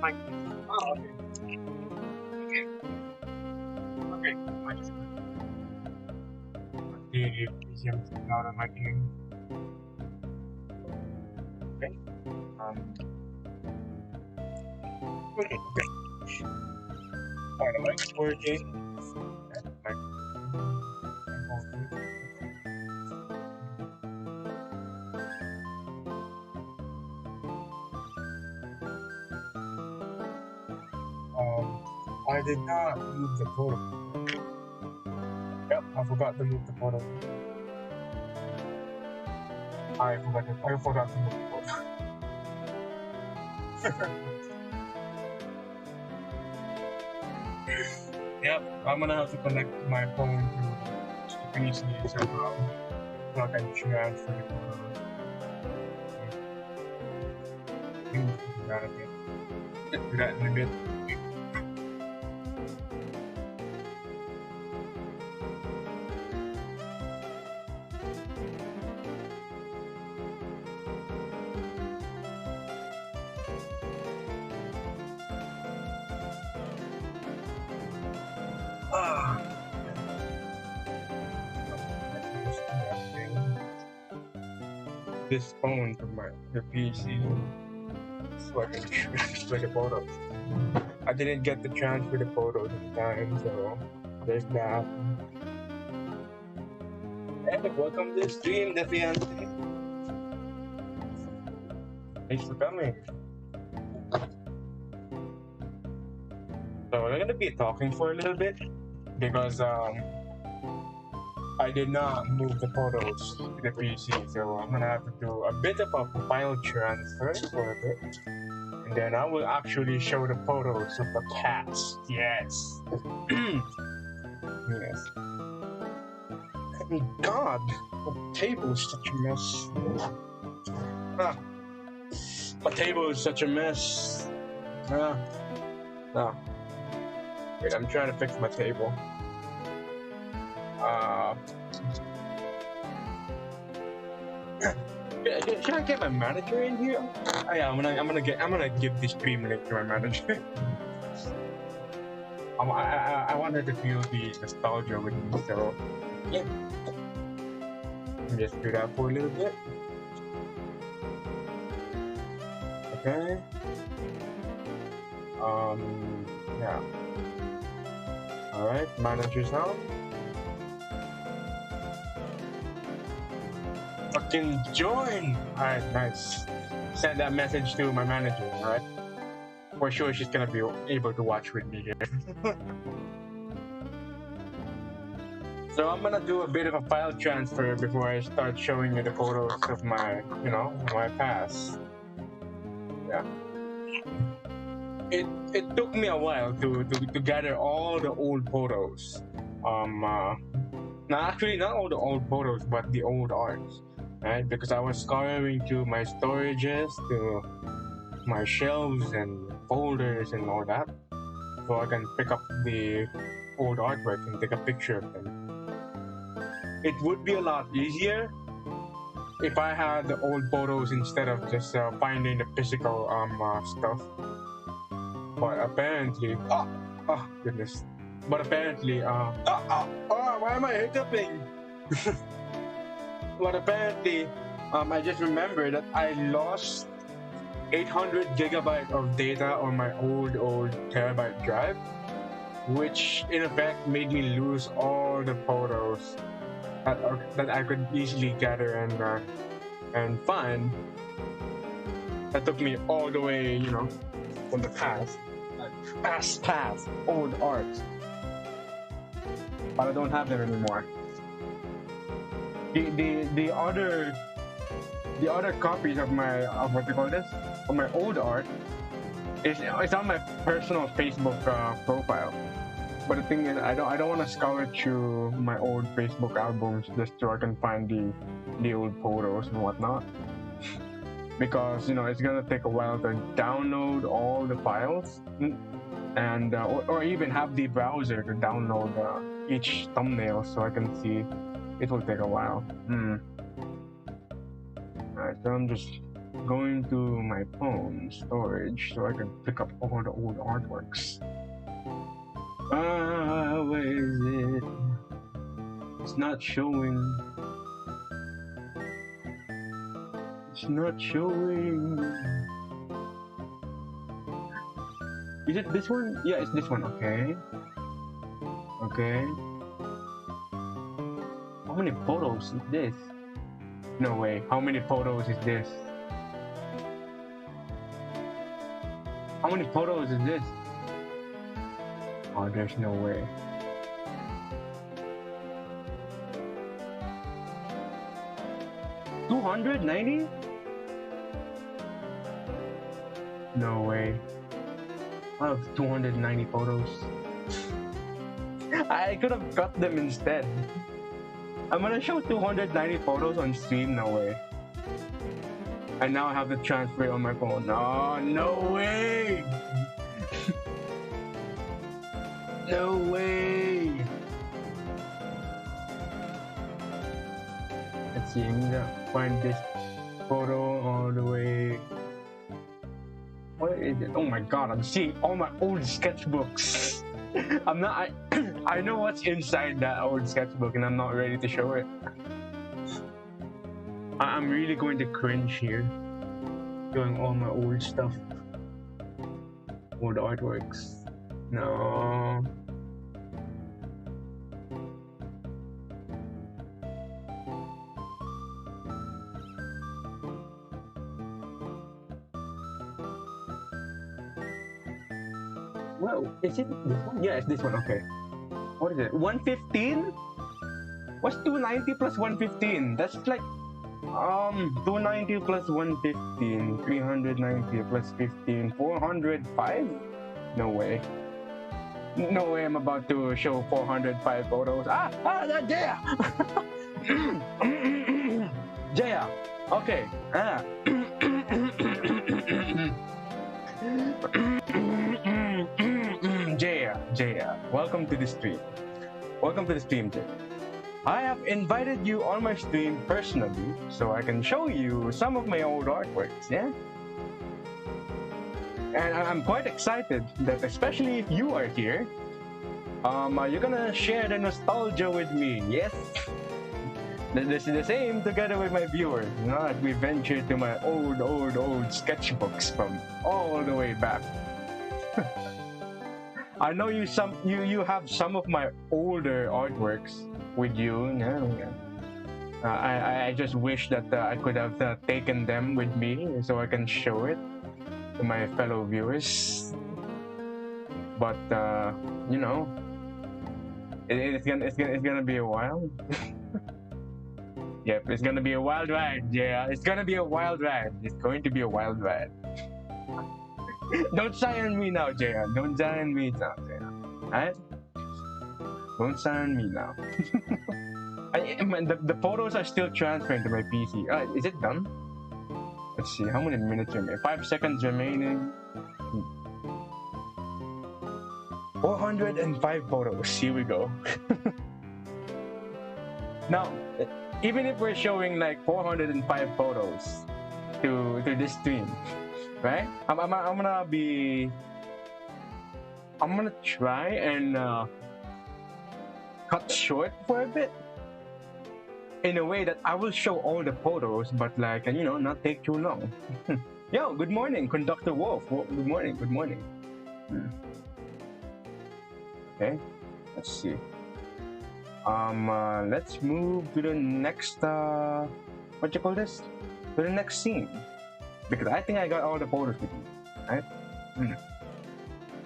Like, oh, okay. Okay. Okay. I just the museum is not on my game. Okay. Okay. Alright, I'm working. I did not move the photo. Yep, I forgot to move the photo. I forgot to move the photo. Yep, I'm gonna have to connect my phone to the PC somehow so I can transfer the photo. Do that again. Do that in a bit. This phone to the PC so I can transfer the photos. I didn't get to transfer the photos in time, so there's that. And welcome to the stream, Defiante. Thanks for coming. So we're gonna be talking for a little bit because I did not move the photos to the PC, so I'm gonna have to do a bit of a file transfer for a bit, and then I will actually show the photos of the cats. Yes. Yes. And God, the table is such a mess. My table is such a mess. No. Wait, I'm trying to fix my table. Should I get my manager in here? Oh yeah, I'm gonna give this stream link to my manager. I want her to feel the nostalgia with me, so yeah. Just do that for a little bit. Okay. Yeah. Alright, manager's out. Fucking join! Alright, nice. Send that message to my manager, alright? For sure she's gonna be able to watch with me here. So I'm gonna do a bit of a file transfer before I start showing you the photos of my, my past. Yeah. It took me a while to gather all the old photos. Actually not all the old photos, but the old arts. Right, because I was scouring through my storages, to my shelves and folders and all that, so I can pick up the old artwork and take a picture of them. It would be a lot easier if I had the old photos instead of just finding the physical stuff. But apparently, oh goodness. But apparently, why am I hiccuping? But apparently, I just remembered that I lost 800 gigabytes of data on my old terabyte drive, which in effect made me lose all the photos that I could easily gather and find. That took me all the way, from the past, old art. But I don't have them anymore. The other copies of my of my old art is on my personal Facebook profile. But the thing is, I don't want to scour through my old Facebook albums just so I can find the old photos and whatnot. Because it's gonna take a while to download all the files, and or even have the browser to download each thumbnail so I can see. It will take a while. Alright, so I'm just going to my phone storage so I can pick up all the old artworks. Where is it? It's not showing. It's not showing. Is it this one? Yeah, it's this one. Okay. Okay. How many photos is this? No way. How many photos is this? How many photos is this? Oh, there's no way. $290? No way. I have 290 photos. I could have cut them instead. I'm gonna show 290 photos on stream, no way. And now I have to transfer it on my phone. Oh, no way! No way! Let's see, I'm gonna find this photo all the way. What is it? Oh my god, I'm seeing all my old sketchbooks. I know what's inside that old sketchbook and I'm not ready to show it. I'm really going to cringe here. Showing all my old stuff. Old artworks. No. Whoa, is it this one? Yeah, it's this one, okay. What is it? 115? What's 290 plus 115? That's like 290 plus 115, 390 plus 15, 405? No way. No way I'm about to show 405 photos. Jaya! Jaya! Okay. Jaya, welcome to the stream. Welcome to the stream, Jaya. I have invited you on my stream personally so I can show you some of my old artworks, yeah? And I'm quite excited that especially if you are here, you're gonna share the nostalgia with me, yes? This is the same together with my viewers, you know, as we venture to my old sketchbooks from all the way back. I know you have some of my older artworks with you. I just wish that I could have taken them with me so I can show it to my fellow viewers. But you know, it's gonna be a while. Yep, it's gonna be a wild ride. Yeah, it's gonna be a wild ride. It's going to be a wild ride. Don't sign on me now, Jaya. Don't sign on me now, Jaya. Alright? Don't sign on me now. The photos are still transferring to my PC. Is it done? Let's see, how many minutes remain? 5 seconds remaining. 405 photos. Here we go. Now, even if we're showing like 405 photos to this stream, right? I'm gonna try and cut short for a bit in a way that I will show all the photos, but like, you know, not take too long. Yo, good morning, Conductor Wolf. Good morning. Okay, let's see. Let's move to the next what you call this? To the next scene. Because I think I got all the photos with me, right?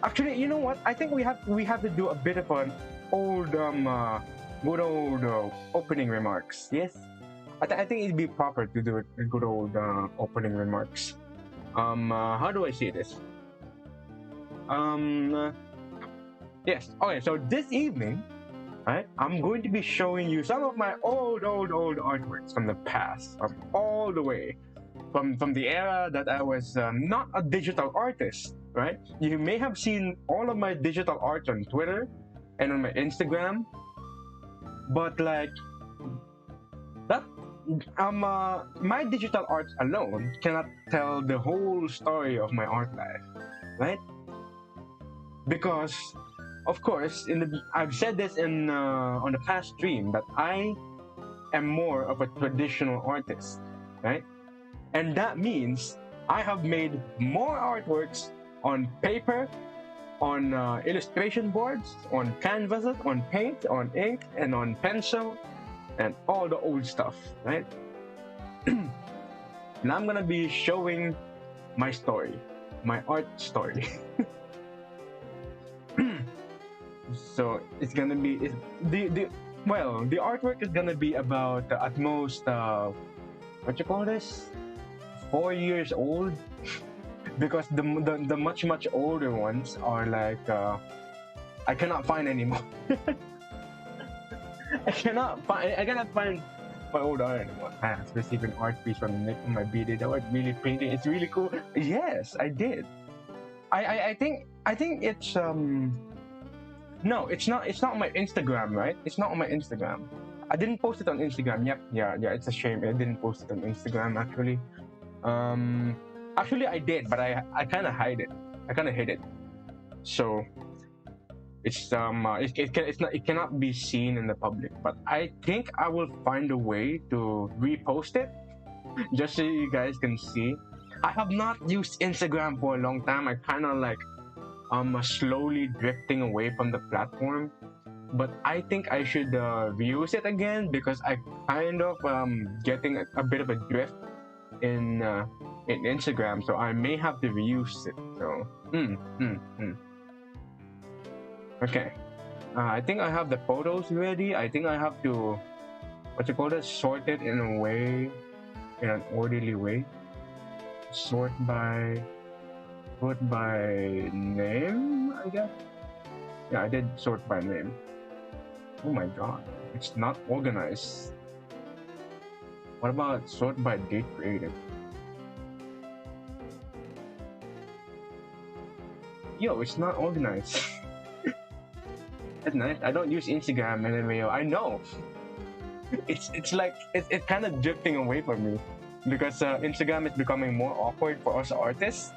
Actually, you know what? I think we have to do a bit of an old good old opening remarks. Yes, I think it'd be proper to do a good old opening remarks. How do I say this? Yes. Okay. So this evening, right, I'm going to be showing you some of my old artworks from the past, all the way. From the era that I was not a digital artist, right? You may have seen all of my digital art on Twitter and on my Instagram, but like my digital art alone cannot tell the whole story of my art life, right? Because, of course, I've said this in on the past stream that I am more of a traditional artist, right? And that means I have made more artworks on paper, on illustration boards, on canvases, on paint, on ink, and on pencil, and all the old stuff, right? And I'm gonna be showing my story, my art story. So it's gonna be the artwork is gonna be about at most what you call this, 4 years old, because the much older ones are like I cannot find anymore. I cannot find my old art anymore. I received an art piece from Nick on my BD. That was really painting. It's really cool. Yes, I did. I think it's no, it's not on my Instagram, right? It's not on my Instagram. I didn't post it on Instagram. Yep, yeah, it's a shame I didn't post it on Instagram actually. Actually I did, but I kind of hide it. I kind of hid it. So it's it cannot be seen in the public, but I think I will find a way to repost it just so you guys can see. I have not used Instagram for a long time. I kind of like slowly drifting away from the platform, but I think I should reuse it again because I kind of getting a bit of a drift in Instagram, so I may have to reuse it. So okay, I think I have the photos ready. I think I have to sort it in a way, in an orderly way. Put by name, I guess. Yeah, I did sort by name. Oh my god, it's not organized. What about sort by date created? Yo, it's not organized. That's nice. I don't use Instagram anyway. I know. It's like it's kind of drifting away from me because Instagram is becoming more awkward for us artists.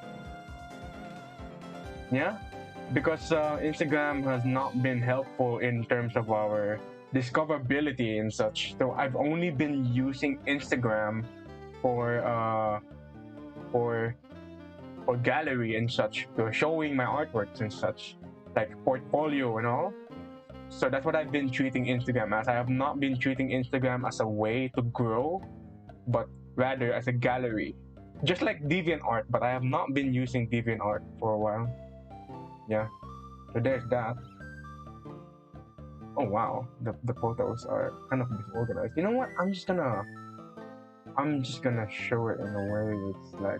Yeah, because Instagram has not been helpful in terms of our discoverability and such. So I've only been using Instagram for gallery and such, for showing my artworks and such, like portfolio and all. So that's what I've been treating Instagram as. I have not been treating Instagram as a way to grow, but rather as a gallery. Just like DeviantArt, but I have not been using DeviantArt for a while. Yeah, so there's that. Oh wow, the photos are kind of disorganized. You know what? I'm just gonna show it in a way it's like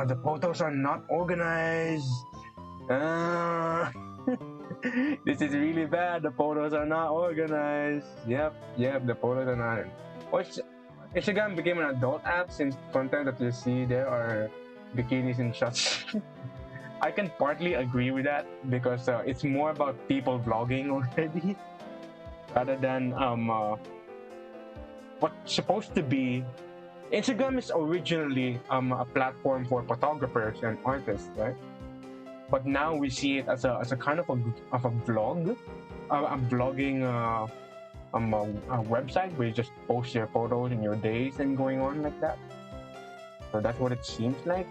the photos are not organized. This is really bad. The photos are not organized. Yep, the photos are not. Instagram became an adult app since content that you see there are bikinis and shots. I can partly agree with that because it's more about people vlogging already rather than what's supposed to be. Instagram is originally a platform for photographers and artists, right? But now we see it as a kind of a vlog, a vlogging a website where you just post your photos and your days and going on like that. So that's what it seems like.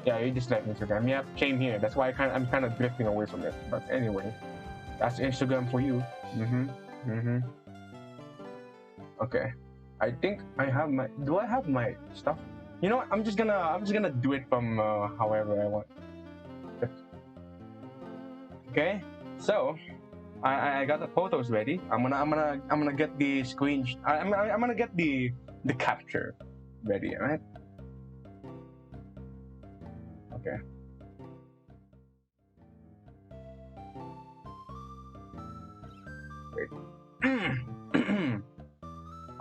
Yeah, you just like Instagram. Yeah, same here. That's why I'm kind of drifting away from it. But anyway, that's Instagram for you. Okay, I think I have my. Do I have my stuff? You know what? I'm just gonna do it from however I want. Okay, so I got the photos ready. I'm gonna get the screen. I'm gonna get the capture ready. All right. Okay. Wait.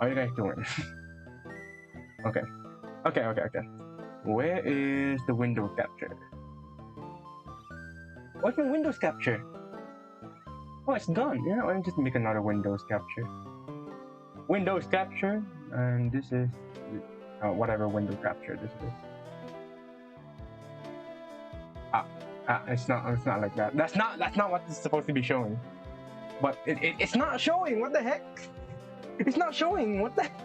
How are you guys doing? Okay. Where is the window capture? What's my Windows capture? Oh, it's gone. Yeah, let me just make another Windows capture. Windows capture, and this is whatever window capture this is. It's not like that. That's not what it's supposed to be showing. But it's not showing. What the heck? It's not showing. What the heck?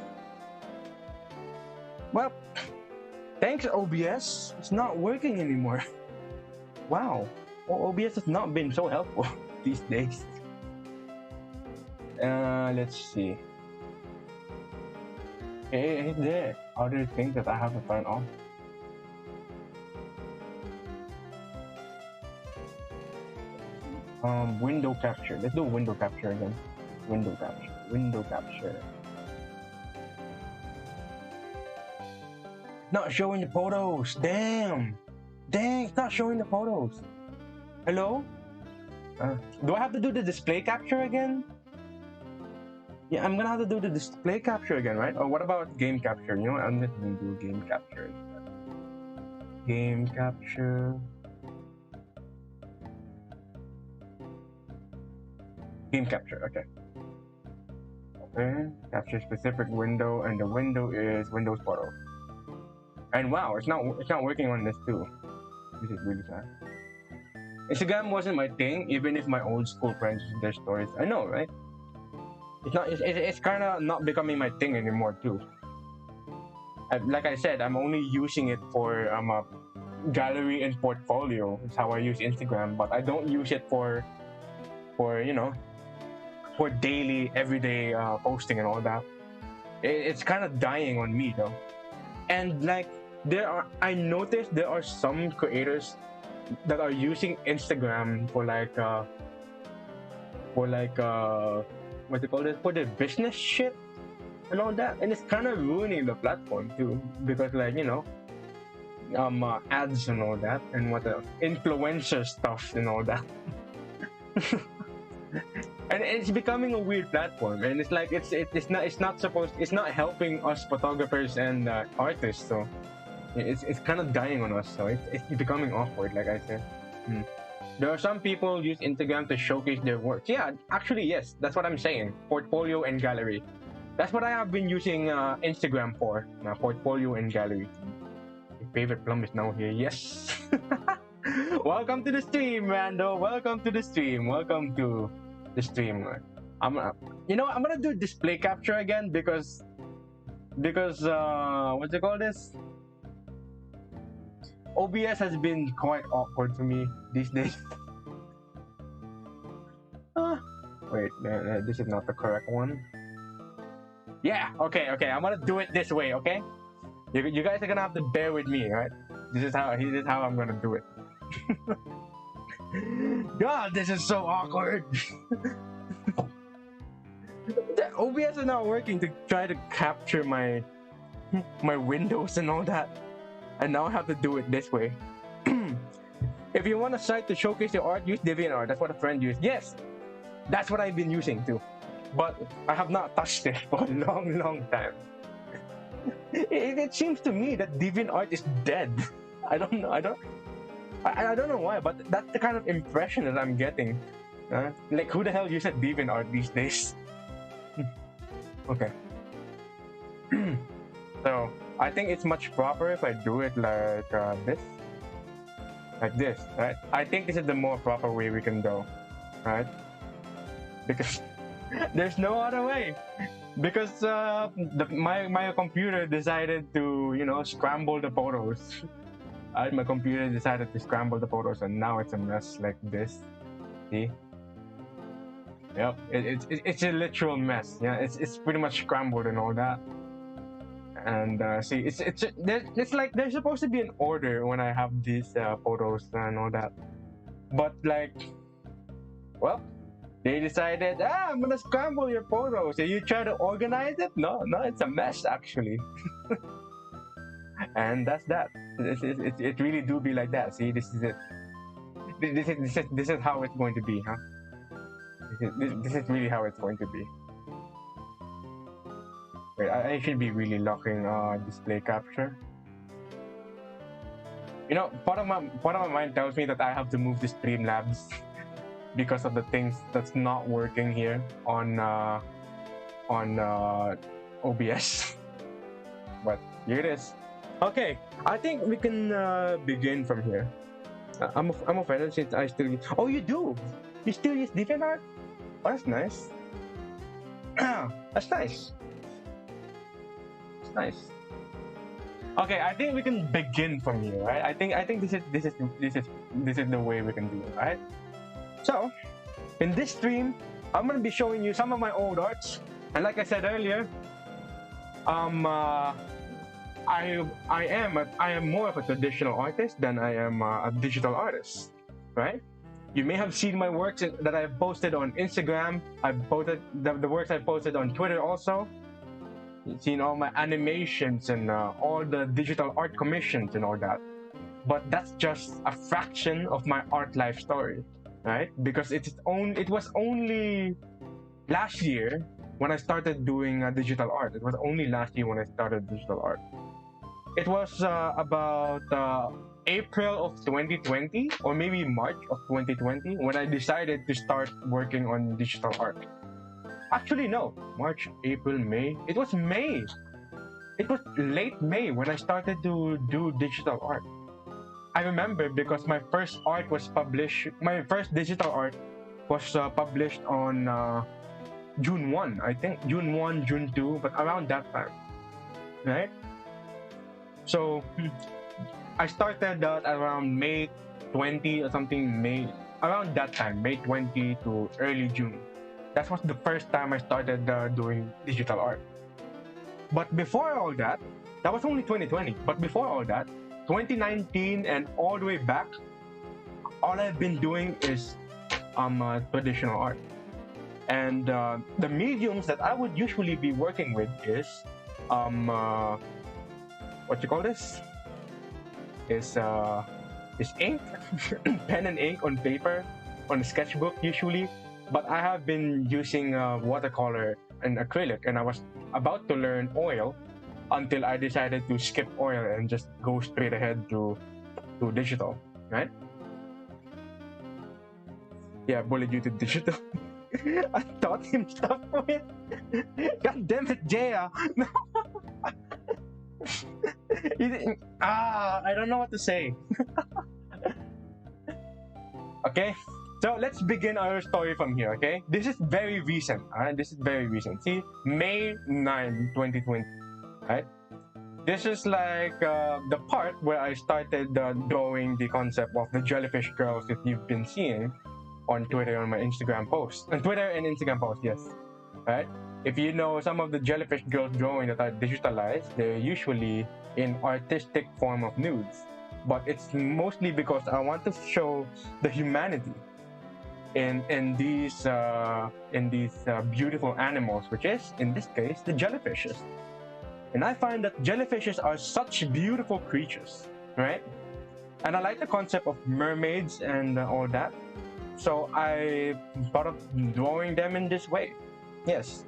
Well, thanks OBS. It's not working anymore. Wow. Well, OBS has not been so helpful these days. Let's see. Is there other things that I have to turn off? Window capture. Let's do window capture again. Window capture. Window capture. Not showing the photos. Damn. Dang, it's not showing the photos. Hello? Do I have to do the display capture again? Yeah, I'm gonna have to do the display capture again, right? Or what about game capture? You know what? I'm just gonna do game capture. Game capture. Game capture, okay. Okay, capture specific window, and the window is Windows Photo. And wow, it's not working on this too. This is really sad. Instagram wasn't my thing, even if my old school friends use their stories. I know, right? It's kind of not becoming my thing anymore too. Like I said, I'm only using it for gallery and portfolio. It's how I use Instagram, but I don't use it for you know, for daily, everyday posting and all that. It's kind of dying on me though. And like I noticed there are some creators that are using Instagram for what they call it, for their business shit and all that, and it's kind of ruining the platform too, because like, you know, ads and all that, and what the influencer stuff and all that. And it's becoming a weird platform, and it's like it's not helping us photographers and artists, so it's kind of dying on us, so it's becoming awkward, like I said. There are some people use Instagram to showcase their work. Yeah, actually, yes, that's what I'm saying. Portfolio and gallery. That's what I have been using Instagram for. Portfolio and gallery. Your favorite plum is now here. Yes. Welcome to the stream, Rando. Welcome to the stream. Welcome to the stream. I'm gonna do display capture again because what's it called this? OBS has been quite awkward for me these days. Wait, this is not the correct one. Yeah, okay, I'm gonna do it this way, okay? You guys are gonna have to bear with me, right? This is how I'm gonna do it. God, this is so awkward. The OBS is not working to try to capture my windows and all that. And now I have to do it this way. If you want a site to showcase your art, use DeviantArt. That's what a friend used. Yes, that's what I've been using too. But I have not touched it for a long time. It seems to me that DeviantArt is dead. I don't know. I don't know why, but that's the kind of impression that I'm getting. Like, who the hell uses DeviantArt these days? Okay. So I think it's much proper if I do it like this. Like this, right? I think this is the more proper way we can go, right? Because there's no other way. Because my computer decided to, you know, scramble the photos. My computer decided to scramble the photos, and now it's a mess like this. See? Yep, it's a literal mess. Yeah, it's pretty much scrambled and all that. And see, it's like there's supposed to be an order when I have these photos and all that, but like, well, they decided, I'm gonna scramble your photos. So you try to organize it? No, it's a mess actually. And that's that. It really do be like that. See, this is it. This is how it's going to be, huh? This is really how it's going to be. Wait, I should be really locking display capture. You know, part of my mind tells me that I have to move to Streamlabs. because of the things that's not working here on OBS. But here it is. Okay, I think we can begin from here. I'm offended since I still use... Oh, you do? You still use DeviantArt? Oh, that's nice. That's nice. It's nice. Okay, I think we can begin from here, right? I think this is the way we can do it, right? So, in this stream, I'm gonna be showing you some of my old arts, and like I said earlier, I am more of a traditional artist than I am a digital artist, right? You may have seen my works that I've posted on Instagram. I've posted the works I've posted on Twitter also. You've seen all my animations and all the digital art commissions and all that. But that's just a fraction of my art life story, right? Because it was only last year when I started doing digital art. It was only last year when I started digital art. It was about April of 2020 or maybe March of 2020 when I decided to start working on digital art. Actually, no. March, April, May. It was May. It was late May when I started to do digital art. I remember because my first art was published, my first digital art was published on June 1, I think. June 1, June 2, but around that time. Right? So, I started that around May 20 or something, around that time, May 20 to early June. That was the first time I started doing digital art. But before all that, that was only 2020. But before all that, 2019 and all the way back, all I've been doing is traditional art. And the mediums that I would usually be working with is, what you call this? Is ink, pen and ink on paper, on a sketchbook usually. But I have been using watercolor and acrylic, and I was about to learn oil until I decided to skip oil and just go straight ahead to digital, right? Yeah, bullied you to digital. I taught him stuff for it. God damn it, Jaya. I don't know what to say. Okay. So let's begin our story from here, okay? This is very recent, alright? This is very recent. See, May 9, 2020, right? This is like the part where I started drawing the concept of the jellyfish girls that you've been seeing on Twitter, on my Instagram posts. On Twitter and Instagram posts, yes. Right? If you know some of the jellyfish girls drawing that are digitalized, they're usually in artistic form of nudes. But it's mostly because I want to show the humanity in these beautiful animals, which is in this case the jellyfishes. And I find that jellyfishes are such beautiful creatures, right? And I like the concept of mermaids and all that, so I thought of drawing them in this way. Yes.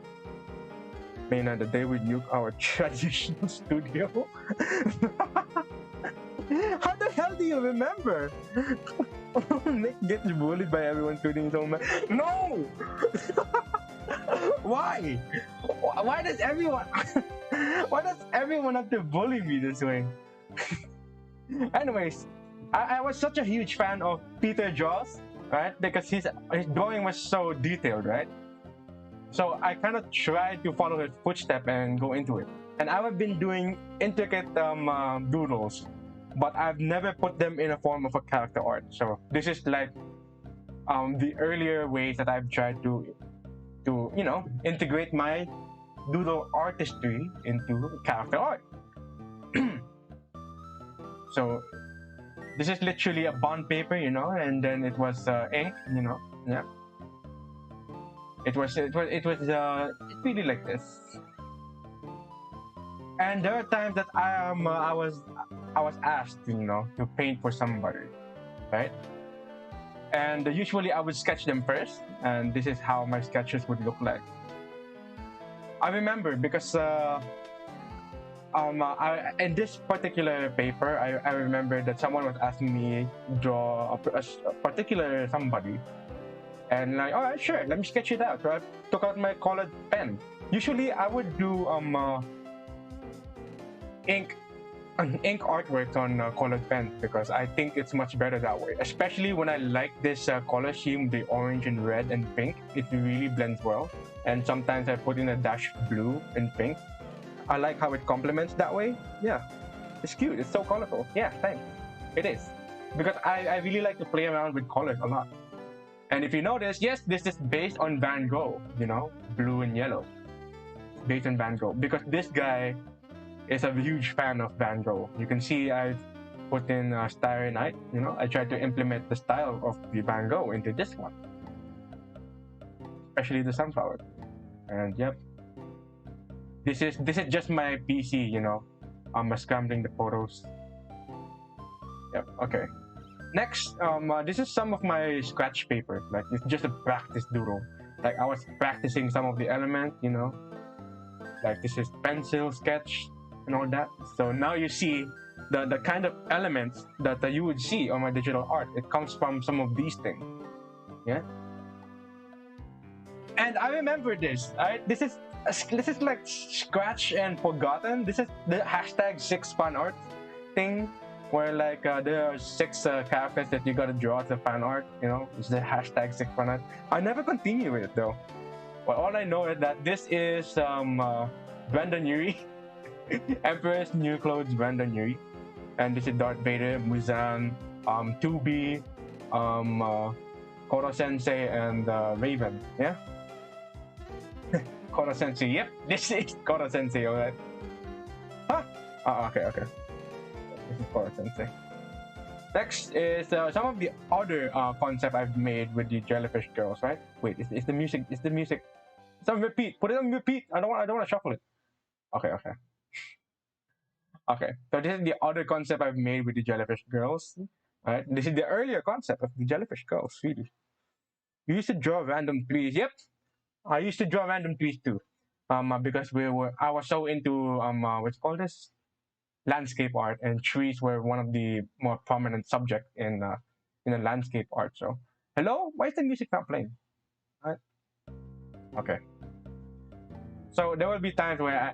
May not the day we nuke our traditional studio. How the hell do you remember? Nick gets bullied by everyone tweeting so much. No! Why? Why does everyone have to bully me this way? Anyways, I was such a huge fan of Peter Jaws, right? Because his drawing was so detailed, right? So I kind of tried to follow his footsteps and go into it. And I have been doing intricate doodles, but I've never put them in a form of a character art. So this is like the earlier ways that I've tried to integrate my doodle artistry into character art. So this is literally a bond paper, and then it was ink, yeah. It was really like this. And there are times that I was asked, to paint for somebody, right? And usually I would sketch them first, and this is how my sketches would look like. I remember because in this particular paper, I remember that someone was asking me draw a particular somebody, And like, all right, sure, let me sketch it out. So I took out my colored pen. Usually I would do ink artwork on colored pen because I think it's much better that way. Especially when I like this color scheme, the orange and red and pink. It really blends well. And sometimes I put in a dash of blue and pink. I like how it complements that way. Yeah, it's cute. It's so colorful. Yeah, thanks. It is. Because I really like to play around with colors a lot. And if you notice, yes, this is based on Van Gogh, you know, blue and yellow. Based on Van Gogh. Because this guy is a huge fan of Van Gogh. You can see I've put in Starry Night, you know, I tried to implement the style of the Van Gogh into this one. Especially the sunflower. And yep. This is just my PC, you know. I'm scrambling the photos. Yep, okay. Next, this is some of my scratch papers. Like, it's just a practice doodle. Like, I was practicing some of the elements, you know. Like, this is pencil sketch and all that. So now you see the kind of elements that you would see on my digital art. It comes from some of these things. Yeah. And I remember this. This is like scratch and forgotten. This is the hashtag 6 fan art thing, where like there are 6 characters that you gotta draw as a fan art. You know, it's the hashtag 6 fan art. I never continue with it though. But all I know is that this is Brendan Urie, Emperor's New Clothes Brendan Urie, and this is Darth Vader, Muzan, Tubi, Koro Sensei, and Raven. Yeah. Koro Sensei, yep, this is Koro Sensei, alright. Huh? Oh, okay. This is Koro Sensei. Next is some of the other concept I've made with the Jellyfish girls, right? Wait, it's the music. It's the music. It's on repeat. Put it on repeat. I don't want to shuffle it. Okay. Okay. So this is the other concept I've made with the Jellyfish girls. Right? This is the earlier concept of the Jellyfish girls. Really. You used to draw random trees. Yep. I used to draw random trees too. Because I was so into what's called this? Landscape art, and trees were one of the more prominent subject in the landscape art. So, hello, why is the music not playing? Okay. So there will be times where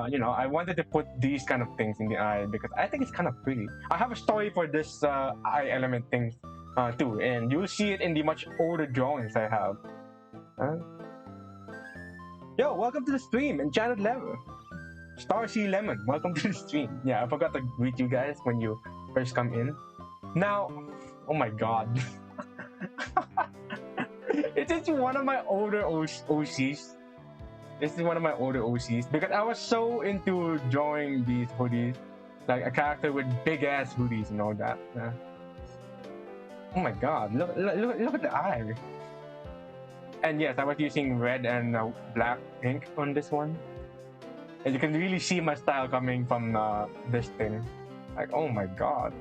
you know, I wanted to put these kind of things in the eye because I think it's kind of pretty. I have a story for this eye element thing too, and you'll see it in the much older drawings I have. Yo, welcome to the stream, Enchanted Level. Star Sea Lemon, welcome to the stream. Yeah, I forgot to greet you guys when you first come in. Now, oh my god. It is one of my older OCs. This is one of my older OCs because I was so into drawing these hoodies. Like a character with big ass hoodies and all that. Oh my god, look at the eye. And yes, I was using red and black ink on this one. And you can really see my style coming from this thing. Like, oh my god.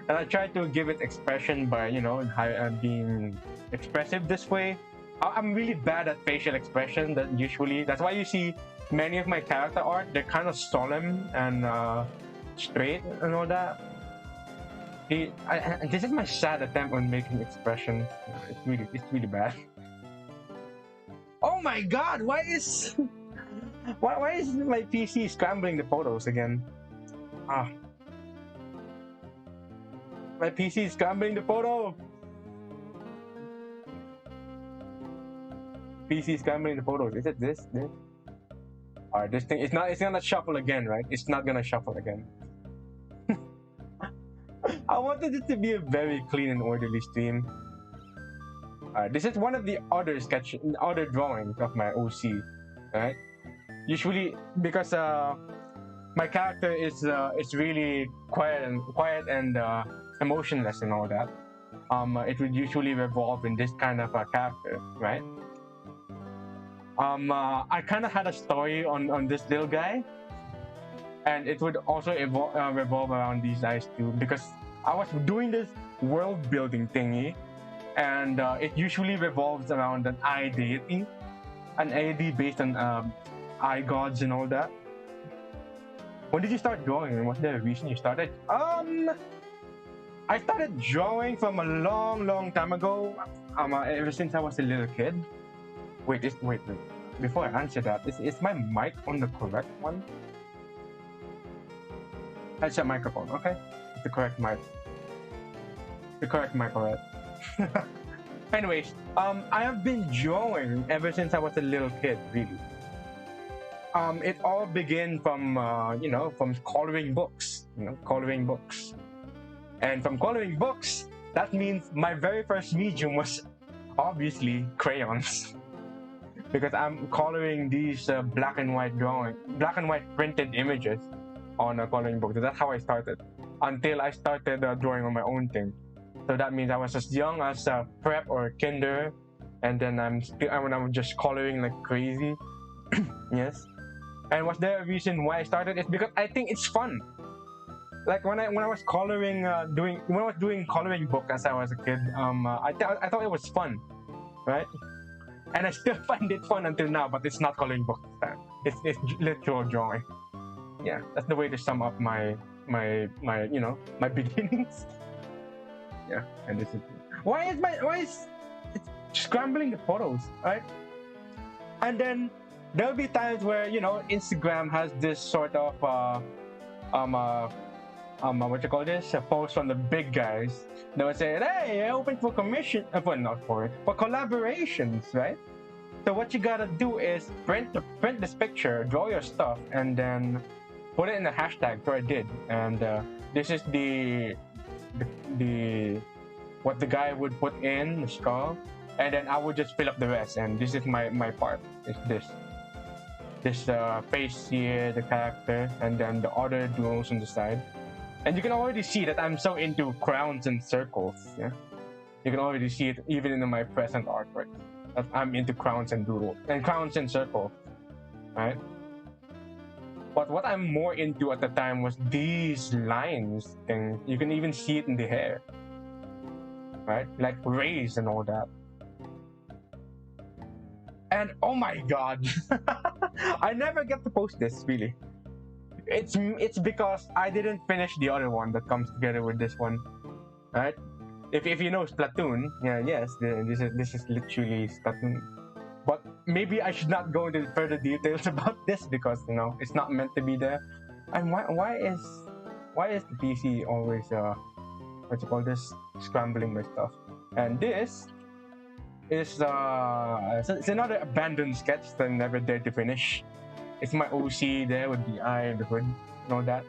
And I tried to give it expression by, you know, being expressive this way. I'm really bad at facial expression. That's why you see many of my character art, they're kind of solemn and straight and all that. This is my sad attempt on making expression. It's really bad. Oh my god, why is my PC scrambling the photos again? My PC is scrambling the photo. PC scrambling the photos. Is it this? Alright, this thing it's gonna shuffle again, right? It's not gonna shuffle again. I wanted it to be a very clean and orderly stream. This is one of the other drawings of my OC, right? Usually, because my character is really quiet and emotionless and all that. It would usually revolve in this kind of a character, right? I kind of had a story on this little guy, and it would also revolve around these eyes too, because I was doing this world building thingy, and it usually revolves around an eye deity, an deity based on eye gods and all that. When did you start drawing, and what's the reason you started? I started drawing from a long time ago. Ever since I was a little kid. Wait. Before I answer that, is my mic on the correct one? Headset microphone. Okay, it's the correct mic. The correct mic, alright. Anyways, I have been drawing ever since I was a little kid, really. It all began from from coloring books. Coloring books. And from coloring books, that means my very first medium was obviously crayons. Because I'm coloring these black and white printed images on a coloring book. So that's how I started. Until I started drawing on my own thing. So that means I was as young as prep or kinder, and then I'm just coloring like crazy. Yes. And was there a reason why I started? It's because I think it's fun. Like when I was coloring, doing coloring book as I was a kid, I thought it was fun, right? And I still find it fun until now, but it's not coloring book this time. It's literal drawing. Yeah, that's the way to sum up my beginnings. Yeah, and this is why is it's scrambling the photos, right? And then there'll be times where Instagram has this sort of what you call this? A post from the big guys. They would say, "Hey, open for commission, for collaborations, right?" So what you gotta do is print this picture, draw your stuff, and then put it in the hashtag. So I did, and this is the what the guy would put in the skull, and then I would just fill up the rest. And this is my part. It's this face here, the character, and then the other doodles on the side. And you can already see that I'm so into crowns and circles. Yeah, you can already see it even in my present artwork. That I'm into crowns and doodles and crowns and circles, right? But what I'm more into at the time was these lines thing. You can even see it in the hair, right? Like rays and all that. And oh my god, I never get to post this really. It's because I didn't finish the other one that comes together with this one, right? If you know Splatoon, this is literally Splatoon. But maybe I should not go into further details about this because it's not meant to be there. And why is the PC always what you call this, scrambling my stuff? And this is it's another abandoned sketch that I never dared to finish. It's my OC there with the eye and the hood and all that.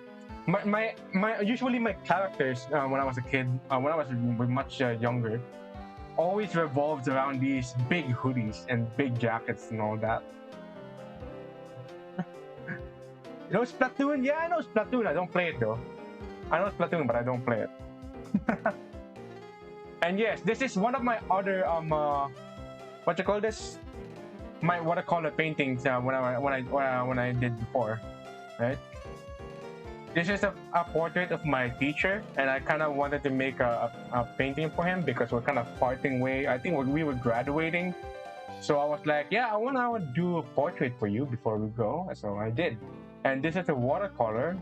Usually my characters when I was a kid, when I was much younger, always revolves around these big hoodies and big jackets and all that. You know Splatoon? Yeah, I know Splatoon. I don't play it though. I know Splatoon, but I don't play it. And yes, this is one of my other what you call this? My watercolor paintings when I did before, right? This is a portrait of my teacher, and I kind of wanted to make a painting for him because we're kind of parting way. I think we were graduating, so I was like, yeah, I want to do a portrait for you before we go. So I did, and this is a watercolor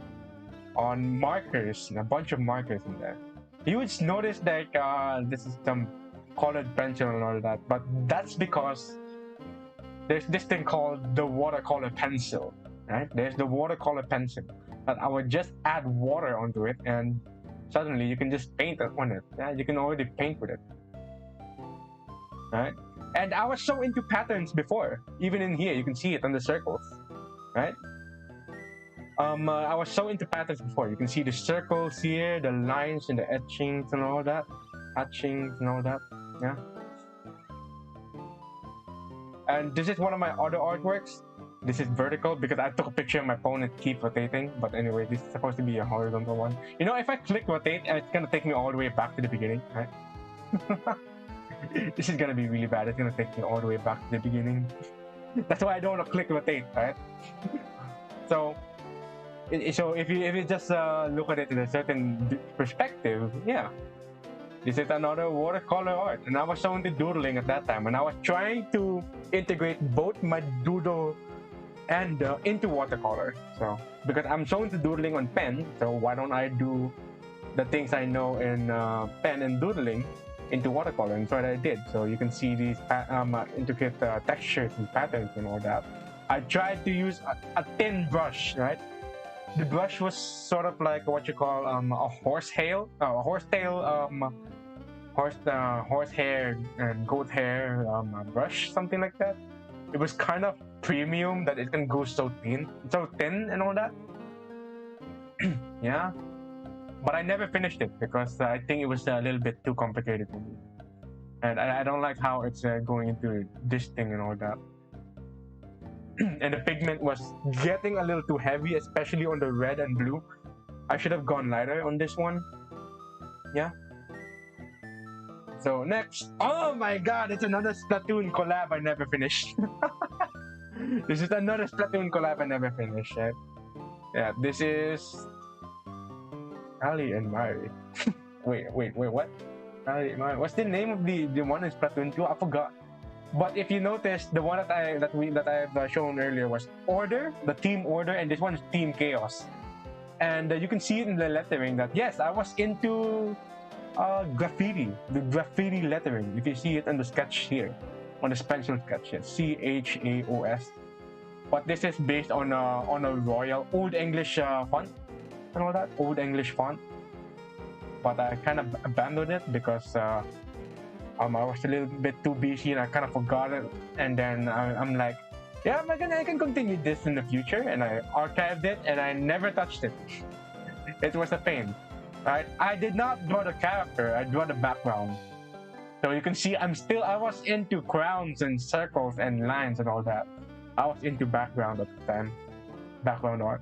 on markers, a bunch of markers in there. You would notice that this is some colored pencil and all that, but that's because there's this thing called the watercolor pencil, right? There's the watercolor pencil that I would just add water onto it, and suddenly you can just paint on it. Yeah, you can already paint with it, right? And I was so into patterns before. Even in here, you can see it on the circles, right? I was so into patterns before. You can see the circles here, the lines and the etchings and all that, yeah. And this is one of my other artworks. This is vertical because I took a picture of my phone and keep rotating. But anyway, this is supposed to be a horizontal one. If I click rotate, it's gonna take me all the way back to the beginning, right? This is gonna be really bad. It's gonna take me all the way back to the beginning. That's why I don't want to click rotate, right? So if you just look at it in a certain perspective, yeah. This is another watercolor art, and I was so into doodling at that time, and I was trying to integrate both my doodle and into watercolor. So because I'm so into doodling on pen, so why don't I do the things I know in pen and doodling into watercolor, and so what I did. So you can see these intricate textures and patterns and all that. I tried to use a thin brush, right? The brush was sort of like what you call a horsehair and goat hair brush, something like that. It was kind of premium that it can go so thin and all that. Yeah, but I never finished it because I think it was a little bit too complicated for me, and I don't like how it's going into this thing and all that. And the pigment was getting a little too heavy, especially on the red and blue. I should have gone lighter on this one. Yeah. So next, oh my god, it's another Splatoon collab I never finished. This is another Splatoon collab I never finished. Right? Yeah, this is Ali and Mari. wait, what? Ali and Mari. What's the name of the one in Splatoon 2? I forgot. But if you notice, the one that I've shown earlier was Order, the Team Order, and this one is Team Chaos. And you can see it in the lettering that yes, I was into graffiti, the graffiti lettering. If you see it on the sketch here, on the pencil sketch, yes, CHAOS. But this is based on a royal Old English font and all that, Old English font. But I kind of abandoned it because I was a little bit too busy and I kind of forgot it. And then I'm like, yeah, I can continue this in the future. And I archived it and I never touched it. It was a pain, right? I did not draw the character, I drew the background. So you can see I was into crowns and circles and lines and all that. I was into background at the time, background art.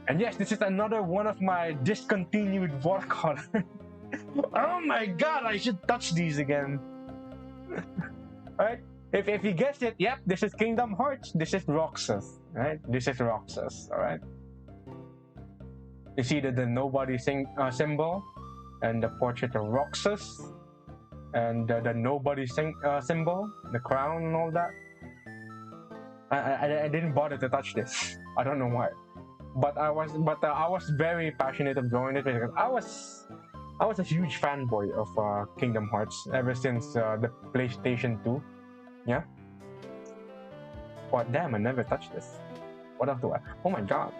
And yes, this is another one of my discontinued watercolor. Oh my god, I should touch these again. Right? If you guessed it, yep, this is Kingdom Hearts. This is Roxas, right? This is Roxas, alright? You see the nobody symbol and the portrait of Roxas and the nobody symbol, the crown and all that. I didn't bother to touch this. I don't know why. But I was very passionate of drawing it because I was a huge fanboy of Kingdom Hearts ever since the PlayStation 2. Yeah. But damn, I never touched this. What else do I? Oh my god.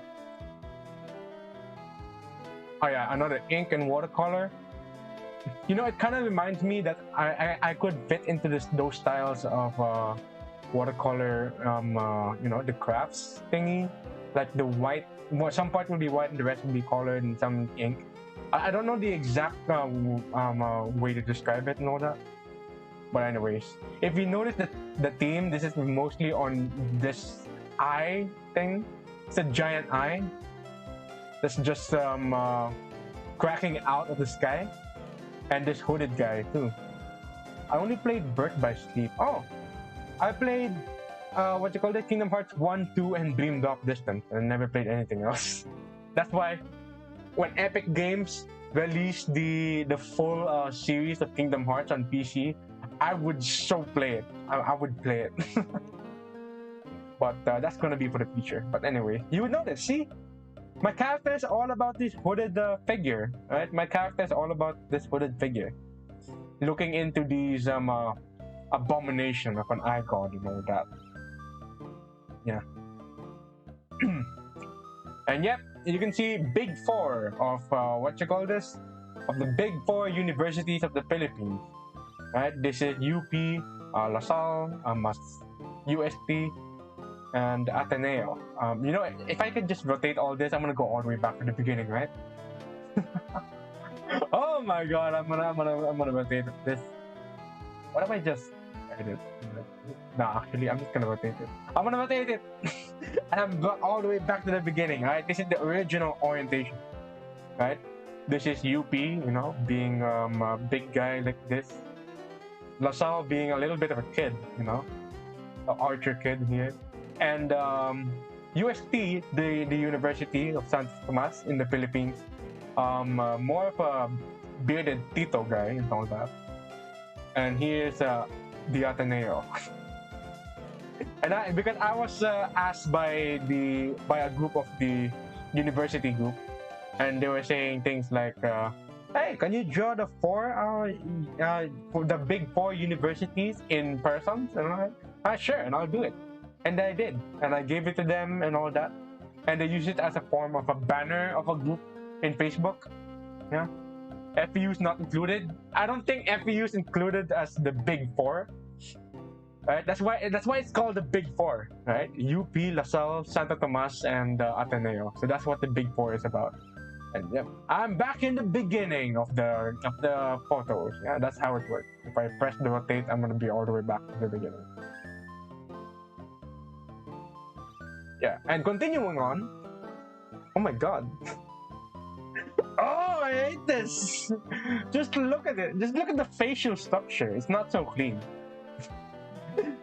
Oh yeah, another ink and watercolor. You know, it kind of reminds me that I could fit into those styles of watercolor. You know, the crafts thingy, like the white. Some part will be white and the rest will be colored in some ink. I don't know the exact way to describe it and all that. But anyways, if you notice the theme, this is mostly on this eye thing. It's a giant eye that's just cracking out of the sky. And this hooded guy too. I only played Birth by Sleep. Oh, I played what you call it, Kingdom Hearts 1, 2, and Dreamed Off Distance, and never played anything else. That's why when Epic Games released the full series of Kingdom Hearts on PC, I would so play it. I would play it. But that's gonna be for the future. But anyway, you would notice, see? My character is all about this hooded figure, right? My character is all about this hooded figure. Looking into these abomination of an icon and all that. Yeah. And yep, you can see Big Four of what you call this? Of the Big Four universities of the Philippines. Right? This is UP, LaSalle, UST, and Ateneo. You know, if I could just rotate all this, I'm gonna go all the way back to the beginning, right? Oh my god, I'm gonna rotate this. What if I just edit? Nah, actually, I'm just gonna rotate it. I'm gonna rotate it, and I'm all the way back to the beginning. Right? This is the original orientation. Right? This is UP, you know, being a big guy like this. LaSalle being a little bit of a kid, you know, an archer kid here. And UST, the University of San Tomas in the Philippines, more of a bearded Tito guy and all that. And here's the Ateneo. And because I was asked by a group of the university group, and they were saying things like, "Hey, can you draw the for the big four universities in person?" And I'm like, sure, and I'll do it. And I did, and I gave it to them and all that, and they used it as a form of a banner of a group in Facebook. Yeah, FEU's not included. I don't think FEU's included as the big four. Right, that's why it's called the Big Four, right? UP, LaSalle, Santo Tomas, and Ateneo. So that's what the Big Four is about. And yeah, I'm back in the beginning of the photos. Yeah, that's how it works. If I press the rotate, I'm gonna be all the way back to the beginning. Yeah, and continuing on. Oh my god. Oh, I hate this. Just look at it. Just look at the facial structure. It's not so clean.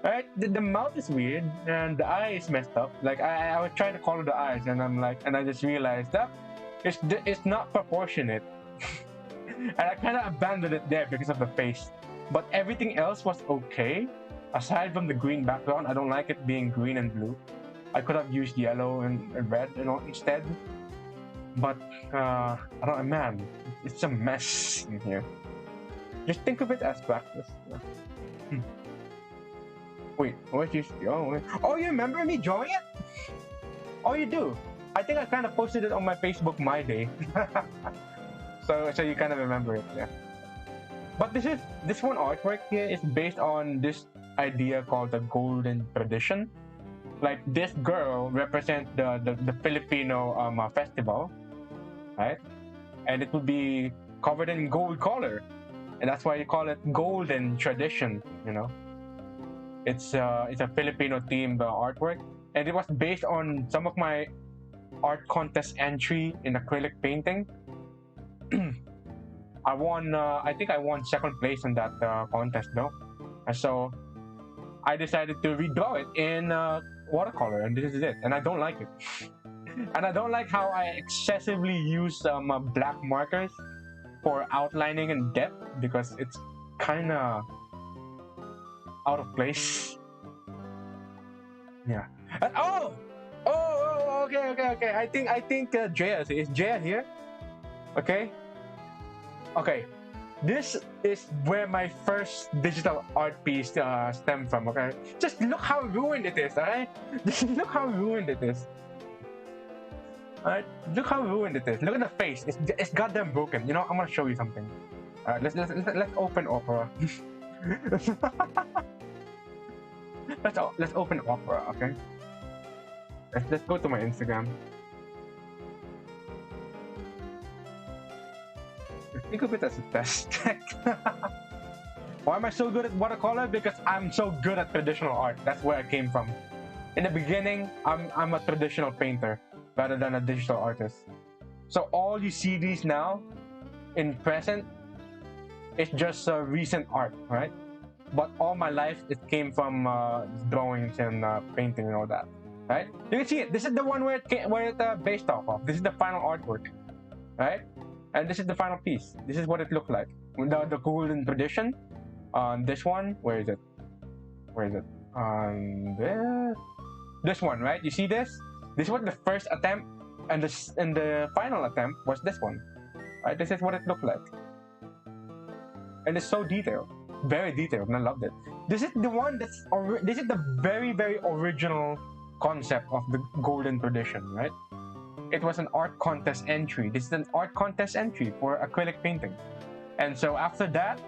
Right, the mouth is weird and the eye is messed up. Like I was trying to color the eyes, and I just realized that it's not proportionate. And I kind of abandoned it there because of the face. But everything else was okay, aside from the green background. I don't like it being green and blue. I could have used yellow and red, instead. But I don't know, man. It's a mess in here. Just think of it as practice. Yeah. Wait, what you? Oh, you remember me drawing it? Oh, you do. I think I kind of posted it on my Facebook My Day. so you kind of remember it, yeah. But this one artwork here is based on this idea called the golden tradition. Like this girl represents the Filipino festival, right? And it would be covered in gold color, and that's why you call it golden tradition. It's a Filipino themed artwork, and it was based on some of my art contest entry in acrylic painting. I won. I think I won second place in that contest though, and so I decided to redraw it in watercolor, and this is it. And I don't like it, and I don't like how I excessively use black markers for outlining and depth because it's kind of out of place. Yeah. And, okay. I think Jaya is Jaya here. Okay. This is where my first digital art piece stemmed from. Okay. Just look how ruined it is. Alright. Just look how ruined it is. Alright. Look how ruined it is. Look at the face. It's goddamn broken. I'm gonna show you something. Alright. Let's open Opera. Let's open Opera, okay? Let's go to my Instagram. Think of it as a test. Why am I so good at watercolor? Because I'm so good at traditional art. That's where I came from. In the beginning, I'm a traditional painter rather than a digital artist. So all you see these now, in present, it's just recent art, right? But all my life, it came from drawings and painting and all that, right? You can see it. This is the one where it based off of. This is the final artwork, right? And this is the final piece. This is what it looked like. The golden tradition. This one, where is it? This one, right? You see this? This was the first attempt, and the final attempt was this one, right? This is what it looked like, and it's so detailed. Very detailed, and I loved it. This is the one this is the very, very original concept of the golden tradition, right? It was an art contest entry. This is an art contest entry for acrylic painting. And so after that,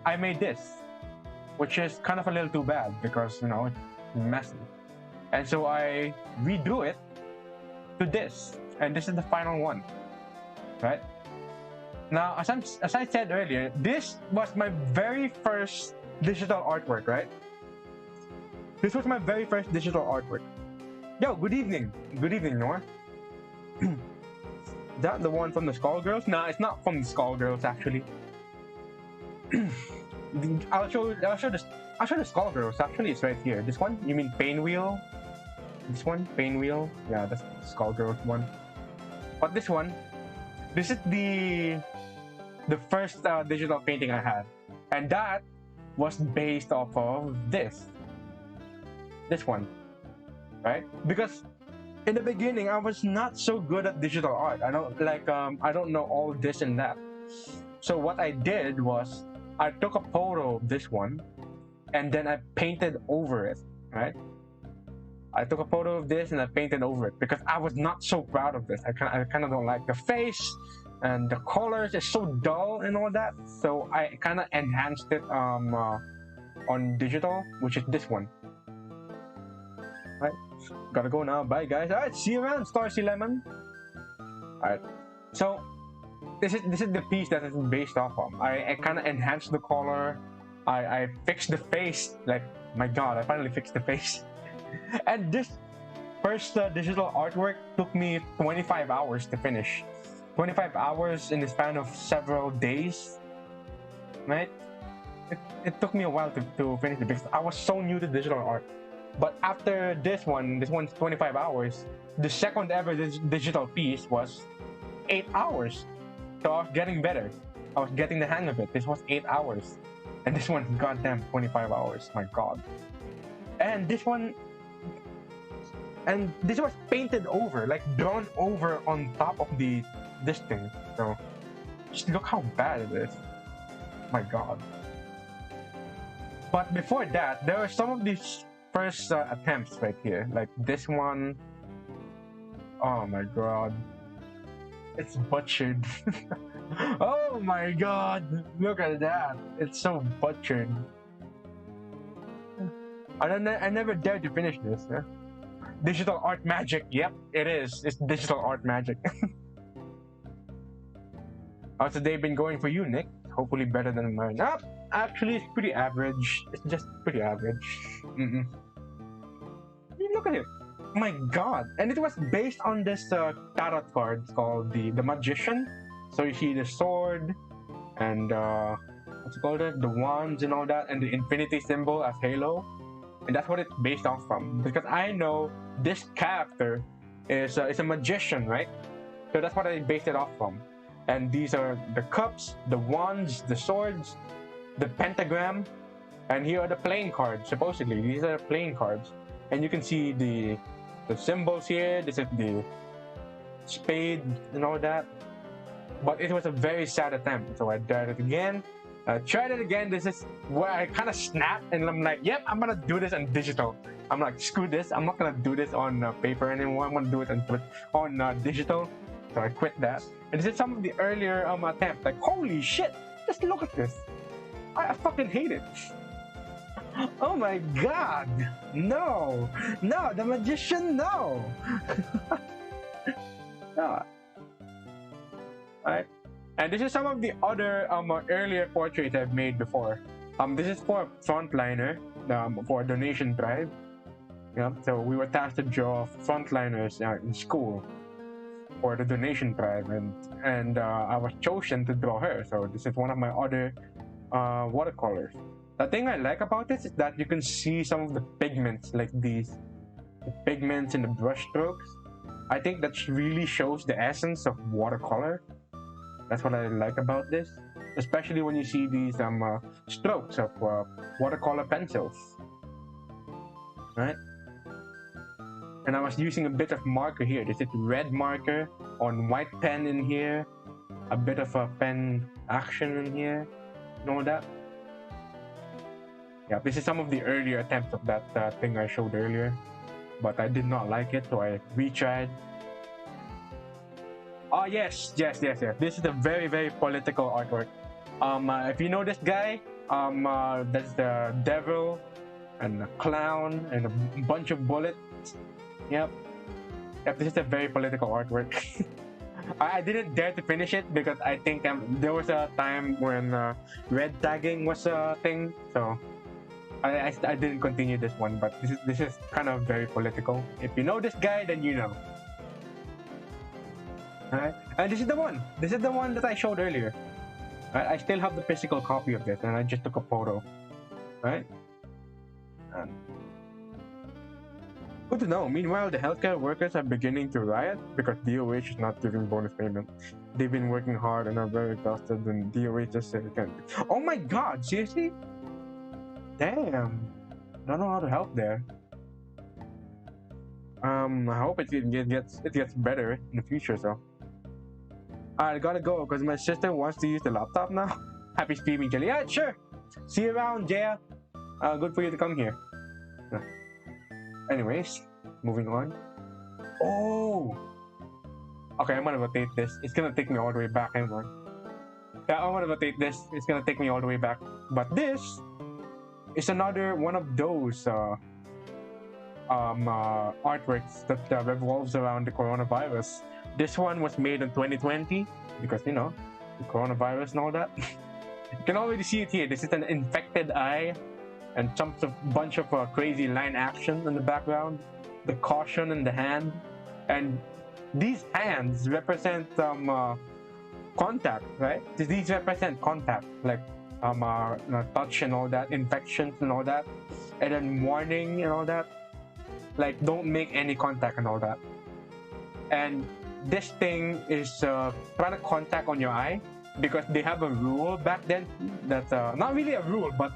I made this, which is kind of a little too bad because, it's messy. And so I redrew it to this, and this is the final one, right? Now, as I said earlier, this was my very first digital artwork, right? This was my very first digital artwork. Yo, good evening. Good evening, Noah. Is that the one from the Skullgirls? No, it's not from the Skullgirls, actually. I'll show the Skullgirls. Actually, it's right here. This one? You mean Painwheel? This one? Painwheel? Yeah, that's the Skullgirls one. But this one, this is the first digital painting I had, and that was based off of this one, right? Because in the beginning, I was not so good at digital art. I don't I don't know all this and that. So what I did was I took a photo of this one, and then I painted over it. Right? I took a photo of this and I painted over it because I was not so proud of this. I kind of don't like the face and the colors. It's so dull and all that. So I kind of enhanced it on digital, which is this one. Right? Gotta go now. Bye, guys. All right, see you around, Starsy Lemon. All right. So this is the piece that it's based off of. I kind of enhanced the color. I fixed the face. Like, my God, I finally fixed the face. And this first digital artwork took me 25 hours to finish. 25 hours in the span of several days, right? It took me a while to finish it because I was so new to digital art. But after this one's 25 hours, the second ever digital piece was 8 hours. So I was getting better. I was getting the hang of it. This was 8 hours. And this one, goddamn, 25 hours. My God. And this one... And this was painted over, like drawn over on top of this thing. So just look how bad it is. My God. But before that, there were some of these first attempts right here, like this one. Oh my God, it's butchered. Oh my God, look at that! It's so butchered. I never dared to finish this. Huh? Digital art magic. Yep, it is. It's digital art magic. How's the day been going for you, Nick? Hopefully better than mine. Actually, it's pretty average. It's just pretty average. Look at it. My God. And it was based on this tarot card called the Magician. So you see the sword and what's it called? The wands and all that, and the infinity symbol as Halo. And that's what it's based off from. Because I know this character is a magician, right? So that's what I based it off from. And these are the cups, the wands, the swords, the pentagram, and here are the playing cards. Supposedly, these are playing cards, and you can see the symbols here. This is the spade and all that. But it was a very sad attempt, so I tried it again. Tried it again. This is where I kind of snapped, and I'm like, "Yep, I'm gonna do this on digital." I'm like, "Screw this! I'm not gonna do this on paper anymore. I'm gonna do it on digital." So I quit that. And this is some of the earlier attempts. Like, holy shit! Just look at this. I fucking hate it. Oh my God! No, the magician, no. No. Alright. And this is some of the other earlier portraits I've made before. This is for a frontliner for a donation drive. Yeah, so we were tasked to draw frontliners in school for the donation drive, and I was chosen to draw her. So this is one of my other watercolors. The thing I like about this is that you can see some of the pigments, like the pigments in the brush strokes. I think that really shows the essence of watercolor. That's what I like about this, especially when you see these strokes of watercolor pencils, right? And I was using a bit of marker here. This is red marker on white pen in here, a bit of a pen action in here, and all that. Yeah, this is some of the earlier attempts of that thing I showed earlier, but I did not like it, so I retried. Oh yes. This is a very, very political artwork. If you know this guy, that's the devil and a clown and a bunch of bullets. Yep, this is a very political artwork. I didn't dare to finish it because I think there was a time when red tagging was a thing, so I didn't continue this one. But this is kind of very political. If you know this guy, then you know. Alright, and this is the one. This is the one that I showed earlier. I still have the physical copy of this, and I just took a photo. Right? Good to know. Meanwhile, the healthcare workers are beginning to riot because DOH is not giving bonus payment. They've been working hard and are very exhausted, and DOH just said it can't. Oh my God! Seriously? Damn. I don't know how to help there. I hope it gets better in the future. So I gotta go because my sister wants to use the laptop now. Happy streaming, Jelly. Yeah, sure. See you around, Jaya. Good for you to come here. Anyways, moving on. Oh. Okay, I'm gonna rotate this. It's gonna take me all the way back. Hang on. Yeah, I'm gonna rotate this. It's gonna take me all the way back. But this is another one of those artworks that revolves around the coronavirus. This one was made in 2020 because, you know, the coronavirus and all that. You can already see it here. This is an infected eye and some bunch of crazy line action in the background. The caution in the hand. And these hands represent contact, right? These represent contact, like touch and all that, infections and all that. And then warning and all that. Like, don't make any contact and all that. And this thing is trying to contact on your eye because they have a rule back then that not really a rule, but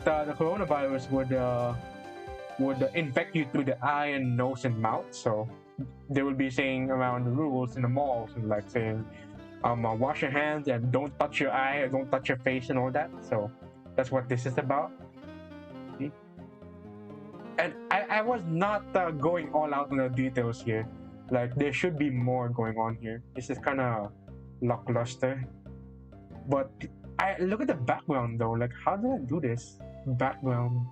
the coronavirus would infect you through the eye and nose and mouth. So they will be saying around the rules in the malls and like saying wash your hands and don't touch your eye or don't touch your face and all that. So that's what this is about. See? And I was not going all out on the details here. Like, there should be more going on here. This is kind of lackluster. But I look at the background though. Like, how did I do this? Background.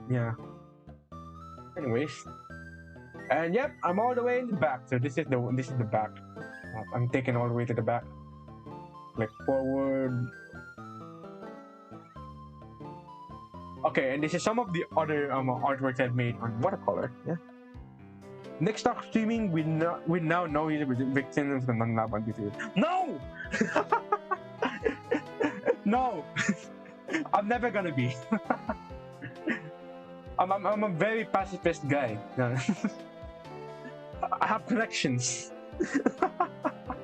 Yeah. Anyways. And yep, I'm all the way in the back. So this is the back. I'm taking all the way to the back. Like forward. Okay, and this is some of the other artworks I've made on watercolor. Yeah. Next stop streaming, we now know he's a victim of the non-laban YouTube. No! No! I'm never gonna be. I'm a very pacifist guy. I have connections.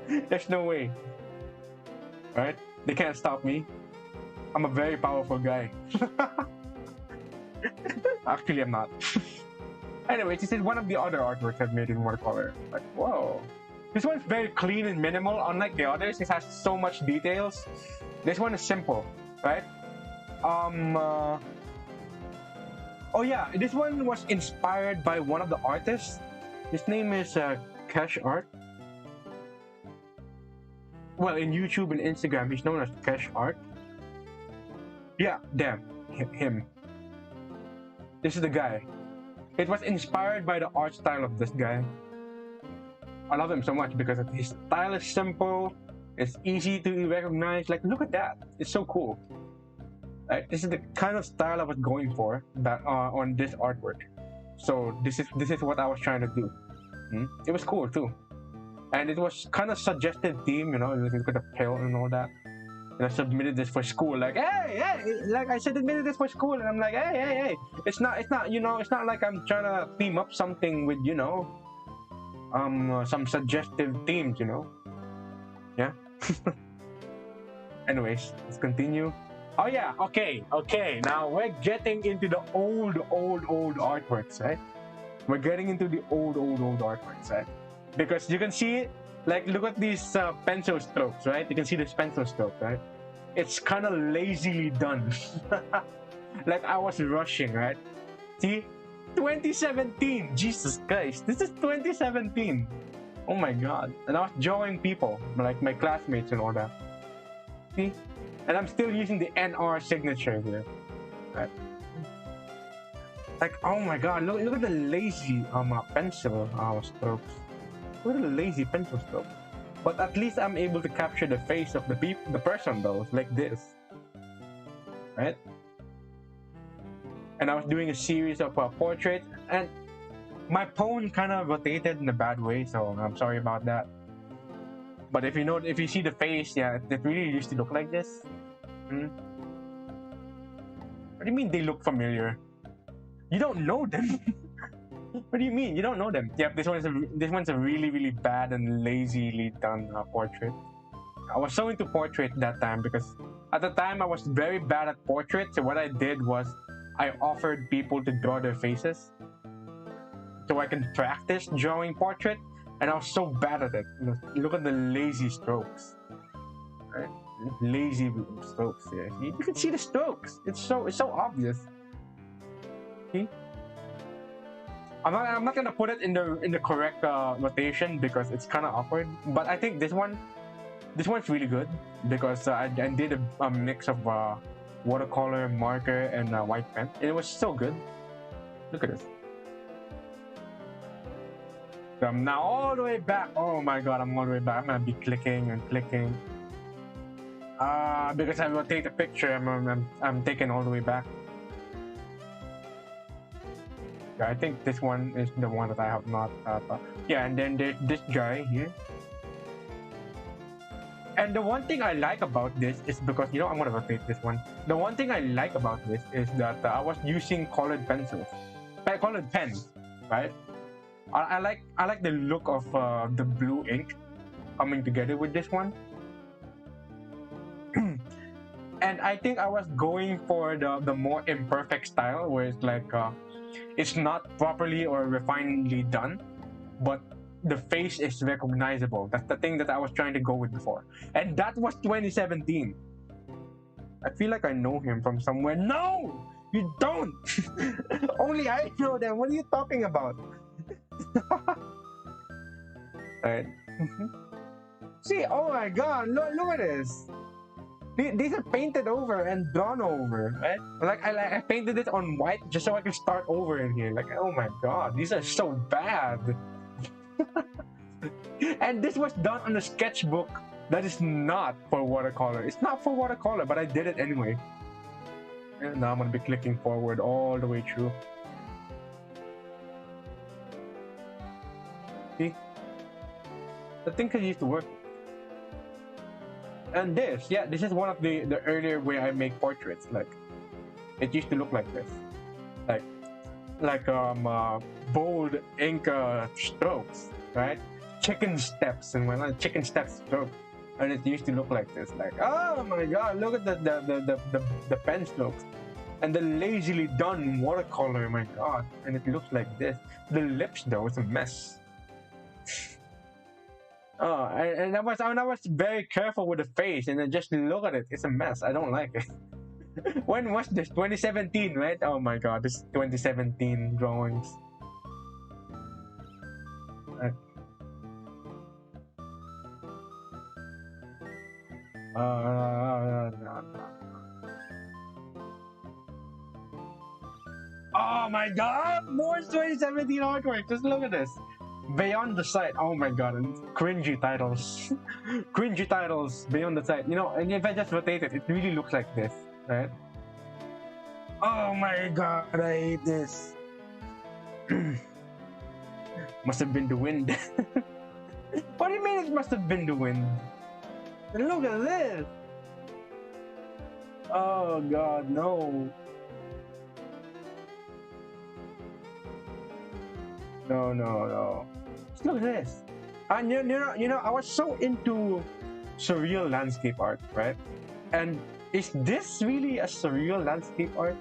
There's no way. Right? They can't stop me. I'm a very powerful guy. Actually, I'm not. Anyways, this is one of the other artworks I've made in watercolor. Like, whoa. This one's very clean and minimal. Unlike the others, it has so much details. This one is simple, right? Oh yeah, this one was inspired by one of the artists. His name is Cash Art. Well, in YouTube and Instagram, he's known as Cash Art. Yeah, damn, him. This is the guy. It was inspired by the art style of this guy. I love him so much because his style is simple. It's easy to recognize. Like, look at that. It's so cool. This is the kind of style I was going for that on this artwork. So this is what I was trying to do. It was cool too, and it was kind of suggested theme. You know, look at the pill and all that. And I submitted this for school. Like, hey, like I submitted this for school, and I'm like, hey. It's not. You know, it's not like I'm trying to theme up something with, you know, some suggestive themes. You know, yeah. Anyways, let's continue. Oh yeah, okay. Now we're getting into the old artworks, right? We're getting into the old artworks, right? Because you can see it, like, look at these pencil strokes, right? You can see this pencil stroke, right? It's kind of lazily done. Like, I was rushing, right? See? 2017! Jesus Christ, this is 2017! Oh my god. And I was drawing people, like my classmates and all that. See? And I'm still using the NR signature here. Right? Like, oh my god, look at the lazy pencil strokes. Look at the lazy pencil stroke. But at least I'm able to capture the face of the person though, like this. Right? And I was doing a series of portraits, and my phone kind of rotated in a bad way, so I'm sorry about that. But if you see the face, yeah, it really used to look like this. What do you mean they look familiar? You don't know them. What do you mean you don't know them? Yep, this one's a really bad and lazily done portrait. I was so into portrait that time because at the time I was very bad at portraits. So what I did was I offered people to draw their faces so I can practice drawing portrait, and I was so bad at it. Look at the lazy strokes. Right? Lazy strokes. Yeah, you can see the strokes. It's so obvious. See? I'm not gonna put it in the correct rotation because it's kind of awkward. But I think this one's really good because I did a mix of watercolor, marker, and white pen. And it was so good. Look at this. So I'm now all the way back. Oh my god, I'm all the way back. I'm gonna be clicking and clicking. Because I will take the picture. I'm taking all the way back. Yeah, I think this one is the one that I have not. Yeah, and then there's this guy here. And the one thing I like about this is because, you know, I'm gonna rotate this one. The one thing I like about this is that I was using colored pencils, colored pens, right? I like the look of the blue ink coming together with this one. And I think I was going for the more imperfect style where it's like it's not properly or refinedly done, but the face is recognizable. That's the thing that I was trying to go with before. And that was 2017. I feel like I know him from somewhere. No! You don't! Only I know them. What are you talking about? Alright. See, oh my god, look at this. These are painted over and drawn over, right? Like I painted it on white just so I can start over in here. Like, oh my god, these are so bad. And this was done on a sketchbook that is not for watercolor. It's not for watercolor, but I did it anyway. And now I'm gonna be clicking forward all the way through. See? The thing can used to work. And this, yeah, this is one of the earlier way I make portraits. Like, it used to look like this, like bold ink strokes, right? Chicken steps and whatnot, chicken steps stroke, and it used to look like this. Like, oh my god, look at the pen strokes, and the lazily done watercolor. My god, and it looks like this. The lips though, it's a mess. Oh, and I was very careful with the face, and then just look at it. It's a mess. I don't like it. When was this? 2017, right? Oh my god, this is 2017 drawings. Oh my god, more 2017 artwork. Just look at this. Beyond the Sight. Oh my god, and cringy titles. Cringy titles, Beyond the Sight. You know, and if I just rotate it, it really looks like this, right? Oh my god, I hate this. Must have been the wind. What do you mean it must have been the wind? Look at this. Oh god, no. No. Just look at this. And you know, I was so into surreal landscape art, right? And is this really a surreal landscape art?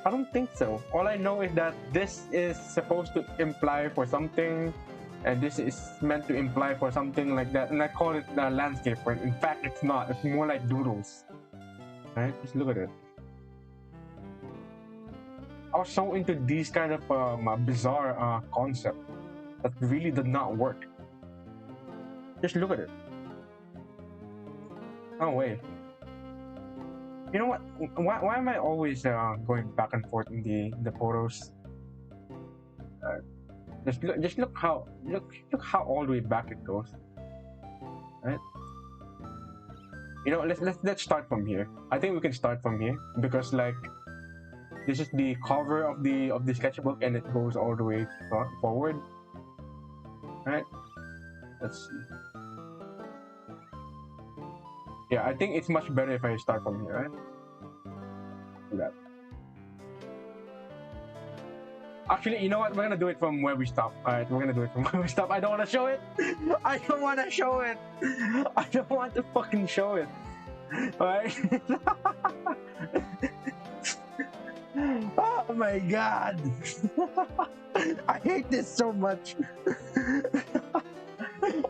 I don't think so. All I know is that this is supposed to imply for something, and this is meant to imply for something like that, and I call it landscape art. In fact, it's not. It's more like doodles. Right? Just look at it. I was so into these kind of bizarre concept that really did not work. Just look at it. Oh wait. You know what? Why am I always going back and forth in the photos? Just look how all the way back it goes. Right? You know, let's start from here. I think we can start from here because like this is the cover of the sketchbook and it goes all the way forward. Right? Let's see. Yeah, I think it's much better if I start from here, right? Do that. Actually, you know what? We're gonna do it from where we stop. Alright, we're gonna do it from where we stop. I don't wanna show it! I don't wanna show it! I don't want to fucking show it. Alright? my god! I hate this so much.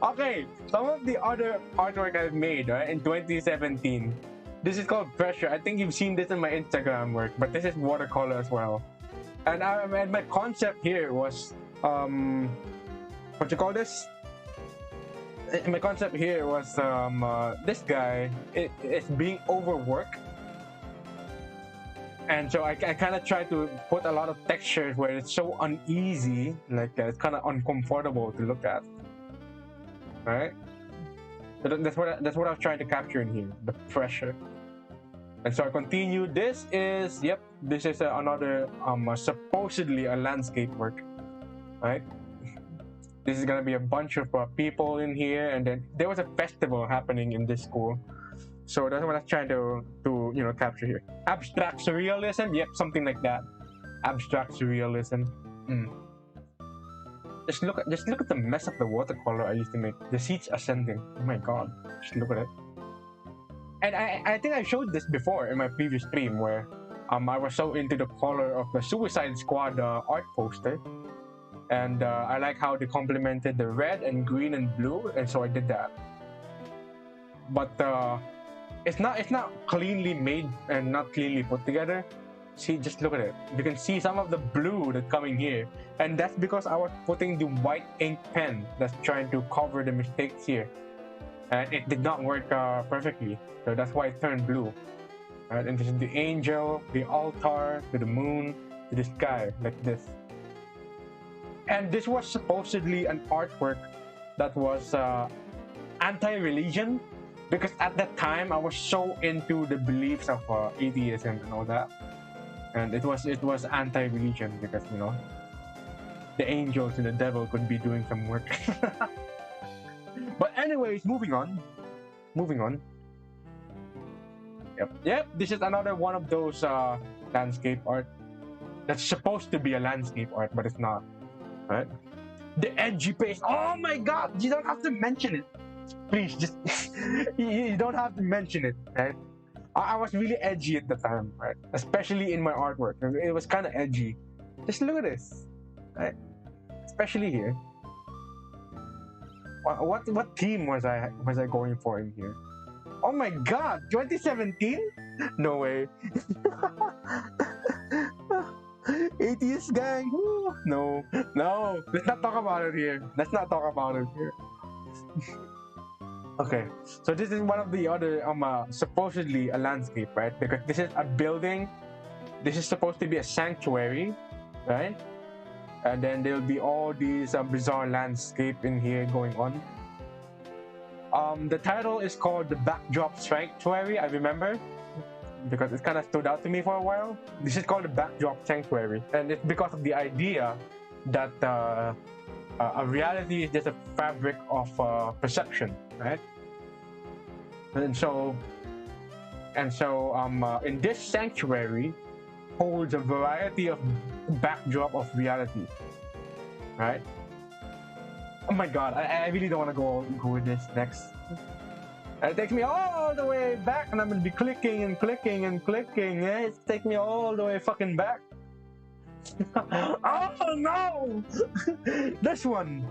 Okay, some of the other artwork I've made in 2017. This is called Pressure. I think you've seen this in my Instagram work, but this is watercolor as well. And my concept here was what you call this? My concept here was this guy is being overworked. And so I kind of try to put a lot of textures where it's so uneasy, like it's kind of uncomfortable to look at. Right? So that's what I was trying to capture in here, the pressure. And so I continue. This is another supposedly a landscape work, right? This is gonna be a bunch of people in here, and then there was a festival happening in this school. So that's what I was trying to capture here. Abstract surrealism, yep, something like that. Abstract surrealism. Just look at the mess of the watercolor I used to make. The seats ascending. Oh my god! Just look at it. And I think I showed this before in my previous stream where I was so into the color of the Suicide Squad art poster, and I like how they complemented the red and green and blue, and so I did that. But it's not cleanly made and not cleanly put together. See, just look at it. You can see some of the blue that's coming here, and that's because I was putting the white ink pen that's trying to cover the mistakes here, and it did not work perfectly. So that's why it turned blue. Right, and this is the angel, the altar, to the moon, to the sky, like this. And this was supposedly an artwork that was anti-religion, because at that time I was so into the beliefs of atheism and all that. And it was anti-religion because the angels and the devil could be doing some work. But anyways, moving on. Yep. This is another one of those landscape art that's supposed to be a landscape art, but it's not. Right? The edgy paste. Oh my god! You don't have to mention it. Please, just you don't have to mention it. Right? I was really edgy at the time, right? Especially in my artwork. It was kind of edgy. Just look at this, right? Especially here. What theme was I going for in here? Oh my god, 2017? No way. Atheist gang. No. Let's not talk about it here. Okay, so this is one of the other supposedly a landscape, right? Because this is a building. This is supposed to be a sanctuary, right? And then there'll be all these bizarre landscape in here going on. The title is called The Backdrop Sanctuary, I remember, because it kind of stood out to me for a while. This is called The Backdrop Sanctuary, and it's because of the idea that a reality is just a fabric of perception, right? And so in this sanctuary holds a variety of backdrop of reality, right? Oh my god, I really don't want to go with this next. It takes me all the way back, and I'm gonna be clicking and clicking and clicking. Yeah, it's take me all the way fucking back. Oh no! This one.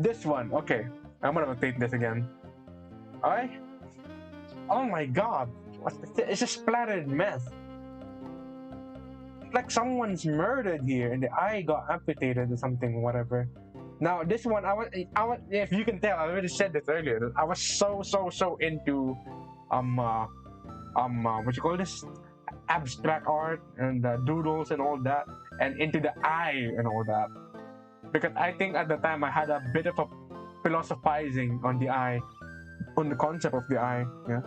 Okay, I'm gonna rotate this again. Alright. Oh my god, it's a splattered mess. It's like someone's murdered here, and the eye got amputated or something, whatever. Now this one, I was. If you can tell, I already said this earlier. I was so into, what you call this? Abstract art and doodles and all that, and into the eye and all that. Because I think at the time I had a bit of a philosophizing on the eye, on the concept of the eye. Yeah.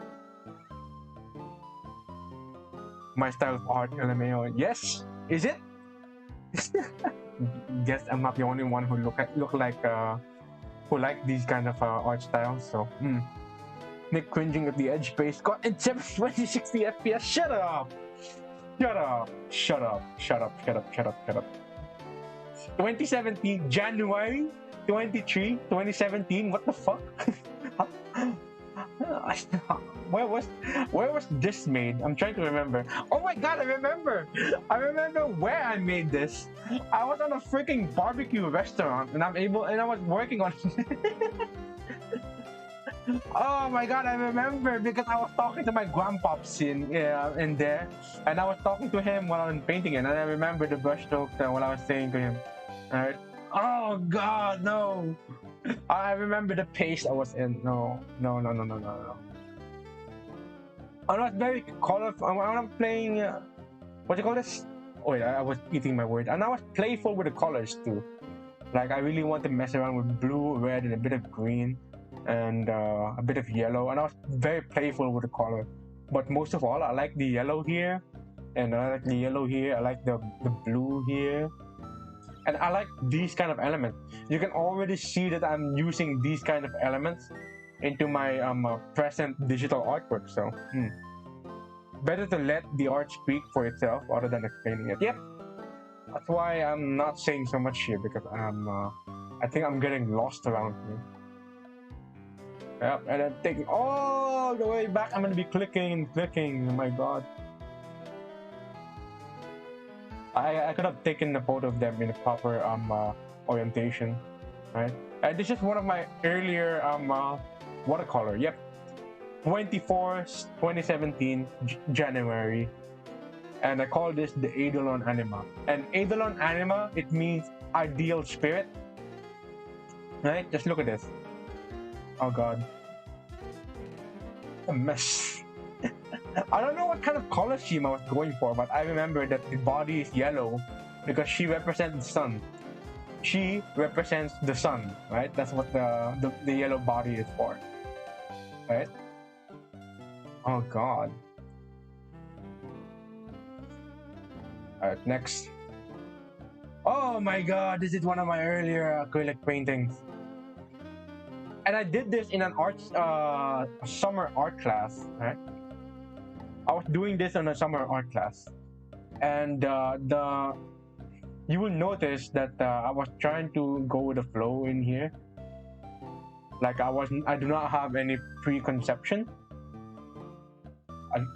My style of art, LMAO. Yes, is it? Guess I'm not the only one who look like these kind of art styles. So, Nick cringing at the edge paste. Got in 720-60 FPS. Shut up. 2017 January 23, 2017. What the fuck? where was where was this made? I'm trying to remember. Oh my god, I remember! I remember where I made this. I was on a freaking barbecue restaurant, and I was working on. Oh my god, I remember because I was talking to my grandpops in there, and I was talking to him while I was painting it, and I remember the brushstrokes while I was saying to him. Alright. Oh god, no! I remember the pace I was in. No. I'm not very colorful. I'm not playing. What do you call this? Oh wait, I was eating my word, and I was playful with the colors too. Like I really want to mess around with blue, red, and a bit of green, and a bit of yellow. And I was very playful with the color. But most of all, I like the yellow here, and I like the yellow here. I like the blue here, and I like these kind of elements. You can already see that I'm using these kind of elements into my present digital artwork. So better to let the art speak for itself rather than explaining it. Yep, that's why I'm not saying so much here, because I think I'm getting lost around here. Yep, and I'm taking all the way back. I'm gonna be clicking and clicking. Oh my god. I could have taken a photo of them in a proper orientation, right? This is one of my earlier watercolor. Yep, 24th 2017 January, and I call this the Eidolon Anima. And Eidolon Anima, it means ideal spirit, right? Just look at this. Oh god, a mess. I don't know what kind of color scheme I was going for, but I remember that the body is yellow because she represents the sun. She represents the sun, right? That's what the yellow body is for, right? Oh god. Alright, next. Oh my god, this is one of my earlier acrylic paintings. And I did this in an summer art class, right? I was doing this in a summer art class, and you will notice that I was trying to go with the flow in here. Like I do not have any preconception,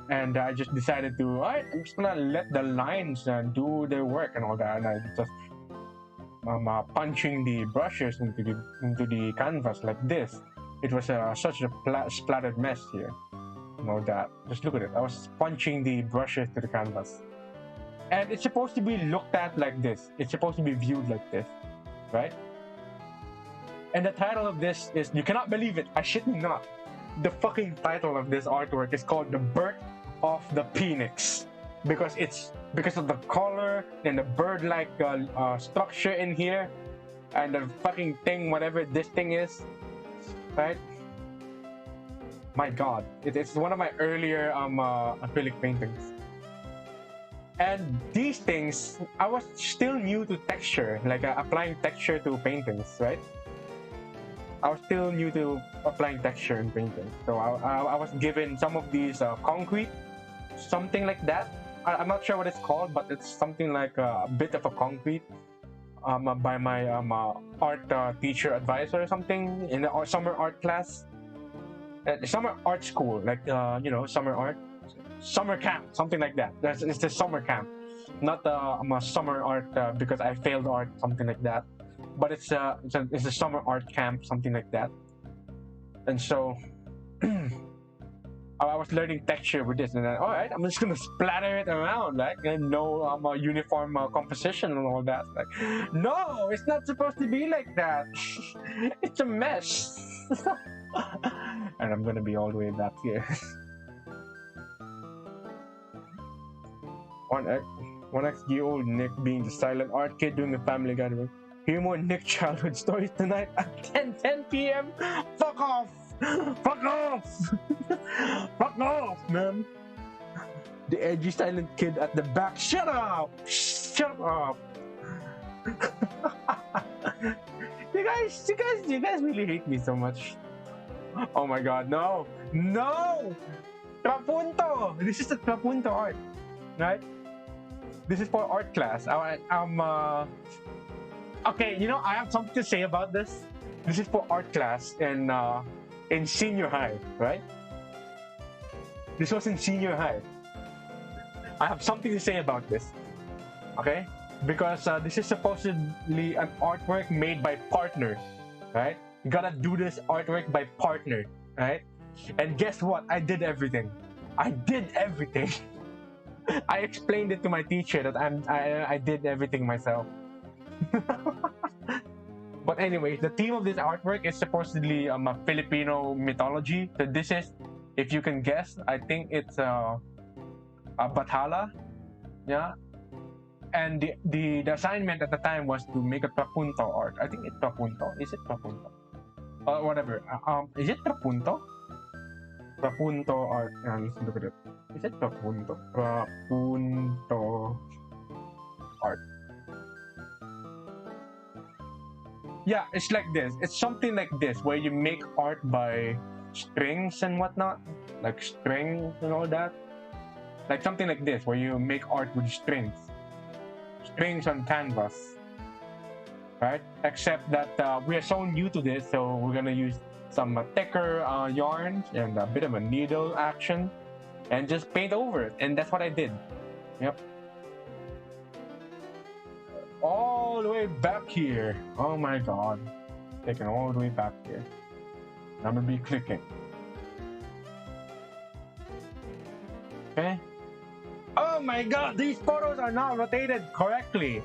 and I just decided to, alright, I'm just gonna let the lines do their work and all that, and I just punching the brushes into the canvas like this. It was such a splattered mess here. Know that. Just look at it. I was punching the brushes to the canvas, and it's supposed to be looked at like this. It's supposed to be viewed like this, right? And the title of this is, you cannot believe it, I shit me not, the fucking title of this artwork is called The Birth of the Phoenix, because of the color and the bird-like structure in here, and the fucking thing, whatever this thing is, right? My god, it's one of my earlier acrylic paintings. And these things, I was still new to texture, like applying texture to paintings, right? I was still new to applying texture in paintings. So I was given some of these concrete, something like that. I'm not sure what it's called, but it's something like a bit of a concrete by my art teacher advisor or something in the summer art class. Summer art school, like summer camp, something like that. It's the summer camp, not a summer art because I failed art, something like that. But it's a summer art camp, something like that. And so I was learning texture with this, and then, all right, I'm just gonna splatter it around, like, and no uniform composition and all that. Like, no, it's not supposed to be like that. It's a mess. And I'm gonna be all the way back here. 1xG-old Nick being the silent art kid doing a family gathering. Hear more Nick childhood stories tonight at 10 p.m. Fuck off! Fuck off! Fuck off, man! The edgy silent kid at the back. Shut up! Shut up! You guys really hate me so much. Oh my god, no! No! Trapunto! This is the trapunto art, right? This is for art class. Okay, I have something to say about this. This is for art class, and in senior high, right? This was in senior high. I have something to say about this, okay? Because this is supposedly an artwork made by partner, right? You gotta do this artwork by partner, right? And guess what? I did everything. I did everything. I explained it to my teacher that I did everything myself. But anyways, the theme of this artwork is supposedly a Filipino mythology. So this is, if you can guess, I think it's a Bathala, yeah. And the assignment at the time was to make a trapunto art. I think it's trapunto. Is it trapunto? Whatever. Is it trapunto? Trapunto art. Let's look at it. Is it trapunto? Trapunto art. Yeah, it's like this. It's something like this, where you make art by strings and whatnot, like strings and all that. Like something like this, where you make art with strings on canvas, right? Except that we are so new to this, so we're gonna use some thicker yarns and a bit of a needle action, and just paint over it. And that's what I did. Yep. All the way back here. Oh my god. Taking all the way back here. I'm gonna be clicking. Okay. Oh my god, these photos are not rotated correctly.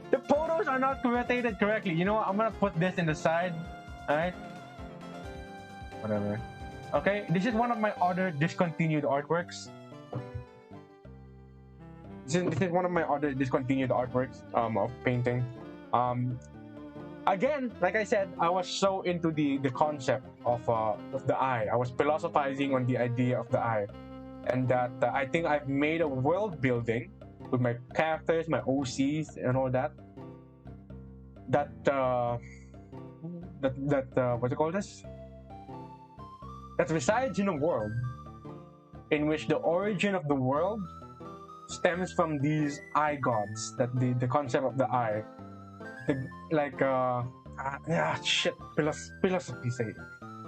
The photos are not rotated correctly. You know what? I'm gonna put this in the side. Alright? Whatever. Okay, this is one of my other discontinued artworks. This is one of my other discontinued artworks of painting. Again, like I said, I was so into the concept of the eye. I was philosophizing on the idea of the eye, and that I think I've made a world building with my characters, my OCs, and all that. That what do you call this? That resides in a world in which the origin of the world stems from these eye gods, that the concept of the eye,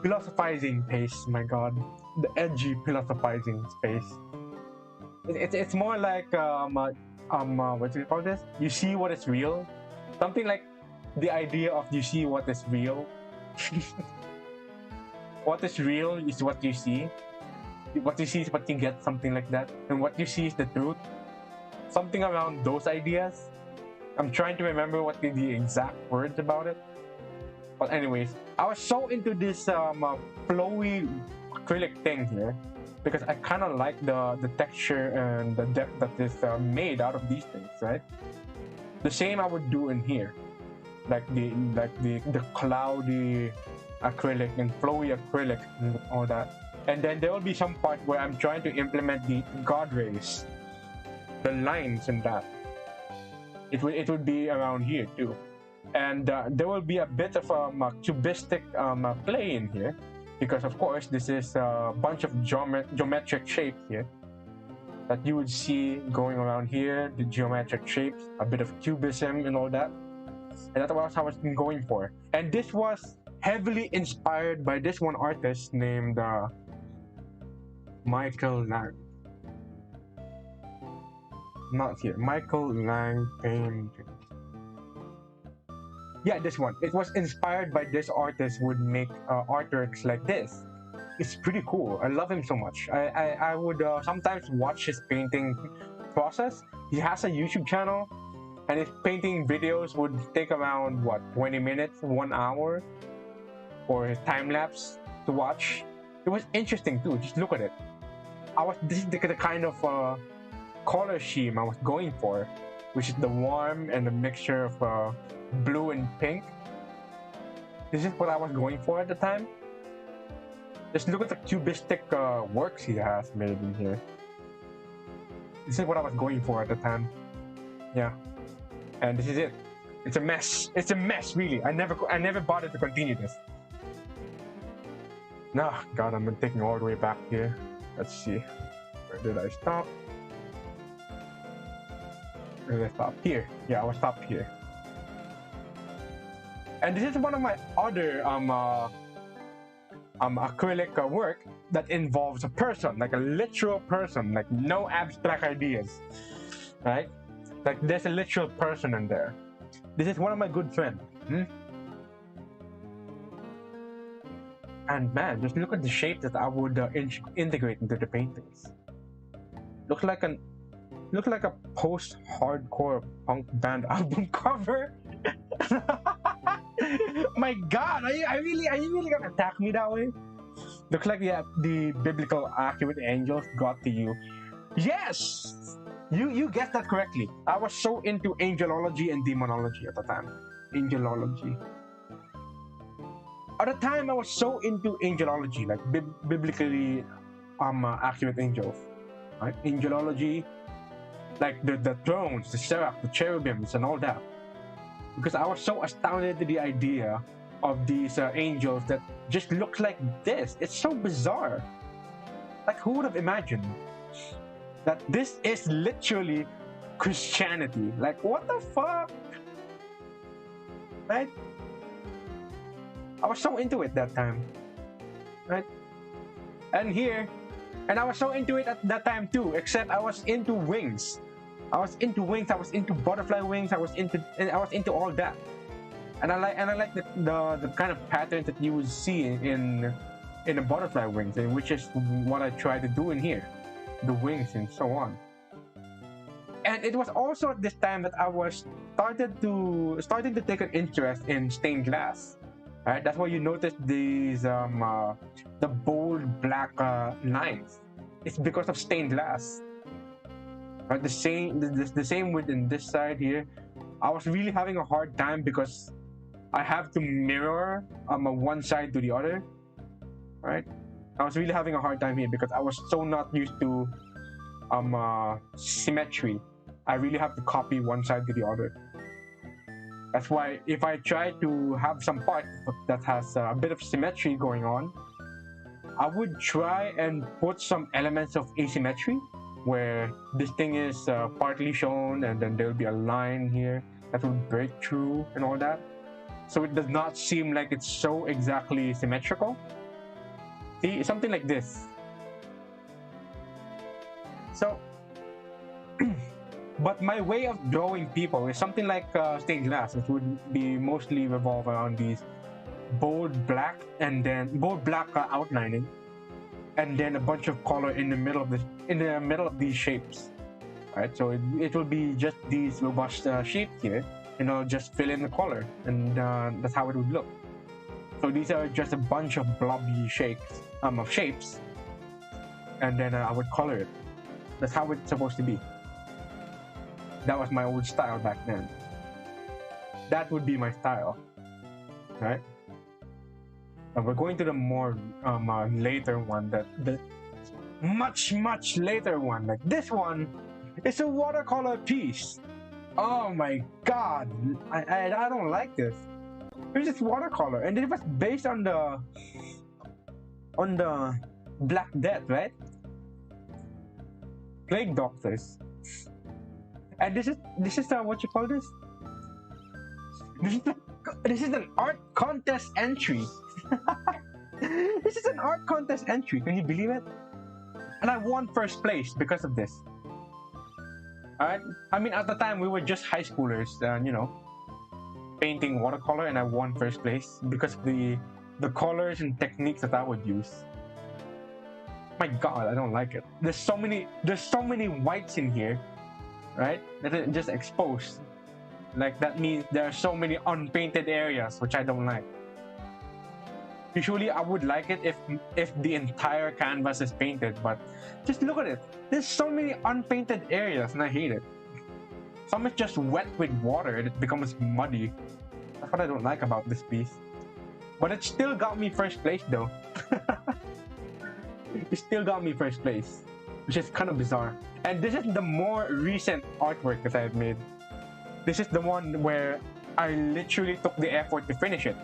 philosophizing pace. My god, the edgy philosophizing space. It's more like what do you call this? You see what is real, something like the idea of you see what is real. What is real is what you see. What you see is what you get, something like that. And what you see is the truth. Something around those ideas. I'm trying to remember what the exact words about it. But anyways, I was so into this flowy acrylic thing here, because I kind of like the texture and the depth that is made out of these things, right? The same I would do in here, like the cloudy acrylic and flowy acrylic and all that. And then there will be some part where I'm trying to implement the god rays, the lines and that. It would be around here too. And there will be a bit of a cubistic play in here, because of course this is a bunch of geometric shapes here that you would see going around here, the geometric shapes, a bit of cubism and all that. And that's what I was going for. And this was heavily inspired by this one artist named Michael Lang. Not here. Michael Lang painting. Yeah, this one. It was inspired by this artist would make artworks like this. It's pretty cool. I love him so much. I would sometimes watch his painting process. He has a YouTube channel, and his painting videos would take around, what, 20 minutes, 1 hour, for his time lapse to watch. It was interesting too. Just look at it. This is the kind of color scheme I was going for, which is the warm and the mixture of blue and pink. This is what I was going for at the time. Just look at the cubistic works he has made in here. This is what I was going for at the time. Yeah, and this is it. It's a mess. It's a mess, really. I never bothered to continue this. No, God, I'm taking all the way back here. Let's see. Where did I stop? Where did I stop? Here. Yeah, I was stopped here. And this is one of my other acrylic work that involves a person, like a literal person, like no abstract ideas, right? Like there's a literal person in there. This is one of my good friends. And man, just look at the shape that I would integrate into the paintings. Looks like a post-hardcore punk band album cover. My God, are you really gonna attack me that way? Looks like the biblical accurate angels got to you. Yes, you guessed that correctly. I was so into angelology and demonology at the time. Angelology. At the time, I was so into angelology, like biblically accurate angels, right? Angelology, like the thrones, the seraph, the cherubims, and all that. Because I was so astounded to the idea of these angels that just look like this. It's so bizarre. Like, who would have imagined that this is literally Christianity? Like, what the fuck? Right? I was so into it that time. Right? And I was so into it at that time too, except I was into wings. I was into butterfly wings, I was into all that. And I like the kind of patterns that you would see in the butterfly wings, and which is what I try to do in here. The wings and so on. And it was also at this time that I was starting to take an interest in stained glass. Right? That's why you notice these the bold black lines. It's because of stained glass. Right? The same within this side here. I was really having a hard time because I have to mirror one side to the other. Right? I was really having a hard time here because I was so not used to symmetry. I really have to copy one side to the other. That's why if I try to have some part that has a bit of symmetry going on, I would try and put some elements of asymmetry, where this thing is partly shown and then there'll be a line here that will break through and all that. So it does not seem like it's so exactly symmetrical. See, something like this. So, but my way of drawing people is something like stained glass, which would be mostly revolve around these bold black outlining, and then a bunch of color in the middle of these shapes. Right, so it will be just these robust shapes here, and I'll just fill in the color, and that's how it would look. So these are just a bunch of blobby shapes, and then I would color it. That's how it's supposed to be. That was my old style back then. That would be my style, right? And we're going to the more later one, the much later one. Like this one, it's a watercolor piece. Oh my God, I don't like this. It's just watercolor, and it was based on the Black Death, right? Plague Doctors. And this is what you call this? This is an art contest entry. This is an art contest entry. Can you believe it? And I won first place because of this. Alright? I mean, at the time we were just high schoolers, painting watercolor, and I won first place because of the colors and techniques that I would use. My God, I don't like it. There's so many whites in here, right? That are just exposed. Like that means there are so many unpainted areas, which I don't like. Usually I would like it if the entire canvas is painted, but just look at it. There's so many unpainted areas and I hate it. Some is just wet with water and it becomes muddy. That's what I don't like about this piece. But it still got me first place though. It still got me first place, which is kind of bizarre. And this is the more recent artwork that I've made. This is the one where I literally took the effort to finish it.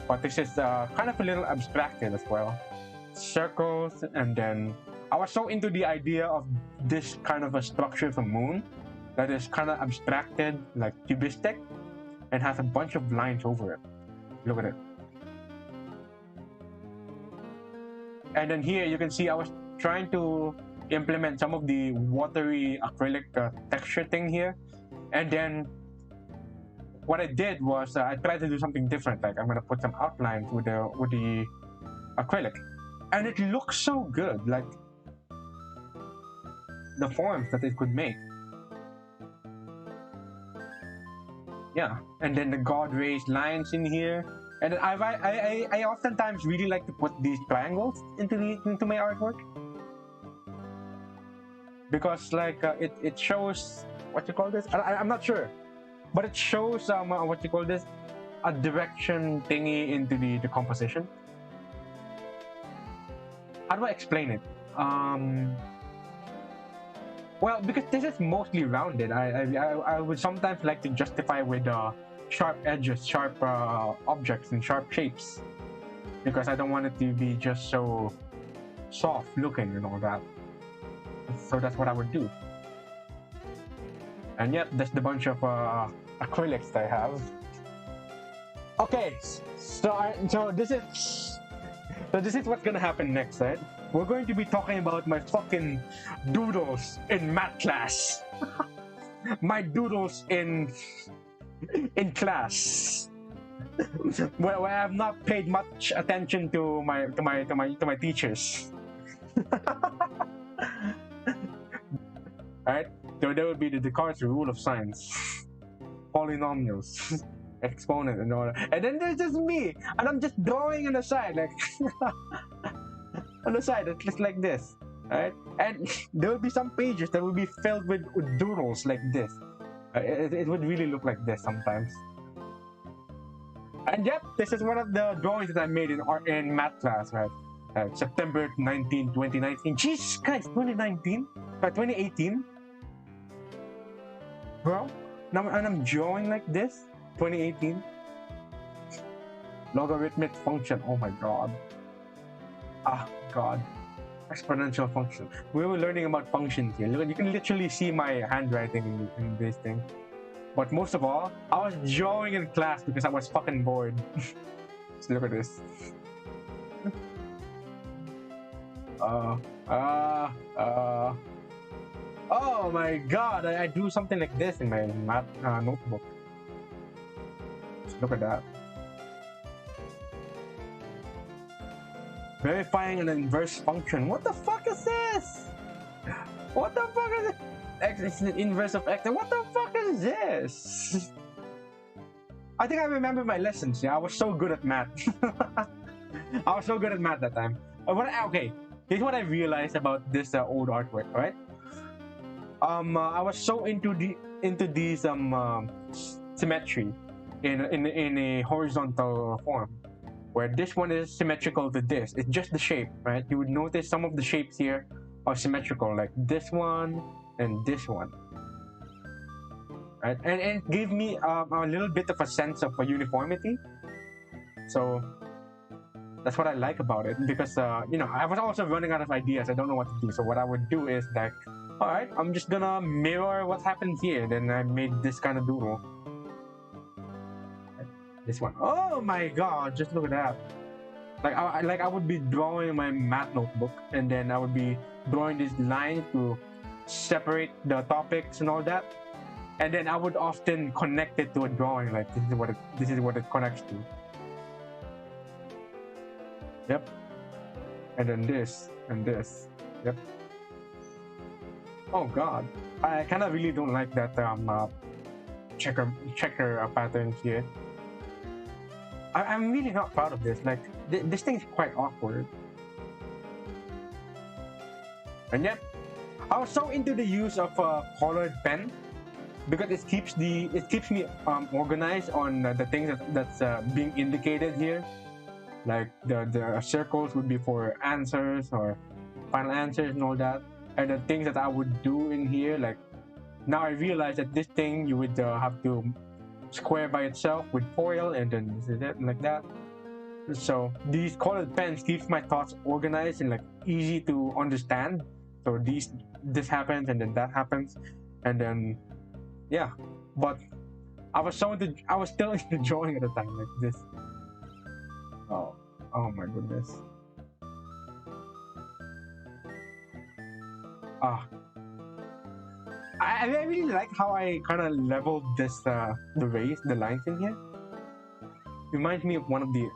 But this is kind of a little abstracted as well. Circles, and then I was so into the idea of this kind of a structure of a moon that is kind of abstracted, like cubistic, and has a bunch of lines over it. Look at it. And then here you can see I was trying to implement some of the watery acrylic texture thing here. And then what I did was I tried to do something different. Like I'm gonna put some outlines with the acrylic, and it looks so good. Like the forms that it could make. Yeah, and then the God raised lines in here. And then I oftentimes really like to put these triangles into my artwork, because like it shows what you call this. I'm not sure, but it shows what you call this, a direction thingy into the composition. How do I explain it? Well, because this is mostly rounded, I would sometimes like to justify with sharp edges, sharp objects, and sharp shapes, because I don't want it to be just so soft looking and all that. So that's what I would do. And yep, that's the bunch of acrylics that I have. Okay, so this is what's gonna happen next, right? We're going to be talking about my fucking doodles in math class. My doodles in class. where I have not paid much attention to my teachers. Alright? So there would be the Descartes rule of science. Polynomials. Exponent and all that. And then there's just me, and I'm just drawing on the side, like on the side, it's just like this, right? And there will be some pages that will be filled with doodles like this. It would really look like this sometimes. And yep, this is one of the drawings that I made in math class, right? September 19, 2019. Jesus Christ, 2019? 2018? Bro, now I'm drawing like this. 2018. Logarithmic function. Oh my god. Ah, god. Exponential function. We were learning about functions here. Look, you can literally see my handwriting in this thing. But most of all, I was drawing in class because I was fucking bored. Just look at this. Oh my god, I do something like this in my math notebook. Look at that. Verifying an inverse function. What the fuck is this? What the fuck is it? X is the inverse of x. What the fuck is this? I think I remember my lessons. Yeah, I was so good at math. I was so good at math that time. Okay, here's what I realized about this old artwork. Right? I was so into these symmetry in a horizontal form, where this one is symmetrical to this. It's just the shape, right? You would notice some of the shapes here are symmetrical, like this one and this one, right? And it gave me a little bit of a sense of a uniformity. So that's what I like about it, because you know, I was also running out of ideas. I don't know what to do. So what I would do is like, all right, I'm just gonna mirror what happens here. Then I made this kind of doodle. This one. Oh my god, just look at that. Like I would be drawing my math notebook, and then I would be drawing these lines to separate the topics and all that. And then I would often connect it to a drawing, like this is what it connects to. Yep. And then this and this. Yep. Oh god. I kinda really don't like that checker pattern here. I'm really not proud of this. Like, this thing is quite awkward. And yet, I was so into the use of colored pen, because it keeps me organized on the things that's being indicated here. Like the circles would be for answers or final answers and all that, and the things that I would do in here. Like, now I realize that this thing you would have to square by itself with foil, and then this is it, like that. So these colored pens keeps my thoughts organized and like easy to understand. So this happens and then that happens, and then yeah. But I was still into drawing at the time, like this. Oh my goodness. Ah, I really like how I kind of leveled this the lines in here. Reminds me of one of the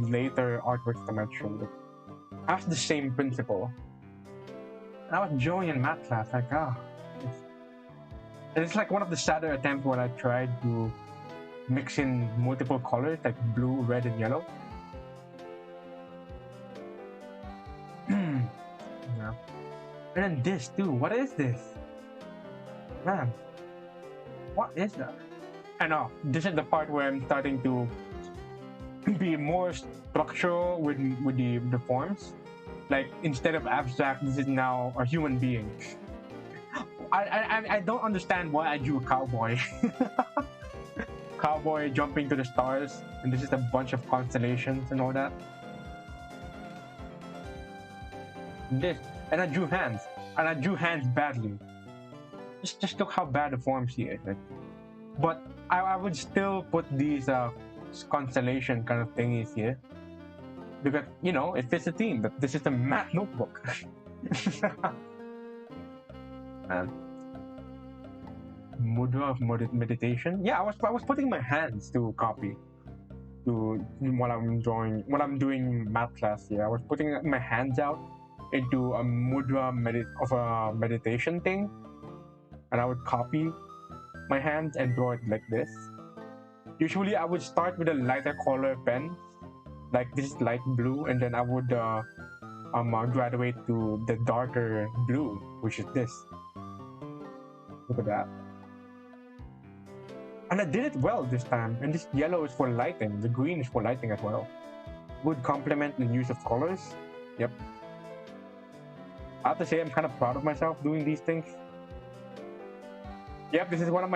later artworks that I showed. Has the same principle. And I was drawing in math class, like it's like one of the sadder attempts when I tried to mix in multiple colors like blue, red, and yellow. Yeah. And then this too. What is this? Man, what is that? I know this is the part where I'm starting to be more structural with the forms. Like instead of abstract, this is now a human being. I don't understand why I drew a cowboy. Cowboy jumping to the stars, and this is a bunch of constellations and all that. This, and I drew hands, and I drew hands badly. Just look how bad the forms here is. But I would still put these constellation kind of thingies here because you know it fits the theme. That this is a math notebook. Mudra of meditation. Yeah, I was putting my hands to copy to while I'm doing math class here. I was putting my hands out into a mudra of a meditation thing, and I would copy my hands and draw it like this. Usually I would start with a lighter color pen, like this is light blue, and then I would graduate to the darker blue, which is this. Look at that. And I did it well this time. And this yellow is for lighting. The green is for lighting as well. Would complement the use of colors. Yep. I have to say I'm kind of proud of myself doing these things. Yep, this is one of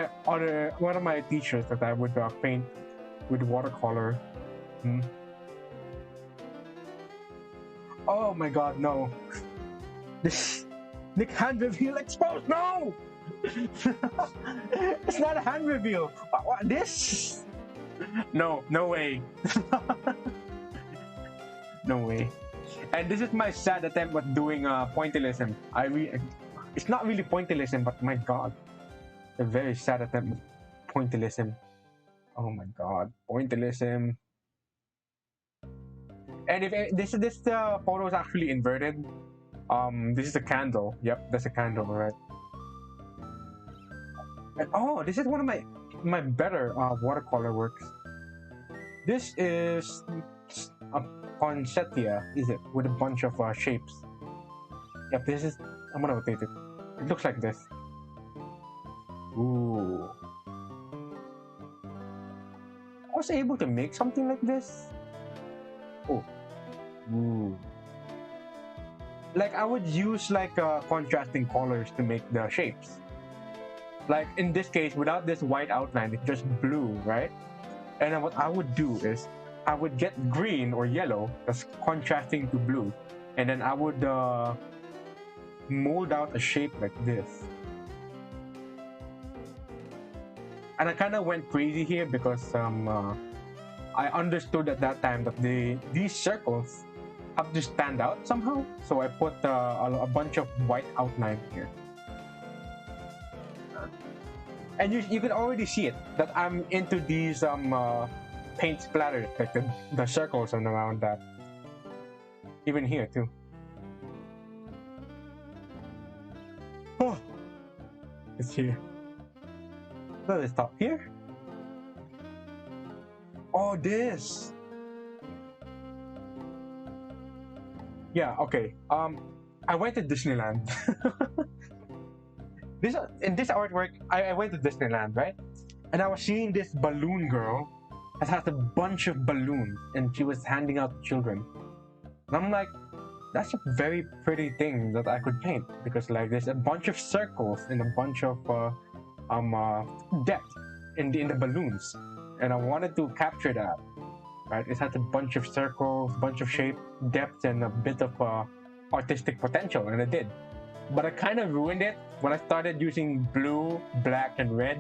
my teachers that I would paint with watercolor. Oh my god, no. This Nick hand reveal exposed, no! It's not a hand reveal. What, this? No way. No way. And this is my sad attempt at doing pointillism. It's not really pointillism, but my god, a very sad attempt at pointillism. Oh my god, pointillism. And if this photo is actually inverted, this is a candle. Yep, that's a candle, right? And, oh, this is one of my better watercolor works. This is a poinsettia, is it? With a bunch of shapes. Yep, this is. I'm gonna rotate it. It looks like this. Ooh. I was able to make something like this. Oh. Ooh. Like I would use like contrasting colors to make the shapes. Like in this case, without this white outline, it's just blue, right? And then what I would do is I would get green or yellow that's contrasting to blue, and then I would mold out a shape like this. And I kind of went crazy here because I understood at that time that these circles have to stand out somehow. So I put a bunch of white outline here. And you can already see it, that I'm into these paint splatters, like the circles and around that. Even here too. Oh, it's here. Let us stop here. Oh, this. Yeah, okay. I went to Disneyland. In this artwork, I went to Disneyland, right? And I was seeing this balloon girl that has a bunch of balloons, and she was handing out to children. And I'm like, that's a very pretty thing that I could paint, because like there's a bunch of circles and a bunch of depth in the balloons, and I wanted to capture that. Right? It has a bunch of circles, bunch of shape, depth, and a bit of artistic potential, and I did. But I kind of ruined it when I started using blue, black, and red.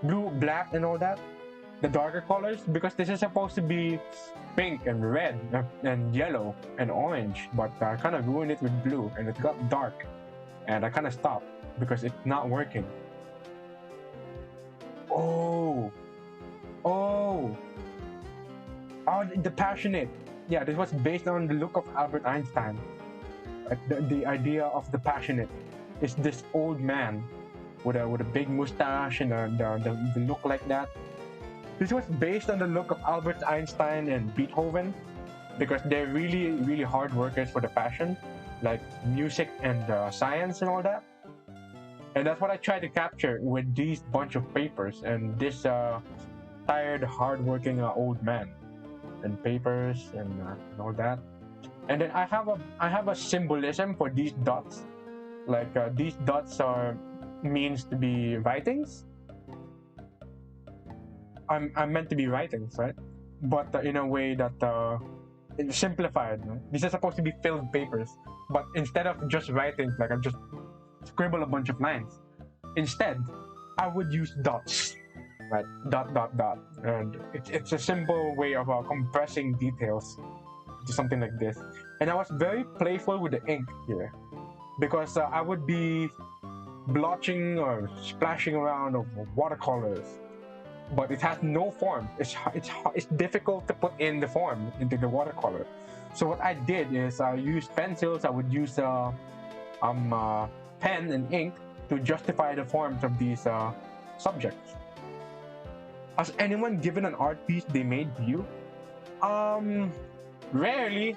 Blue, black, and all that. The darker colors, because this is supposed to be pink and red and yellow and orange. But I kind of ruined it with blue, and it got dark. and I kind of stopped because it's not working. Oh, oh, the passionate. Yeah, this was based on the look of Albert Einstein. The idea of the passionate is this old man with a big mustache and the look like that. This was based on the look of Albert Einstein and Beethoven, because they're really hard workers for the passion, like music and science and all that. And that's what I tried to capture with these bunch of papers and this tired, hard-working old man and papers and all that. And then I have a symbolism for these dots. Like these dots are means to be writings. I'm meant to be writings, right? But in a way that it's simplified. Right? These are supposed to be filled papers, but instead of just writings, like I just scribble a bunch of lines. Instead, I would use dots, right? Dot, and it's a simple way of compressing details to something like this. And I was very playful with the ink here, because I would be blotching or splashing around of watercolors, but it has no form. It's difficult to put in the form into the watercolor. So what I did is I used pencils. I would use pen and ink to justify the forms of these subjects. Has anyone given an art piece they made to you? Rarely.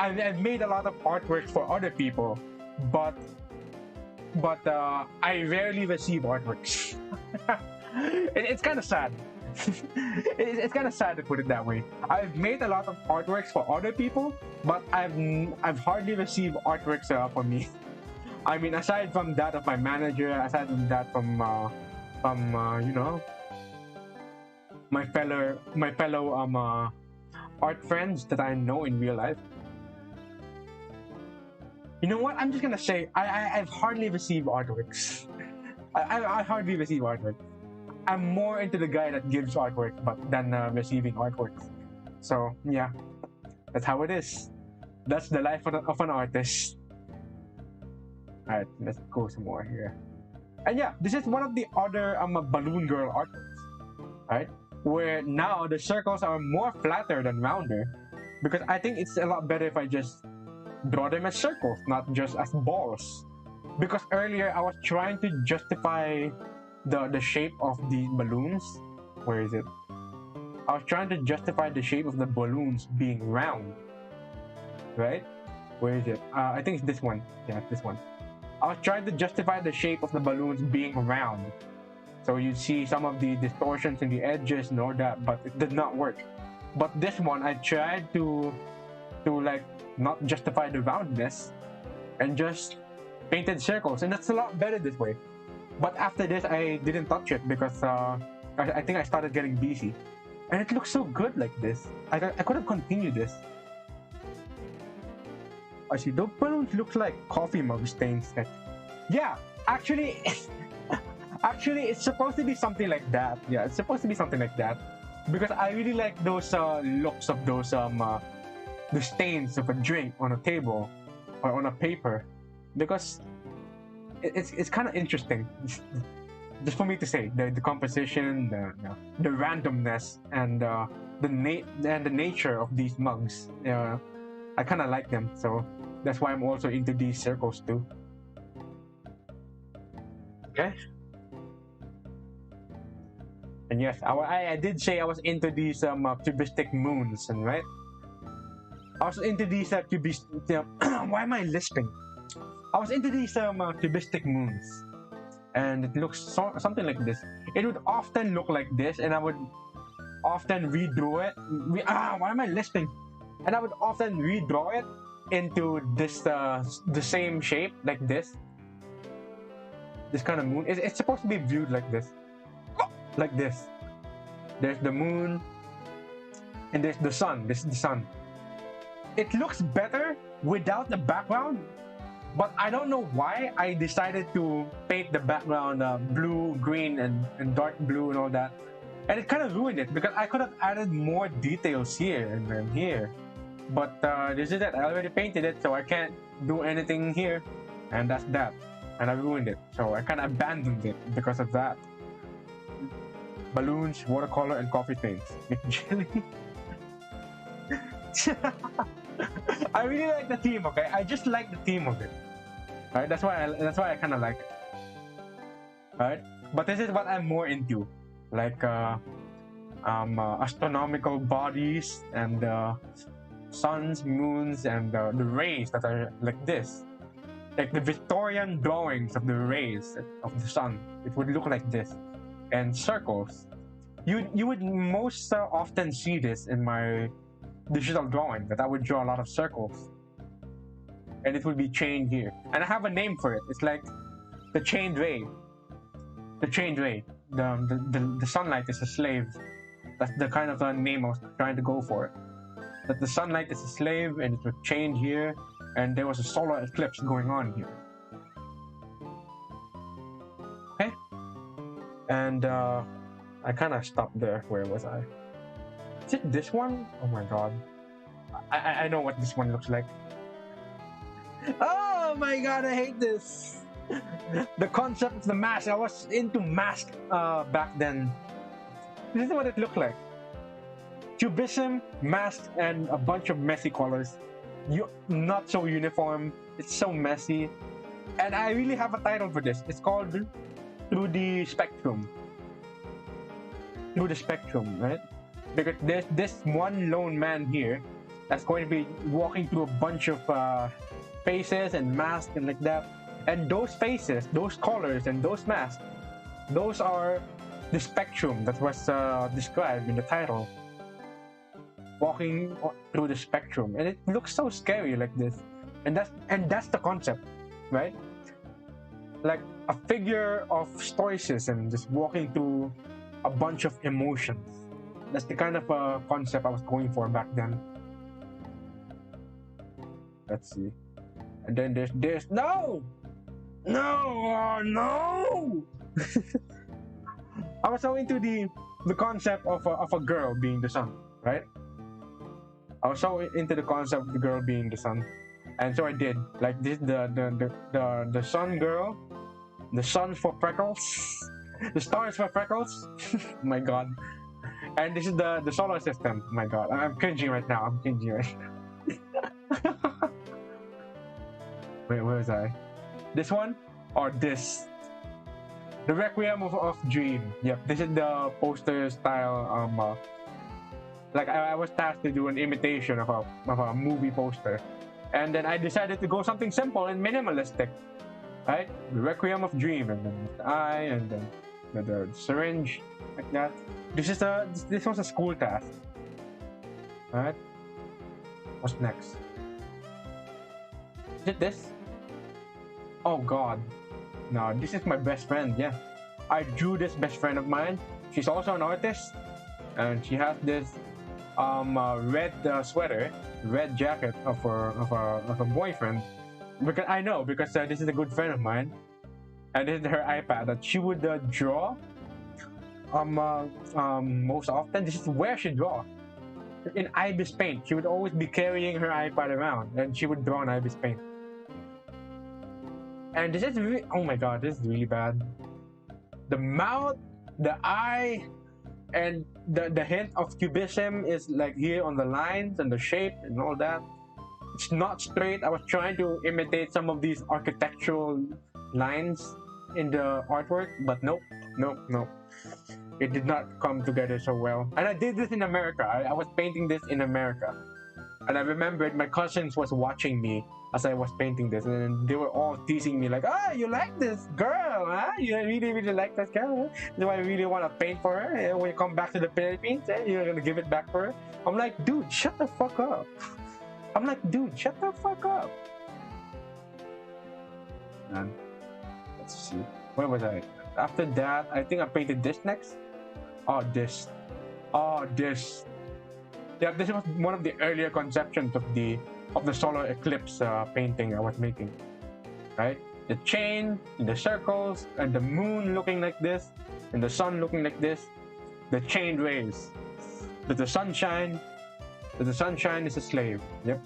I've made a lot of artworks for other people, but I rarely receive artworks. It's kind of sad. It's kind of sad to put it that way. I've made a lot of artworks for other people, but I've hardly received artworks for me. I mean, aside from that of my manager, aside from that from you know, my fellow art friends that I know in real life. You know what? I'm just gonna say I've hardly received artworks. I hardly receive artwork. I'm more into the guy that gives artwork, than receiving artworks. So yeah, that's how it is. That's the life of an artist. All right, let's go some more here. And yeah, this is one of the other balloon girl artworks, right? Where now the circles are more flatter than rounder, because I think it's a lot better if I just draw them as circles, not just as balls. Because earlier I was trying to justify the shape of the balloons. Where is it? I was trying to justify the shape of the balloons being round, right? Where is it? I think it's this one. Yeah, this one. I was trying to justify the shape of the balloons being round, so you see some of the distortions in the edges and all that, but it did not work. But this one, I tried to like not justify the roundness and just painted circles, and that's a lot better this way. But after this, I didn't touch it because I think I started getting busy, and it looks so good like this. I could have continued this. I see those balloons look like coffee mug stains. Yeah, actually, actually, it's supposed to be something like that. Yeah, it's supposed to be something like that, because I really like those looks of those the stains of a drink on a table or on a paper, because it's kind of interesting. Just for me to say, the composition, the randomness, and the nature of these mugs. I kind of like them, so that's why I'm also into these circles too. Okay. And yes, I did say I was into these cubistic moons, and right. I was into these cubistic. Why am I lisping? I was into these cubistic moons, and it looks something like this. It would often look like this, and I would often redraw it. Why am I lisping? And I would often redraw it into this the same shape, like this. This kind of moon. It's supposed to be viewed like this, like this. There's the moon, and there's the sun. This is the sun. It looks better without the background, but I don't know why I decided to paint the background blue, green, and dark blue and all that. And it kind of ruined it, because I could have added more details here and here. But this is it. I already painted it, so I can't do anything here. and that's that. And I ruined it, so I kind of abandoned it because of that. Balloons, watercolor, and coffee stains. NicJellie. I really like the theme. Okay, I just like the theme of it. Right, that's why I kind of like it. Right, but this is what I'm more into, like astronomical bodies and suns, moons, and the rays that are like this, like the Victorian drawings of the rays of the sun. It would look like this, and circles. You would most often see this in my digital drawing, that I would draw a lot of circles, and it would be chained here. And I have a name for it. It's like the chained ray. The chained ray. The sunlight is a slave. That's the kind of name I was trying to go for. That the sunlight is a slave, and it was chained here, and there was a solar eclipse going on here. Okay? And I kind of stopped there. Where was I? Is it this one? Oh my god. I know what this one looks like. Oh my god, I hate this. The concept of the mask. I was into mask back then. This is what it looked like. Cubism, mask, and a bunch of messy colors. Not so uniform. It's so messy. And I really have a title for this. It's called Through the Spectrum. Through the Spectrum, right? Because there's this one lone man here that's going to be walking through a bunch of faces and masks and like that. And those faces, those colors, and those masks, those are the spectrum that was described in the title. Walking through the spectrum, and it looks so scary like this. And that's the concept, right? Like a figure of stoicism just walking through a bunch of emotions. That's the kind of concept I was going for back then. Let's see. And then there's no. I was so into the concept of a girl being the sun, right? I was so into the concept of the girl being the sun, and so I did. Like this, the sun girl, the sun for freckles, the stars for freckles. Oh my god. And this is the solar system. Oh my god, I'm cringing right now. Wait, where was I? This one or this? The Requiem of Dream. Yep, this is the poster style. Like I was tasked to do an imitation of a movie poster, and then I decided to go something simple and minimalistic. Right? The Requiem of Dream, and then the eye, and then the syringe, like that. This was a school task. Alright? What's next? Is it this? Oh god. No, this is my best friend, yeah. I drew this best friend of mine. She's also an artist, and she has this red sweater, red jacket of a boyfriend. Because this is a good friend of mine, and this is her iPad that she would draw. Most often, this is where she draw. In Ibis Paint, she would always be carrying her iPad around, and she would draw in Ibis Paint. And this is really, oh my god, this is really bad. The mouth, the eye, and the hint of cubism is like here on the lines and the shape and all that. It's not straight. I was trying to imitate some of these architectural lines in the artwork, but nope. It did not come together so well. And I did this in America. I was painting this in America. And I remembered my cousins was watching me as I was painting this, and they were all teasing me like, you like this girl, huh? You really like that girl, huh? Do I really want to paint for her? When you come back to the Philippines, you're gonna give it back for her? I'm like, dude, shut the fuck up. Man, let's see. Where was I? After that, I think I painted this next. This. Yeah, this was one of the earlier conceptions of the solar eclipse painting I was making. Right? The chain, the circles, and the moon looking like this, and the sun looking like this. The chained rays. That the sunshine is a slave. Yep.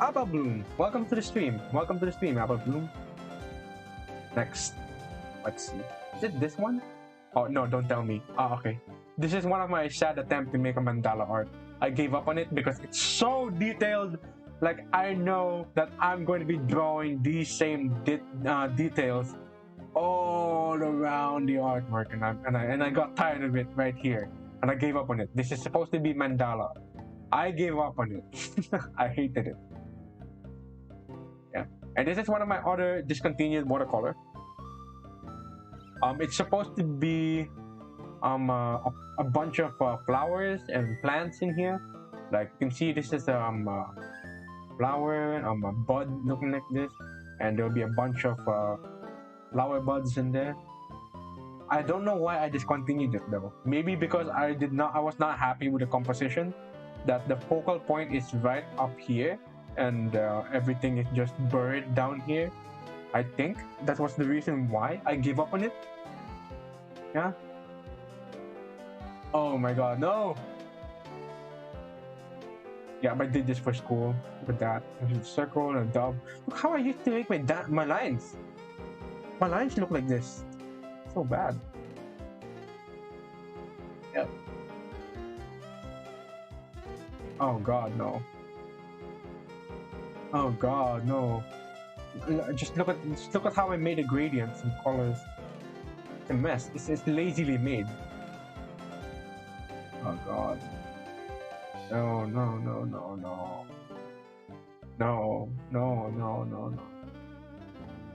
Apple Bloom, welcome to the stream. Welcome to the stream, Apple Bloom. Next, let's see. Is it this one? Oh no, don't tell me. Oh, okay. This is one of my sad attempts to make a mandala art. I gave up on it because it's so detailed. Like, I know that I'm going to be drawing these same details all around the artwork, and I got tired of it right here, and I gave up on it. This is supposed to be mandala. I gave up on it. I hated it. Yeah, and this is one of my other discontinued watercolor. It's supposed to be a bunch of flowers and plants in here. Like you can see, this is flower, a bud looking like this, and there'll be a bunch of flower buds in there. I don't know why I discontinued it though. Maybe because I was not happy with the composition. That the focal point is right up here, and everything is just buried down here. I think that was the reason why I gave up on it. Yeah. Oh my god, no! Yeah, but I did this for school with that. There's a circle and a dove. Look how I used to make my lines. My lines look like this. So bad. Yep. Oh god, no. Oh god, no. Just look at how I made the gradients and colors. It's a mess. It's lazily made. Oh god. No, no, no, no, no. No, no, no, no, no.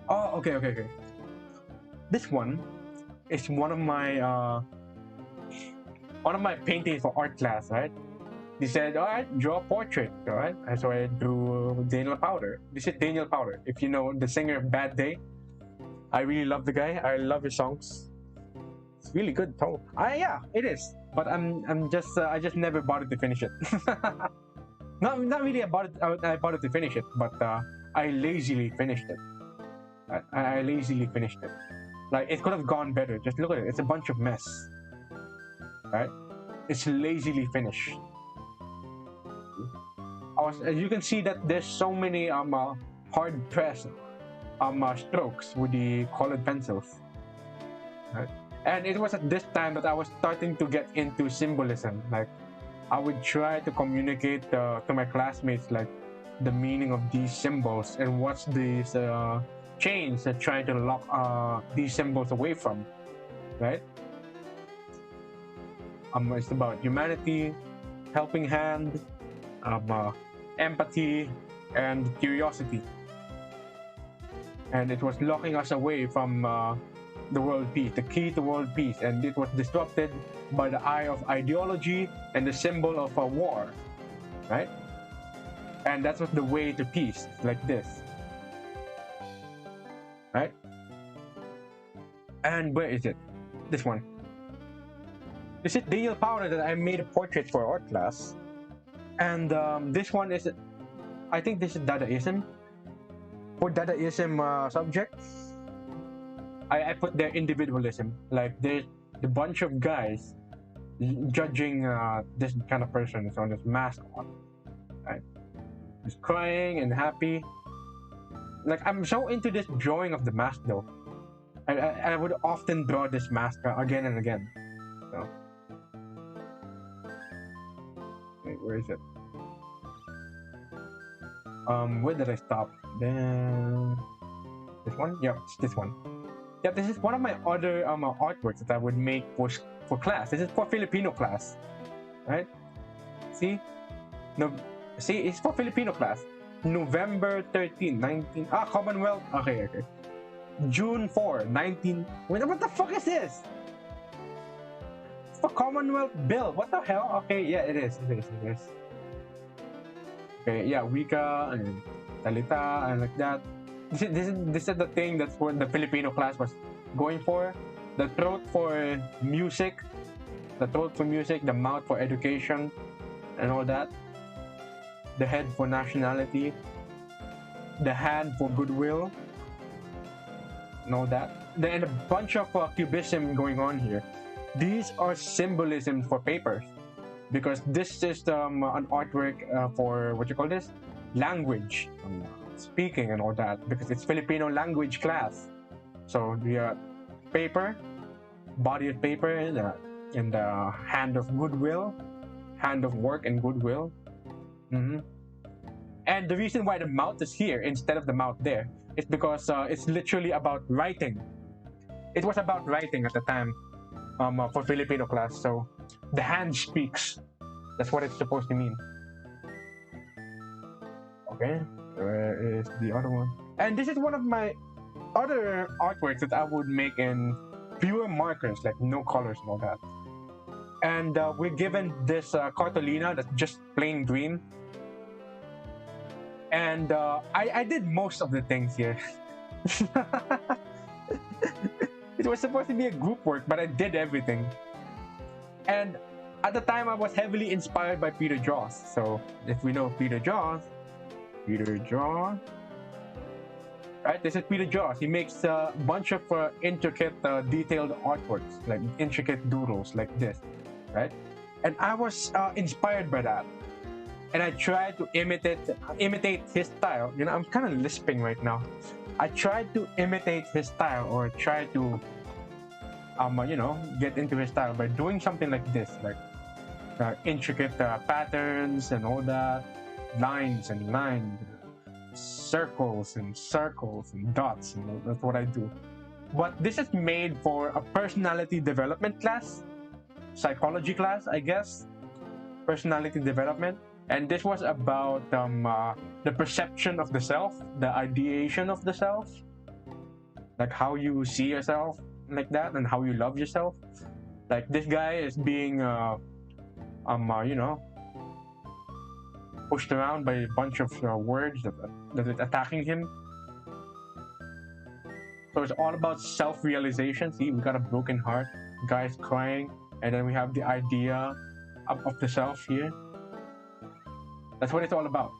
Oh, okay. This one is one of my paintings for art class, right? They said, alright, draw a portrait, alright? And so I drew Daniel Powder. This is Daniel Powder. If you know the singer of Bad Day, I really love the guy. I love his songs. It's really good too. Yeah, it is. But I just never bothered to finish it. not really I bothered to finish it, but I lazily finished it. I lazily finished it. Like, it could have gone better. Just look at it. It's a bunch of mess. Right? It's lazily finished. You can see that there's so many hard pressed strokes with the colored pencils. Right? And it was at this time that I was starting to get into symbolism. Like, I would try to communicate to my classmates like the meaning of these symbols and what's these chains that trying to lock these symbols away from, right? It's about humanity, helping hand, empathy, and curiosity. And it was locking us away from the world peace, the key to world peace, and it was disrupted by the eye of ideology and the symbol of a war, right? And that was the way to peace, like this, right? And where is it? This one. This is Daniel Powder that I made a portrait for art class, and this one is, I think this is Dadaism. For Dadaism subjects, I put their individualism. Like, there's a bunch of guys judging this kind of person on this mask on, right? He's crying and happy. Like, I'm so into this drawing of the mask though. I would often draw this mask again and again. So, wait, where is it? Where did I stop? Then this one? Yep, it's this one. Yeah, this is one of my other artworks that I would make for class. This is for Filipino class, right? See? No, see, it's for Filipino class. November 13, 19... Commonwealth... Okay. June 4, 19... Wait, what the fuck is this? It's for Commonwealth Bill. What the hell? Okay, yeah, it is. Okay, yeah, Wika and Talita and like that. This is the thing that's what the Filipino class was going for. The throat for music, the mouth for education, and all that. The head for nationality, the hand for goodwill, and all that. And a bunch of cubism going on here. These are symbolism for papers, because this is an artwork for, what you call this? language, speaking and all that, because it's Filipino language class. So the paper, body of paper, in the hand of goodwill, hand of work and goodwill. And the reason why the mouth is here instead of the mouth there is because it's literally about writing. It was about writing at the time for Filipino class. So the hand speaks. That's what it's supposed to mean. Okay, where is the other one? And this is one of my other artworks that I would make in pure markers, like no colors and all that. And we're given this cartolina that's just plain green. And I did most of the things here. It was supposed to be a group work, but I did everything. And at the time, I was heavily inspired by Peter Jaws. So if we know Peter Jaws, right? This is Peter Jaws. He makes a bunch of intricate, detailed artworks, like intricate doodles like this, right? And I was inspired by that. And I tried to imitate his style. You know, I'm kind of lisping right now. I tried to imitate his style, or try to, you know, get into his style by doing something like this, like intricate patterns and all that, lines and lines, circles and circles and dots, and that's what I do. But this is made for a personality development class, psychology class, I guess, personality development. And this was about the perception of the self, the ideation of the self, like how you see yourself, like that, and how you love yourself. Like this guy is being, you know, pushed around by a bunch of words that are attacking him. So it's all about self-realization. See, we got a broken heart, guy's crying, and then we have the idea of the self here. That's what it's all about.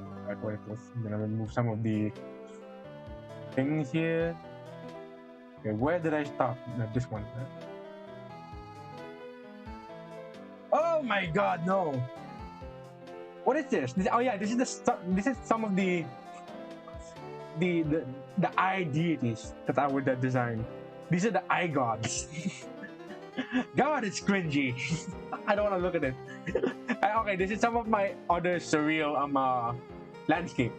Alright, what is this? I'm gonna remove some of the things here. Okay, where did I stop? No, this one. Oh my God, no! What is this? Oh yeah, this is some of the eye deities that I would design. These are the eye gods. God, it's cringy. I don't want to look at it. Okay, this is some of my other surreal landscape,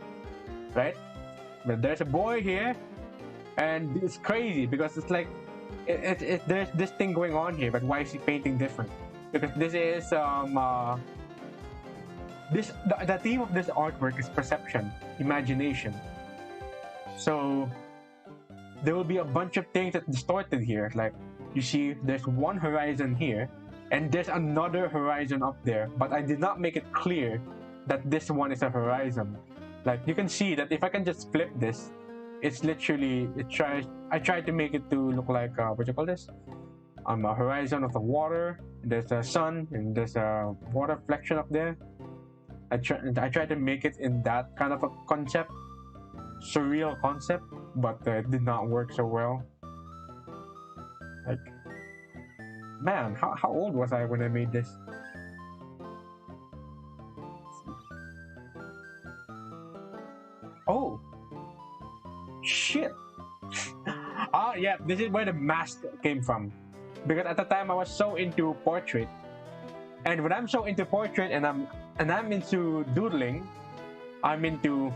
right? But there's a boy here, and it's crazy because it's like there's this thing going on here. But why is he painting different? Because this is the theme of this artwork is perception, imagination. So there will be a bunch of things that distorted here, like. You see, there's one horizon here, and there's another horizon up there, but I did not make it clear that this one is a horizon. Like, you can see that if I can just flip this, it's literally, I tried to make it to look like, what you call this? A horizon of the water, there's a sun, and there's a water reflection up there. I tried to make it in that kind of a concept, surreal concept, but it did not work so well. Like, man, how old was I when I made this? Oh, shit. Yeah, this is where the mask came from. Because at the time I was so into portrait, and when I'm so into portrait and I'm into doodling, I'm into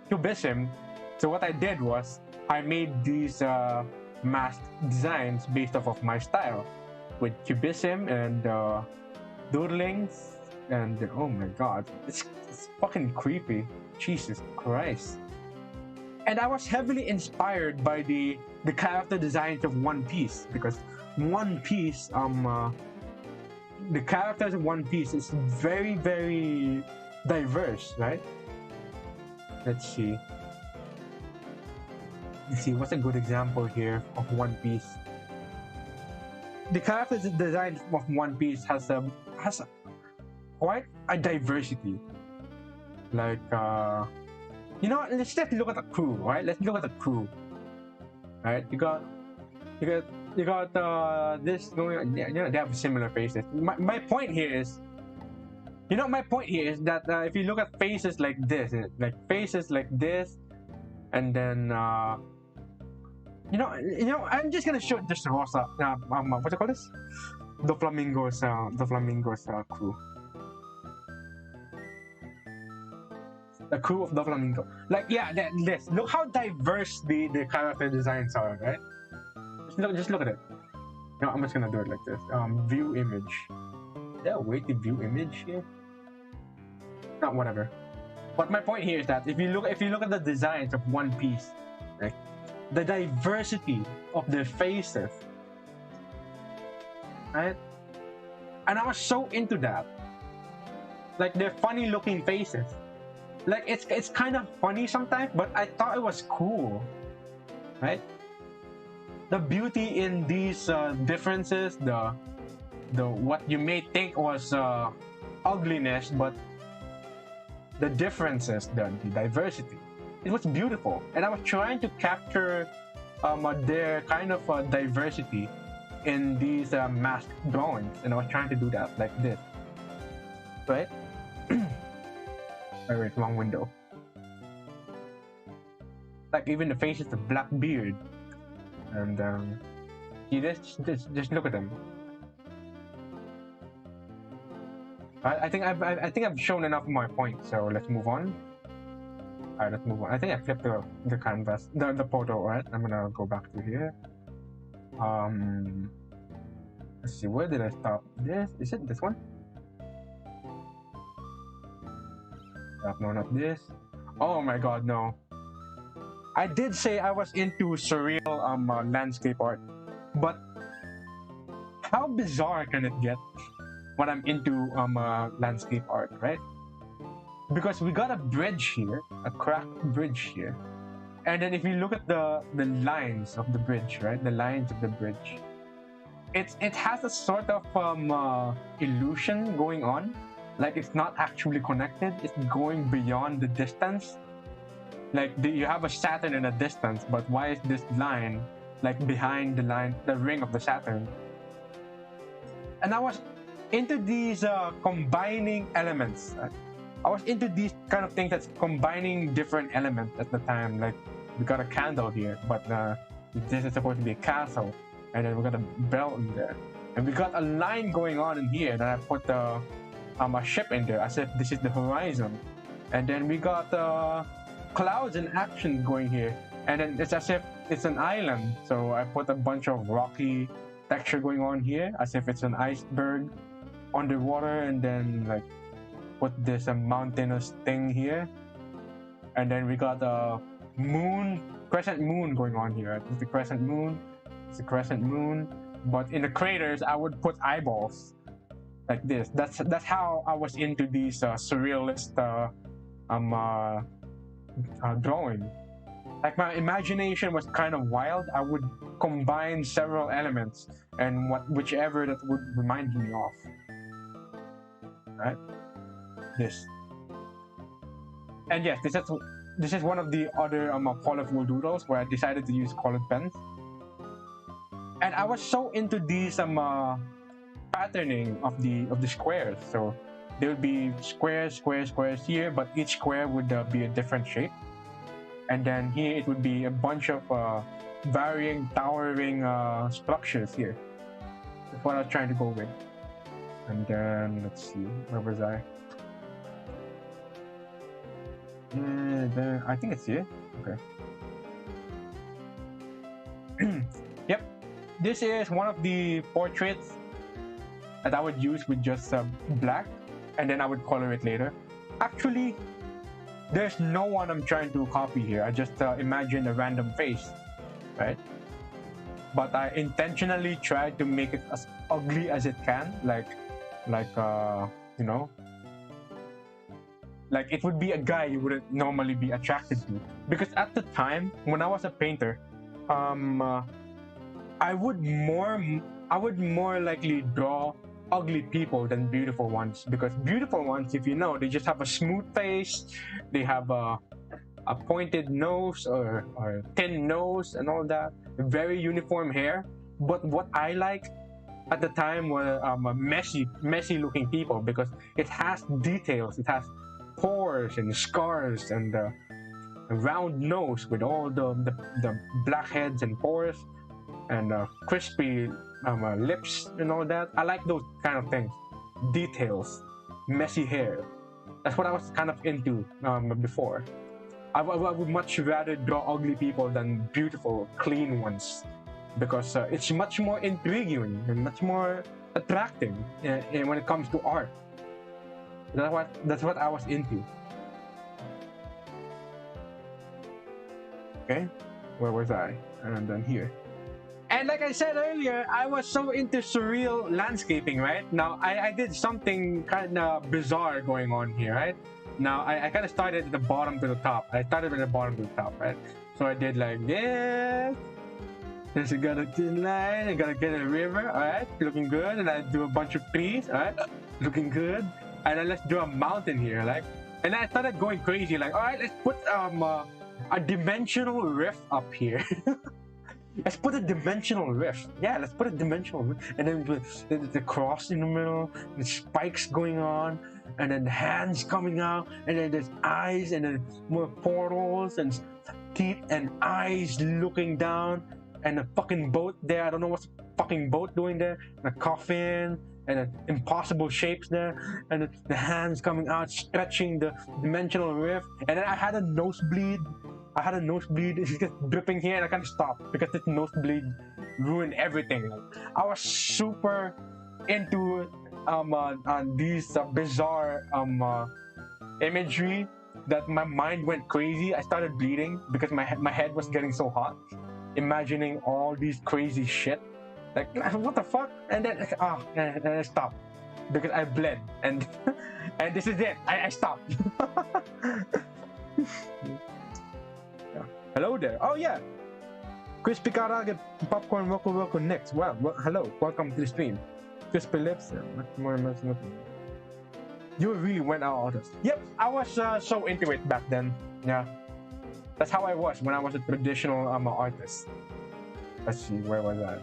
cubism. So what I did was I made these mask designs based off of my style, with cubism and doodling, and oh my God, it's fucking creepy. Jesus Christ. And I was heavily inspired by the character designs of One Piece, because One Piece, the characters of One Piece is very, very diverse, right? Let's see. What's a good example here of One Piece? The characters design of One Piece has quite a diversity. Like, you know, let's look at the crew, right? Let's look at the crew, right? You got this going on. You know, they have similar faces. My point here is, You know, my point here is that if you look at faces like this, and then I'm just gonna show just Rosa. What do you call this? The flamingos crew. The crew of the flamingo. Like, yeah, this. Look how diverse the character designs are, right? Just look at it. No, I'm just gonna do it like this. View image. Is there a way to view image here? Not whatever. But my point here is that if you look at the designs of One Piece, like the diversity of their faces, right? And I was so into that. Like, they're funny looking faces. Like, it's kind of funny sometimes, but I thought it was cool, right? The beauty in these differences, the what you may think was ugliness, but the differences, the diversity, it was beautiful. And I was trying to capture their kind of diversity in these mask drawings, and I was trying to do that like this, right? Oh, wait, wrong window. Like, even the faces of Blackbeard, and you just look at them. I think I've shown enough of my point, so let's move on. Alright, let's move on. I think I flipped the canvas, the photo, right? I'm gonna go back to here. Let's see, where did I stop? Is it this one? No, not this. Oh my god, no. I did say I was into surreal landscape art, but how bizarre can it get when I'm into landscape art, right? Because we got a bridge here, a cracked bridge here, and then if you look at the lines of the bridge, right? The lines of the bridge, it has a sort of illusion going on. Like, it's not actually connected, it's going beyond the distance. Like, you have a Saturn in a distance, but why is this line like behind the ring of the Saturn? And I was into these combining elements. I was into these kind of things that's combining different elements at the time. Like, we got a candle here, but this is supposed to be a castle, and then we got a bell in there, and we got a line going on in here. And I put a ship in there as if this is the horizon, and then we got clouds and action going here, and then it's as if it's an island. So I put a bunch of rocky texture going on here as if it's an iceberg underwater, and then like put this mountainous thing here, and then we got a crescent moon going on here. It's the crescent moon. It's a crescent moon, but in the craters I would put eyeballs like this. That's how I was into these surrealist drawing. Like, my imagination was kind of wild. I would combine several elements and whichever that would remind me of. Right? This. And yes, this is one of the other colorful doodles where I decided to use colored pens. And I was so into these patterning of the squares. So there would be squares here, but each square would be a different shape. And then here it would be a bunch of varying towering structures here. That's what I was trying to go with. And then let's see, where was I? And then I think it's here. Okay. Yep. This is one of the portraits that I would use with just black, and then I would color it later. Actually, there's no one I'm trying to copy here. I just imagine a random face, right? But I intentionally tried to make it as ugly as it can, like you know, like it would be a guy you wouldn't normally be attracted to. Because at the time when I was a painter, I would more likely draw ugly people than beautiful ones, because beautiful ones, if you know, they just have a smooth face, they have a pointed nose or thin nose and all that, very uniform hair. But what I like at the time were messy looking people, because it has details. It has pores and scars and a round nose with all the blackheads and pores and crispy lips and all that. I like those kind of things. Details, messy hair. That's what I was kind of into before. I would much rather draw ugly people than beautiful, clean ones, because it's much more intriguing and much more attractive when it comes to art. That's what I was into. Okay, where was I? And then here. And like I said earlier, I was so into surreal landscaping, right? Now, I did something kind of bizarre going on here, right? Now, I kind of started at the bottom to the top. I started at the bottom to the top, right? So I did like this. Then I got a thin line, I gotta get a river, alright? Looking good. And I do a bunch of trees, alright? Looking good. And then let's do a mountain here, like. And I started going crazy, like, alright, let's put a dimensional rift up here. Let's put a dimensional rift. Yeah, let's put a dimensional rift. And then the cross in the middle, the spikes going on, and then hands coming out, and then there's eyes, and then more portals, and teeth and eyes looking down, and a fucking boat there. I don't know what's the fucking boat doing there. And a coffin, and then impossible shapes there, and then the hands coming out, stretching the dimensional rift. And then I had a nosebleed. It's just dripping here, and I kind of stopped because this nosebleed ruined everything. Like, I was super into these bizarre imagery that my mind went crazy. I started bleeding because my head was getting so hot, imagining all these crazy shit. Like, what the fuck? And then and I stopped because I bled, and and this is it. I stopped. Hello there. Oh yeah, crispy karage, popcorn, welcome next. Wow, hello, welcome to the stream. Crispy lips. You really went out on us. Yep, I was so into it back then. Yeah, that's how I was when I was a traditional artist. Let's see, where was I?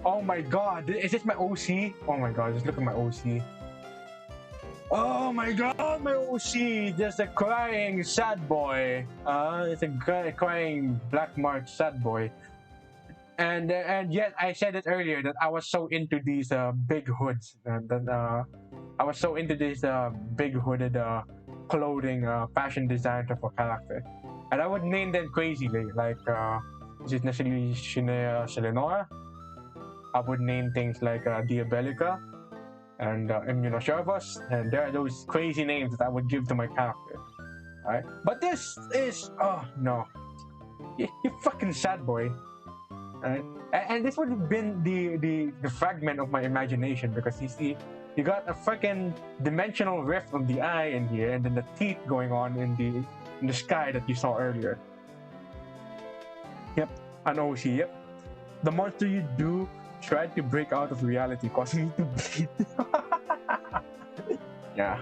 Oh my god, is this my OC? Oh my god, just look at my OC. Oh my god, my OC! Just a crying sad boy. It's a crying black mark sad boy. And yet I said it earlier that I was so into these big hoods, and I was so into this big hooded clothing fashion designer for character, and I would name them crazily, like is it necessarily Selenora? I would name things like Diabolica and Immunoservus, and there are those crazy names that I would give to my character. Alright? But this is, oh no, you fucking sad boy. Alright? And this would have been the fragment of my imagination, because you see, you got a fucking dimensional rift of the eye in here, and then the teeth going on in the sky that you saw earlier. Yep, an OC, yep. The monster you do tried to break out of reality, causing me to bleed. Yeah.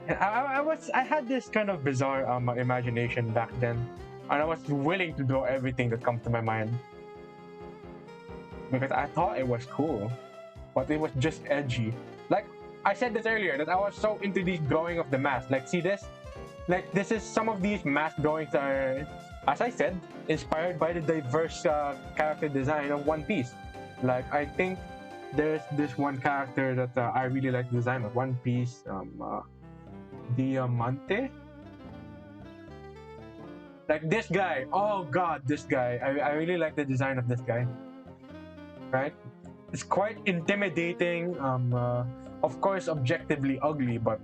I had this kind of bizarre imagination back then, and I was willing to draw everything that comes to my mind, because I thought it was cool, but it was just edgy. Like I said this earlier, that I was so into this drawing of the mask. Like, see this? Like, this is, some of these mask drawings are, as I said, inspired by the diverse character design of One Piece. Like, I think there's this one character that I really like the design of One Piece, Diamante. Like this guy. Oh god, this guy. I really like the design of this guy. Right? It's quite intimidating. Of course, objectively ugly, but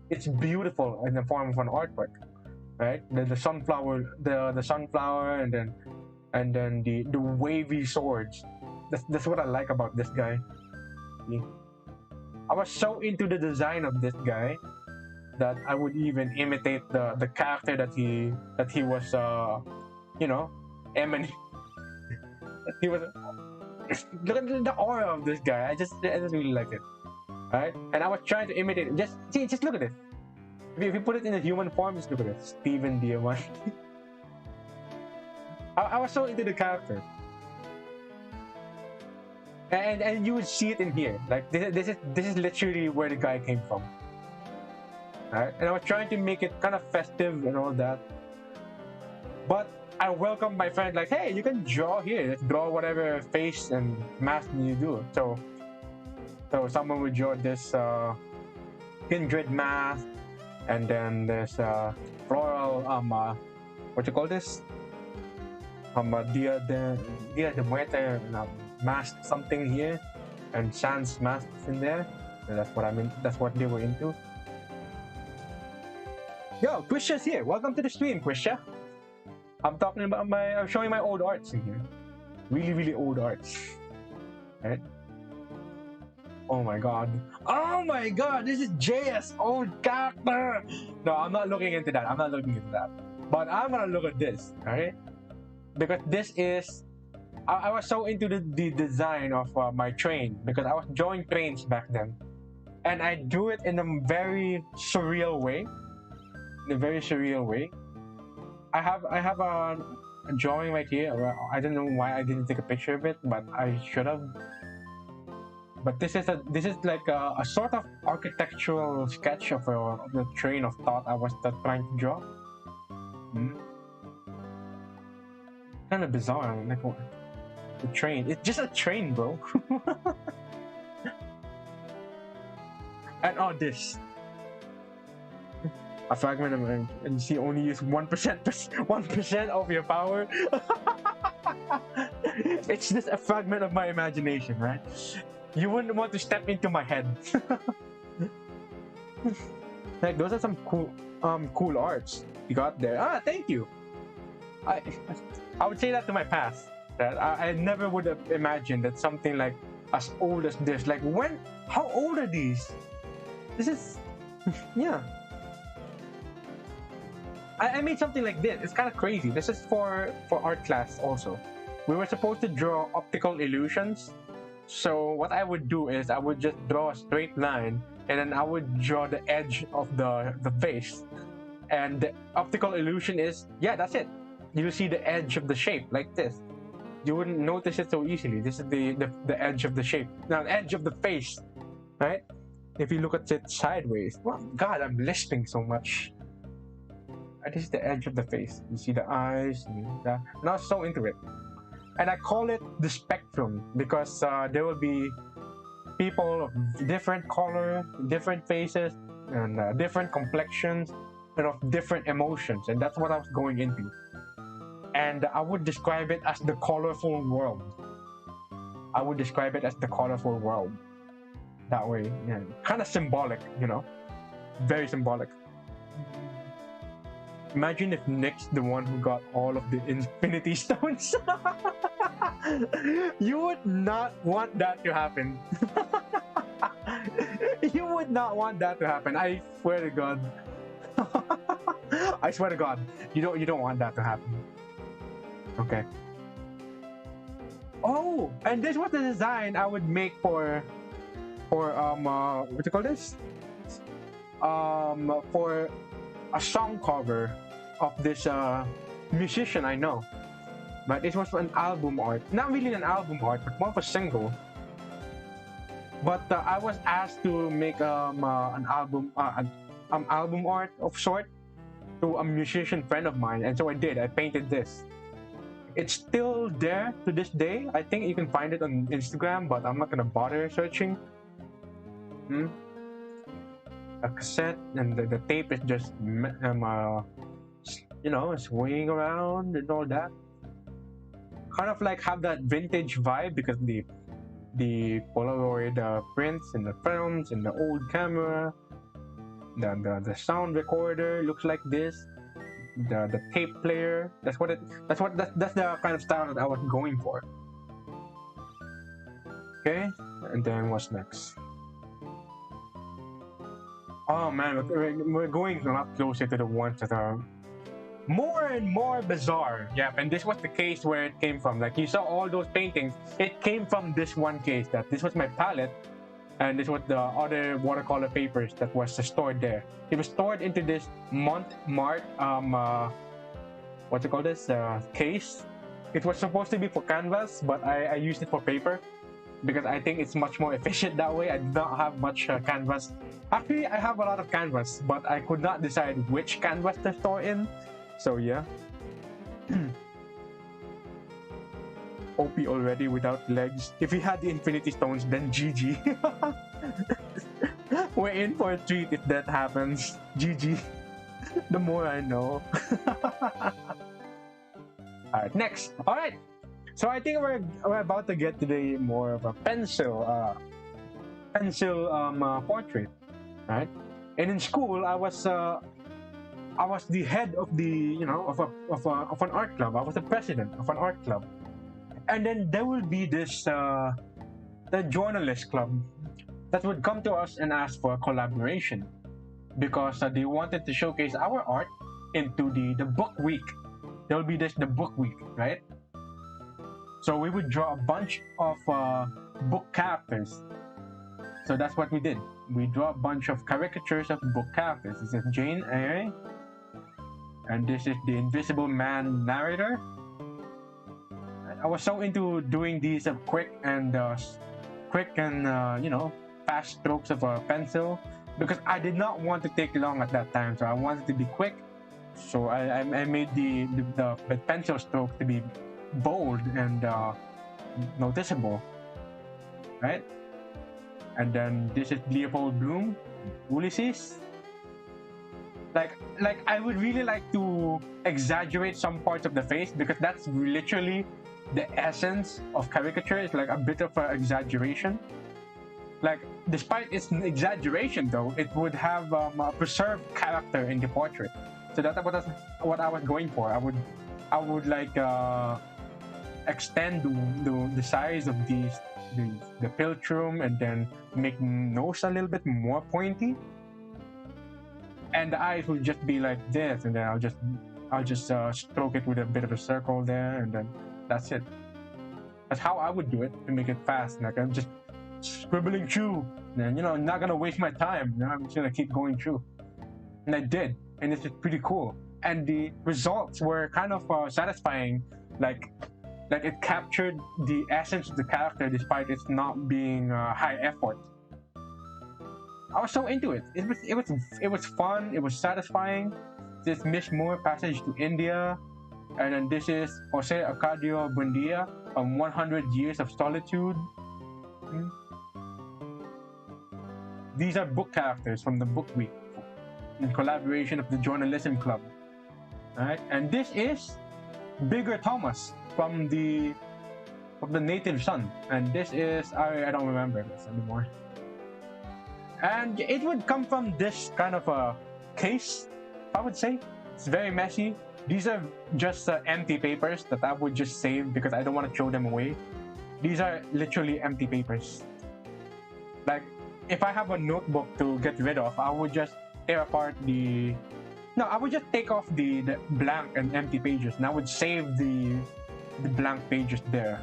it's beautiful in the form of an artwork. Right? The sunflower, the sunflower, and then the wavy swords. That's what I like about this guy. See? I was so into the design of this guy that I would even imitate the character that he was emanating. He was. Look at the aura of this guy. I just really like it. Alright? And I was trying to imitate it. Just look at it. If you put it in a human form, just look at it. Steven Diamante. I was so into the character. and you would see it in here. Like this is literally where the guy came from. Right? And I was trying to make it kind of festive and all that, but I welcomed my friend like, hey, you can draw here. Let's draw whatever face and mask you do. So someone would draw this kindred mask, and then there's floral what you call this? Dia de Muerte mask something here, and Sans masks in there. And that's what I mean. That's what they were into. Yo, Quisha's here. Welcome to the stream, Quisha. I'm showing my old arts in here. Really, really old arts. Right? Oh my god. Oh my god, this is JS old character. No, I'm not looking into that. But I'm gonna look at this, alright? Because this is... I was so into the design of my train, because I was drawing trains back then. And I drew it in a very surreal way. I have a drawing right here. I don't know why I didn't take a picture of it, but I should have. But this is like a sort of architectural sketch of the train of thought I was trying to draw. Kind of bizarre, like the train. It's just a train, bro. And all this. A fragment of and you see only use 1% of your power. It's just a fragment of my imagination, right? You wouldn't want to step into my head. Like those are some cool arts you got there. Ah, thank you. I would say that to my past. That I never would have imagined that something like as old as this. Like how old are these? This is yeah. I made something like this. It's kind of crazy. This is for art class also. We were supposed to draw optical illusions. So what I would do is I would just draw a straight line, and then I would draw the edge of the face. And the optical illusion is, yeah, that's it. You see the edge of the shape like this. You wouldn't notice it so easily. This is the edge of the shape. Now, the edge of the face, right? If you look at it sideways. Well, God, I'm lisping so much. This is the edge of the face. You see the eyes, and I was so into it. And I call it the spectrum because there will be people of different color, different faces, and different complexions, and of different emotions. And that's what I was going into. And I would describe it as the colorful world. That way, yeah. Kind of symbolic, you know? Very symbolic. Imagine if Nick's the one who got all of the Infinity Stones. You would not want that to happen. You would not want that to happen. I swear to God. I swear to God. You don't want that to happen. Okay. Oh, and this was the design I would make for what do you call this? For a song cover of this musician I know, but it was an album art. Not really an album art, but more of a single. But I was asked to make an album art of sort to a musician friend of mine, and so I did. I painted this. It's still there to this day. I think you can find it on Instagram, but I'm not gonna bother searching. A cassette, and the tape is just swinging around and all that. Kind of like have that vintage vibe because the Polaroid prints and the films and the old camera, the sound recorder looks like this. The tape player. That's the kind of style that I was going for. Okay, and then what's next? Oh man, we're going a lot closer to the ones that are more and more bizarre. Yeah, and this was the case where it came from. Like you saw all those paintings, it came from this one case. That this was my palette, and this was the other watercolor papers that was stored there. It was stored into this Mart what you call this case. It was supposed to be for canvas, but I used it for paper. because I think it's much more efficient that way. I do not have much canvas. Actually, I have a lot of canvas, but I could not decide which canvas to store in. So yeah. OP already without legs. If he had the Infinity Stones, then GG. We're in for a treat if that happens. GG. The more I know. Alright, next. Alright. So I think we're about to get to the more of a pencil portrait, right? And in school, I was the head of the of an art club. I was the president of an art club, and then there will be this the journalist club that would come to us and ask for a collaboration because they wanted to showcase our art into the book week. There will be the book week, right? So we would draw a bunch of book characters. So that's what we did. We draw a bunch of caricatures of book characters. This is Jane Eyre, and this is the Invisible Man narrator. I was so into doing these quick and fast strokes of a pencil because I did not want to take long at that time. So I wanted to be quick. So I made the pencil stroke to be bold and noticeable, right? And then this is Leopold Bloom, Ulysses. Like I would really like to exaggerate some parts of the face because that's literally the essence of caricature. It's like a bit of an exaggeration. Like, despite its exaggeration, though, it would have a preserved character in the portrait. So that's what I was going for. I would like extend the size of the piltrum and then make nose a little bit more pointy, and the eyes will just be like this, and then I'll just stroke it with a bit of a circle there, and then that's it. That's how I would do it to make it fast. Like I'm just scribbling through, and I'm not gonna waste my time. I'm just gonna keep going through, and I did, and it's just pretty cool. And the results were kind of satisfying. Like it captured the essence of the character despite it's not being high effort. I was so into it. It was fun. It was satisfying. This Miss Moore Passage to India, and then this is Jose Arcadio Buendia, 100 Years of Solitude. These are book characters from the book week in collaboration of the Journalism Club. Alright, and this is Bigger Thomas from the Native Son, and this is I don't remember this anymore. And it would come from this kind of a case, I would say. It's very messy. These are just empty papers that I would just save because I don't want to throw them away. These are literally empty papers. Like, if I have a notebook to get rid of, I would just tear apart I would just take off the blank and empty pages, and I would save the blank pages there.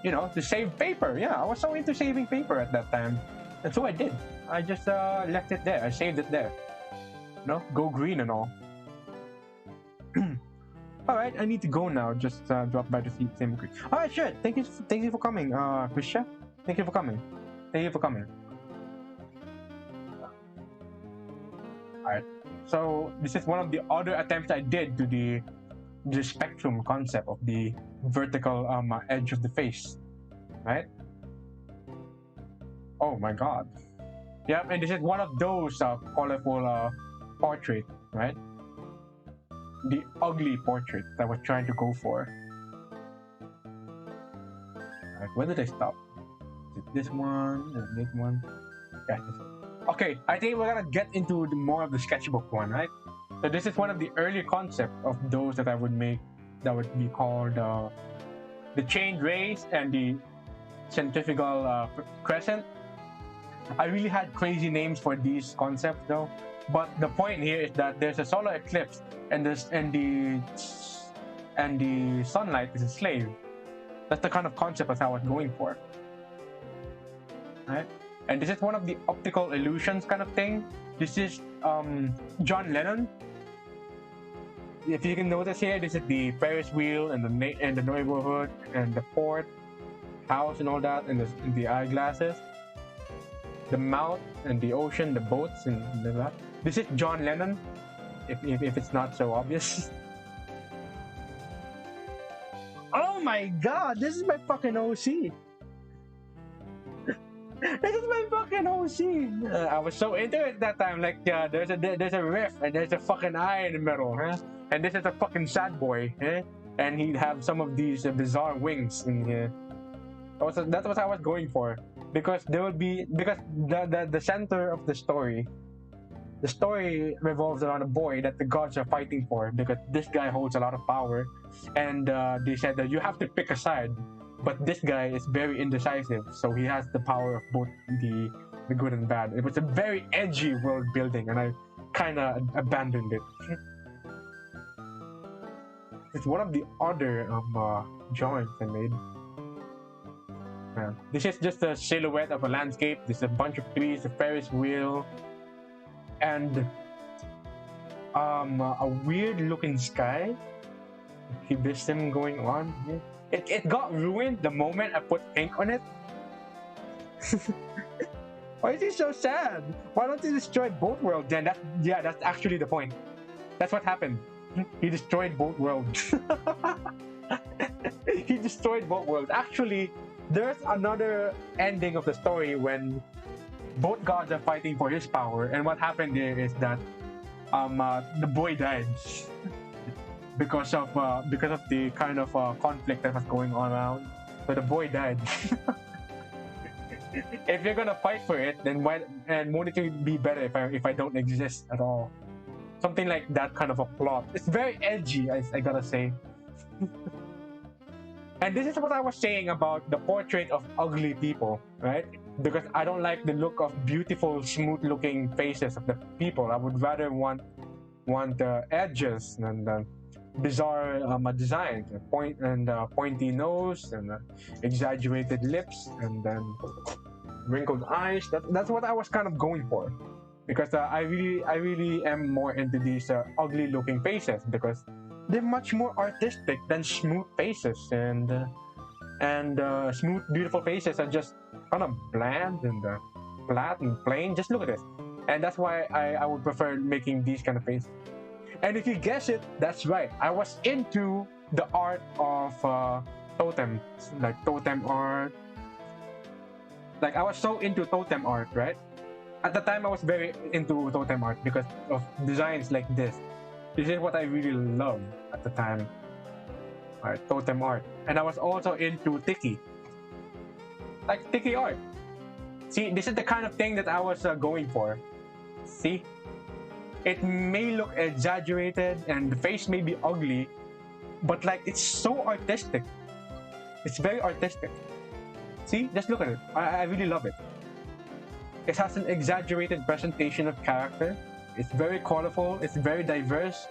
To save paper. Yeah, I was so into saving paper at that time. And so I did. I just left it there. I saved it there. Go green and all. Alright, I need to go now. Just drop by the same creek. Alright, sure. Thank you for coming, Krisha. Thank you for coming. Alright. So this is one of the other attempts I did to the spectrum concept of the vertical edge of the face. Right? Oh my god. Yep, and this is one of those colorful portrait, right? The ugly portrait that I was trying to go for. Alright, where did I stop? Is it this one? Is it this one? Yeah, this one. Okay, I think we're gonna get into more of the sketchbook one, right? So this is one of the early concepts of those that I would make that would be called the chained rays and the centrifugal crescent. I really had crazy names for these concepts though, but the point here is that there's a solar eclipse and the sunlight is a slave. That's the kind of concept that I was going for, right? And this is one of the optical illusions kind of thing. This is John Lennon. If you can notice here, this is the Ferris wheel and the neighborhood and the port. house and all that, and the eyeglasses, the mouth and the ocean, the boats and that. This is John Lennon, if it's not so obvious. Oh my god, this is my fucking OC. This is my fucking OC. I was so into it that time. Like, there's a riff and there's a fucking eye in the middle, huh? And this is a fucking sad boy, huh? And he'd have some of these bizarre wings in here. That's what I was going for, because there would be the center of the story. The story revolves around a boy that the gods are fighting for, because this guy holds a lot of power, and they said that you have to pick a side. But this guy is very indecisive, so he has the power of both the good and bad. It was a very edgy world building, and I kind of abandoned it. It's one of the other drawings I made. This is just a silhouette of a landscape. There's a bunch of trees, a Ferris wheel, and a weird-looking sky. Cubism going on here. It got ruined the moment I put ink on it. Why is he so sad? Why don't you destroy both worlds then? That's actually the point. That's what happened. He destroyed both worlds. He destroyed both worlds. Actually, there's another ending of the story when both gods are fighting for his power, and what happened there is that the boy died. Because of the kind of conflict that was going on around, so the boy died. If you're gonna fight for it, then wouldn't it be better if I don't exist at all? Something like that kind of a plot. It's very edgy, I gotta say. And this is what I was saying about the portrait of ugly people, right? Because I don't like the look of beautiful, smooth-looking faces of the people. I would rather want edges and bizarre designs, pointy nose and exaggerated lips and then wrinkled eyes. That's what I was kind of going for, because I really am more into these ugly looking faces, because they're much more artistic than smooth faces, and smooth beautiful faces are just kind of bland and flat and plain. Just look at this, and that's why I would prefer making these kind of faces. And if you guess it, that's right. I was into the art of totem, like totem art. Like, I was so into totem art, right? At the time, I was very into totem art because of designs like this. This is what I really loved at the time. Alright, totem art. And I was also into tiki. Like tiki art. See, this is the kind of thing that I was going for. See? It may look exaggerated and the face may be ugly, but like, it's so artistic. It's very artistic. See, just look at it. I really love it. It has an exaggerated presentation of character. It's very colorful. It's very diverse,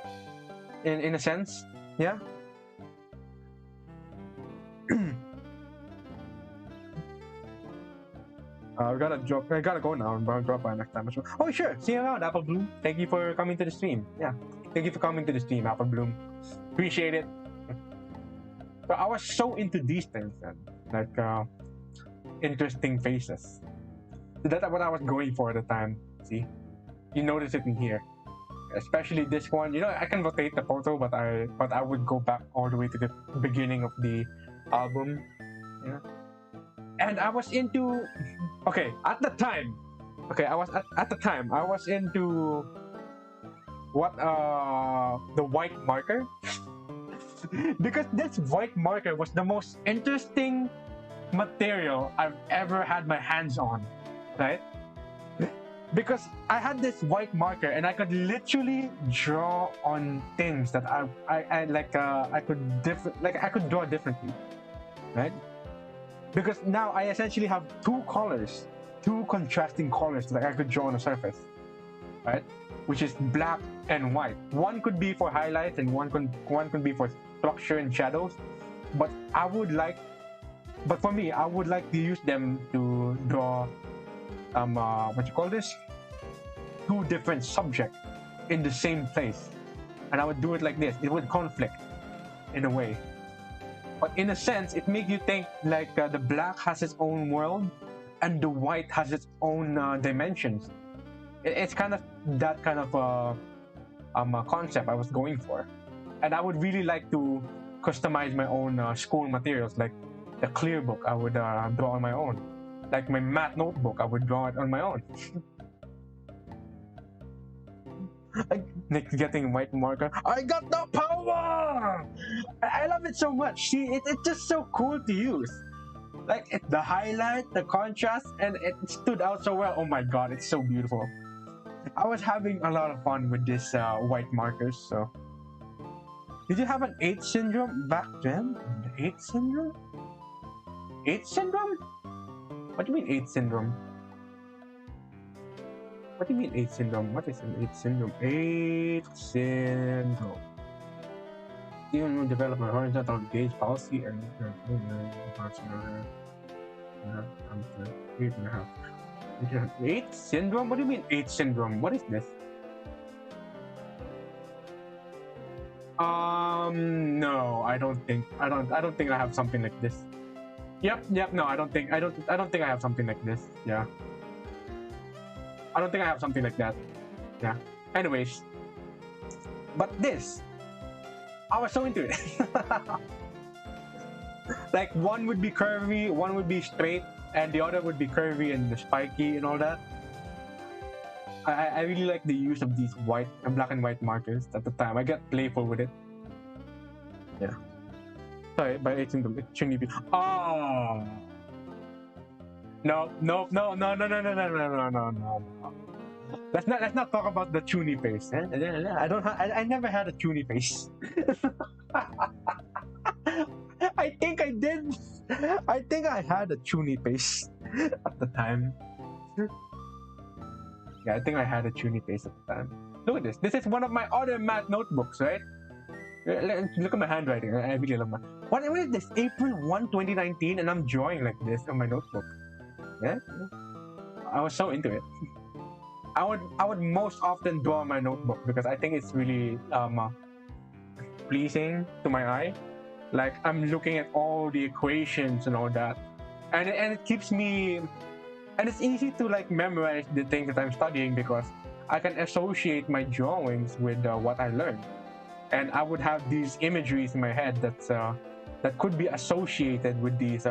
in a sense. Yeah. I gotta go now. I'm gonna drop by next time as well. Oh, sure. See you around, Apple Bloom. Thank you for coming to the stream. Yeah. Thank you for coming to the stream, Apple Bloom. Appreciate it. So I was so into these things, and like interesting faces. So that's what I was going for at the time. See, you notice it in here, especially this one. You know, I can rotate the photo, but I would go back all the way to the beginning of the album. Yeah. And I was into, at the time I was into what the white marker. Because this white marker was the most interesting material I've ever had my hands on, right? Because I had this white marker and I could literally draw on things that I could draw differently, right? Because now I essentially have two contrasting colors that I could draw on a surface, right? Which is black and white. One could be for highlights and one could be for structure and shadows. But for me, I would like to use them to draw two different subjects in the same place. And I would do it like this. It would conflict in a way. but in a sense, it makes you think like the black has its own world, and the white has its own dimensions. It's kind of that kind of concept I was going for, and I would really like to customize my own school materials, like the clear book I would draw on my own, like my math notebook I would draw it on my own. Like getting white marker. I got the power! I love it so much. See, it's just so cool to use. Like the highlight, the contrast, and it stood out so well. Oh my god, it's so beautiful. I was having a lot of fun with this white markers. So, did you have an 8 syndrome back then? The 8 syndrome? 8 syndrome? What do you mean 8 syndrome? What do you mean 8 syndrome? What is an 8 syndrome? 8 syndrome. Even develop a horizontal gauge policy and 8 syndrome? What do you mean 8 syndrome? What is this? No, I don't think I have something like this. Yep, no, I don't think I have something like this. Yeah. I don't think I have something like that. Yeah. Anyways. But this, I was so into it. Like one would be curvy, one would be straight, and the other would be curvy and spiky and all that. I really like the use of these white and black and white markers at the time. I got playful with it. Yeah. Sorry, by 18 it shouldn't be. Oh. No. Let's not talk about the chuny face. Eh? I never had a chuny face. I think I did. I think I had a chuny face at the time. Yeah, I think I had a chuny face at the time. Look at this. This is one of my other math notebooks, right? Look at my handwriting. I really love my. What is this? April 1, 2019, and I'm drawing like this on my notebook. Yeah, I was so into it. I would most often draw my notebook because I think it's really pleasing to my eye. Like I'm looking at all the equations and all that, and it keeps me, and it's easy to like memorize the things that I'm studying because I can associate my drawings with what I learned, and I would have these imageries in my head that could be associated with these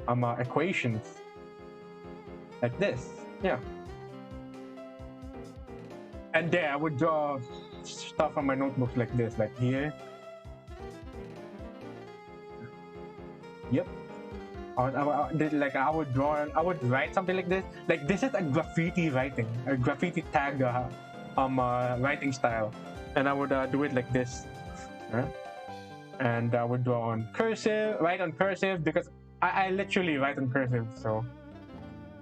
equations. Like this, yeah. And there, I would draw stuff on my notebooks like this, like here. Yep. I would write something like this. Like this is a graffiti writing, a graffiti tag writing style, and I would do it like this. And I would draw on cursive, write on cursive because I literally write on cursive, so.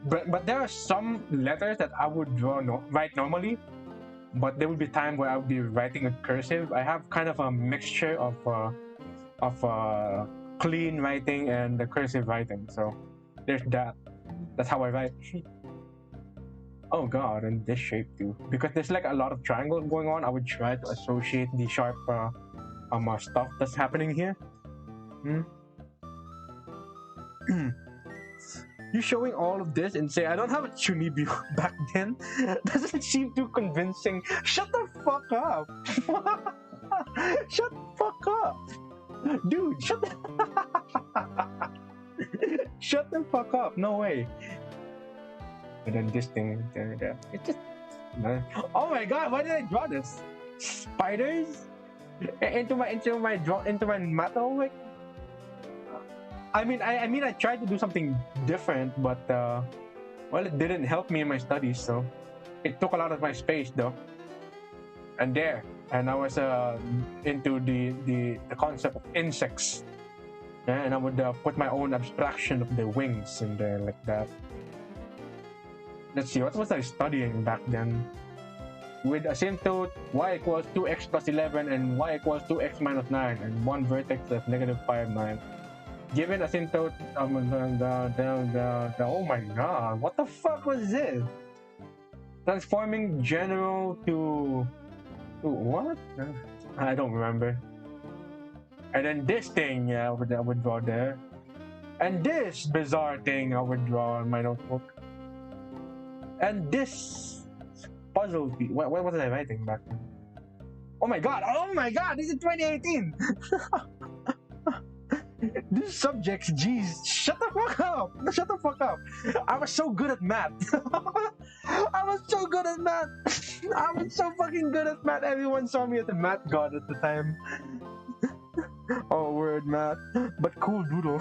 But there are some letters that I would write normally, but there would be time where I would be writing a cursive. I have kind of a mixture of clean writing and the cursive writing. So there's that. That's how I write. Oh god, and this shape too. Because there's like a lot of triangles going on. I would try to associate the sharp stuff that's happening here. You showing all of this and say I don't have a chuny view back then doesn't seem too convincing. Shut the fuck up. Shut the fuck up. Dude, shut the fuck up. No way. And then this thing there. It just oh my god, why did I draw this? Spiders? Into my math notebook? I mean, I tried to do something different, but well, it didn't help me in my studies, so it took a lot of my space, though. And I was into the concept of insects, and I would put my own abstraction of the wings in there like that. Let's see, what was I studying back then? With asymptote y equals 2x plus 11 and y equals 2x minus 9 and one vertex of -5, 9. Given asymptote, oh my god, what the fuck was this? Transforming general to what? I don't remember. And then this thing, yeah, I would draw there. And this bizarre thing I would draw on my notebook. And this puzzle piece. What was I writing back then? Oh my god, this is 2018! These subjects, jeez, shut the fuck up! Shut the fuck up! I was so good at math! I was so good at math! I was so fucking good at math! Everyone saw me as a math god at the time. Oh, word math. But cool doodle.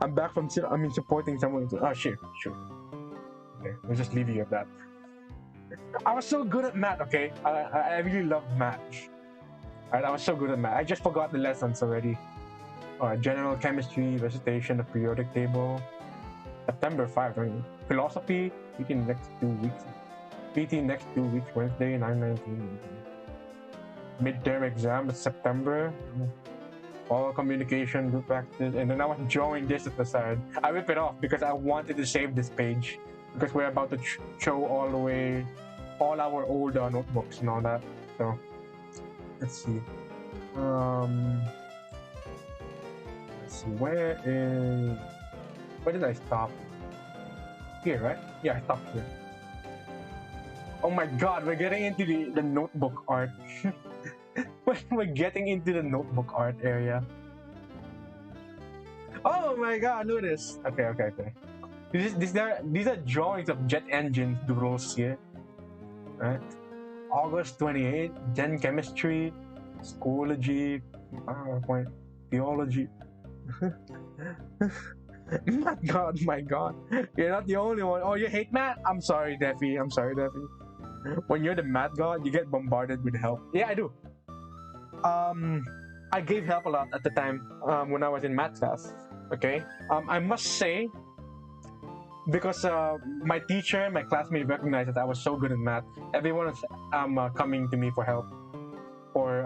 I'm back from, supporting someone. Oh, sure. Okay, we'll just leave you at that. I was so good at math, okay? I really loved math. Right, I was so good at math. I just forgot the lessons already. General chemistry, recitation, the periodic table. September 5, philosophy, PT next 2 weeks. PT next 2 weeks, Wednesday, 9/19. Midterm exam is September. All communication, group practice. And then I was drawing this at the side. I ripped it off because I wanted to save this page. Because we're about to show all our old notebooks and all that. So, let's see. Where did I stop? Here, right? Yeah, I stopped here. Oh my god, we're getting into the notebook art. We're getting into the notebook art area. Oh my god, look at this. Okay. These are drawings of jet engines doodles here. Right? August 28, Gen Chemistry, Schoology, PowerPoint, Theology. My god. You're not the only one. Oh, you hate math? I'm sorry, Defi. When you're the math god, you get bombarded with help. Yeah, I do. I gave help a lot at the time when I was in math class. Okay? I must say, because my teacher, my classmates recognized that I was so good at math, everyone was coming to me for help. For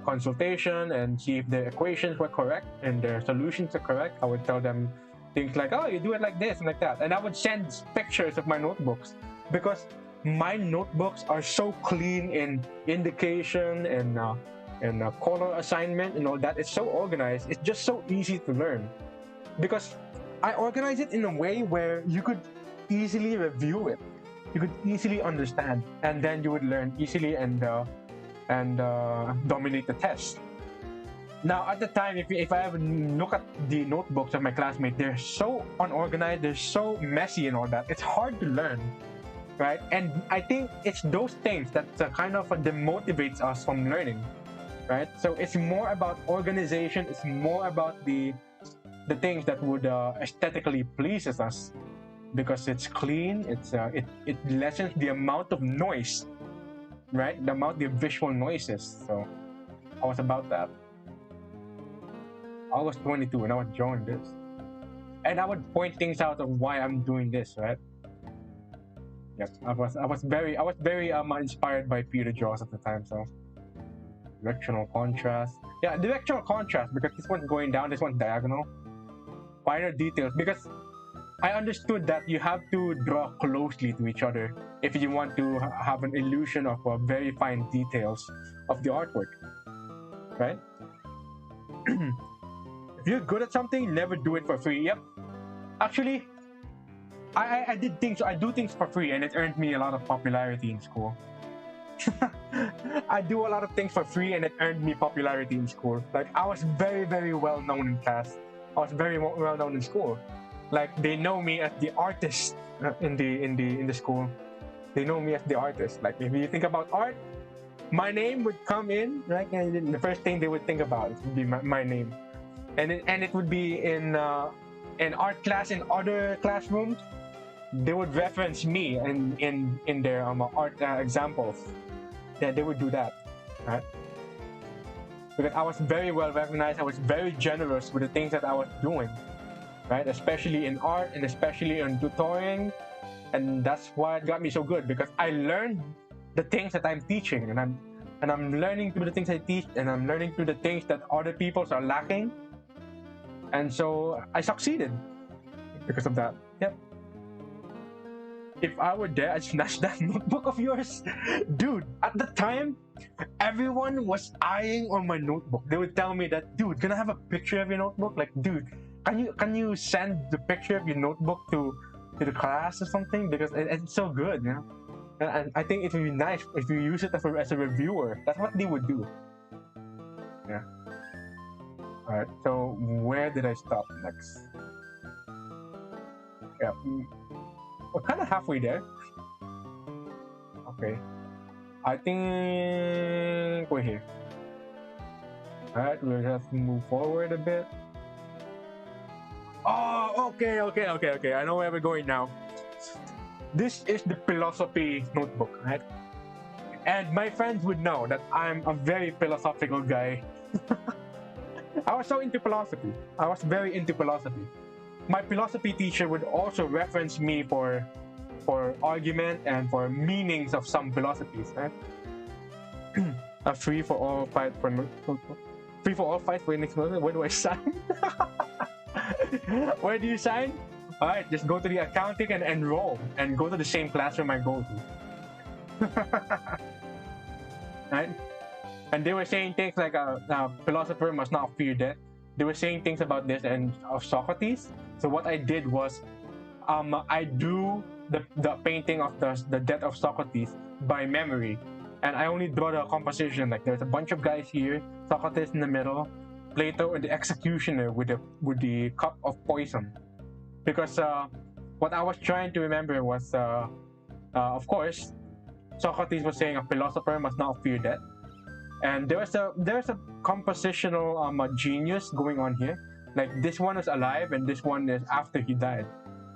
consultation and see if their equations were correct and their solutions are correct. I would tell them things like, oh, you do it like this and like that. And I would send pictures of my notebooks because my notebooks are so clean in indication and color assignment and all that. It's so organized. It's just so easy to learn because I organize it in a way where you could easily review it. You could easily understand, and then you would learn easily and dominate the test. Now, at the time, if I ever look at the notebooks of my classmates, they're so unorganized, they're so messy and all that. It's hard to learn, right? And I think it's those things that kind of demotivates us from learning, right? So it's more about organization. It's more about the things that would aesthetically pleases us because it's clean. It lessens the amount of noise. Right? The amount of visual noises. So I was about that. I was 22 and I was drawing this. And I would point things out of why I'm doing this, right? Yes, I was very inspired by Peter Jaws at the time, so directional contrast. Yeah, directional contrast because this one's going down, this one's diagonal. Finer details because I understood that you have to draw closely to each other if you want to have an illusion of very fine details of the artwork, right? If you're good at something, never do it for free. Yep. Actually, I do things for free and it earned me a lot of popularity in school. I do a lot of things for free and it earned me popularity in school. Like I was very, very well known in class. I was very well known in school. Like they know me as the artist in the school. They know me as the artist. Like if you think about art, my name would come in, right? And the first thing they would think about would be my name, and it would be in art class in other classrooms. They would reference me in their art examples. Yeah, they would do that, right? Because I was very well recognized. I was very generous with the things that I was doing. Right, especially in art and especially in tutoring, and that's why it got me so good because I learned the things that I'm teaching, and I'm learning through the things I teach, and I'm learning through the things that other people are lacking, and so I succeeded because of that. Yep. if I were there, I'd snatch that notebook of yours. Dude, at the time, everyone was eyeing on my notebook. They would tell me that, dude, can I have a picture of your notebook? Like, dude, can you send the picture of your notebook to the class or something? Because it's so good, you know? And I think it would be nice if you use it as a reviewer. That's what they would do. Yeah. Alright, so where did I stop next? Yeah, we're kind of halfway there. Okay. I think we're here. Alright, we'll have to move forward a bit. Oh, okay. I know where we're going now. This is the philosophy notebook, right? And my friends would know that I'm a very philosophical guy. I was so into philosophy. I was very into philosophy. My philosophy teacher would also reference me for argument and for meanings of some philosophies, right? A free-for-all fight for free-for-all fight for next month. Where do I sign? Where do you sign? Alright, just go to the accounting and enroll and go to the same classroom I go to. Right? And they were saying things like a philosopher must not fear death. They were saying things about this and of Socrates. So what I did was I drew the painting of the death of Socrates by memory. And I only draw the composition. Like there's a bunch of guys here, Socrates in the middle, Plato and the executioner with the cup of poison. Because what I was trying to remember was of course Socrates was saying a philosopher must not fear death. And there's a compositional genius going on here. Like this one is alive and this one is after he died.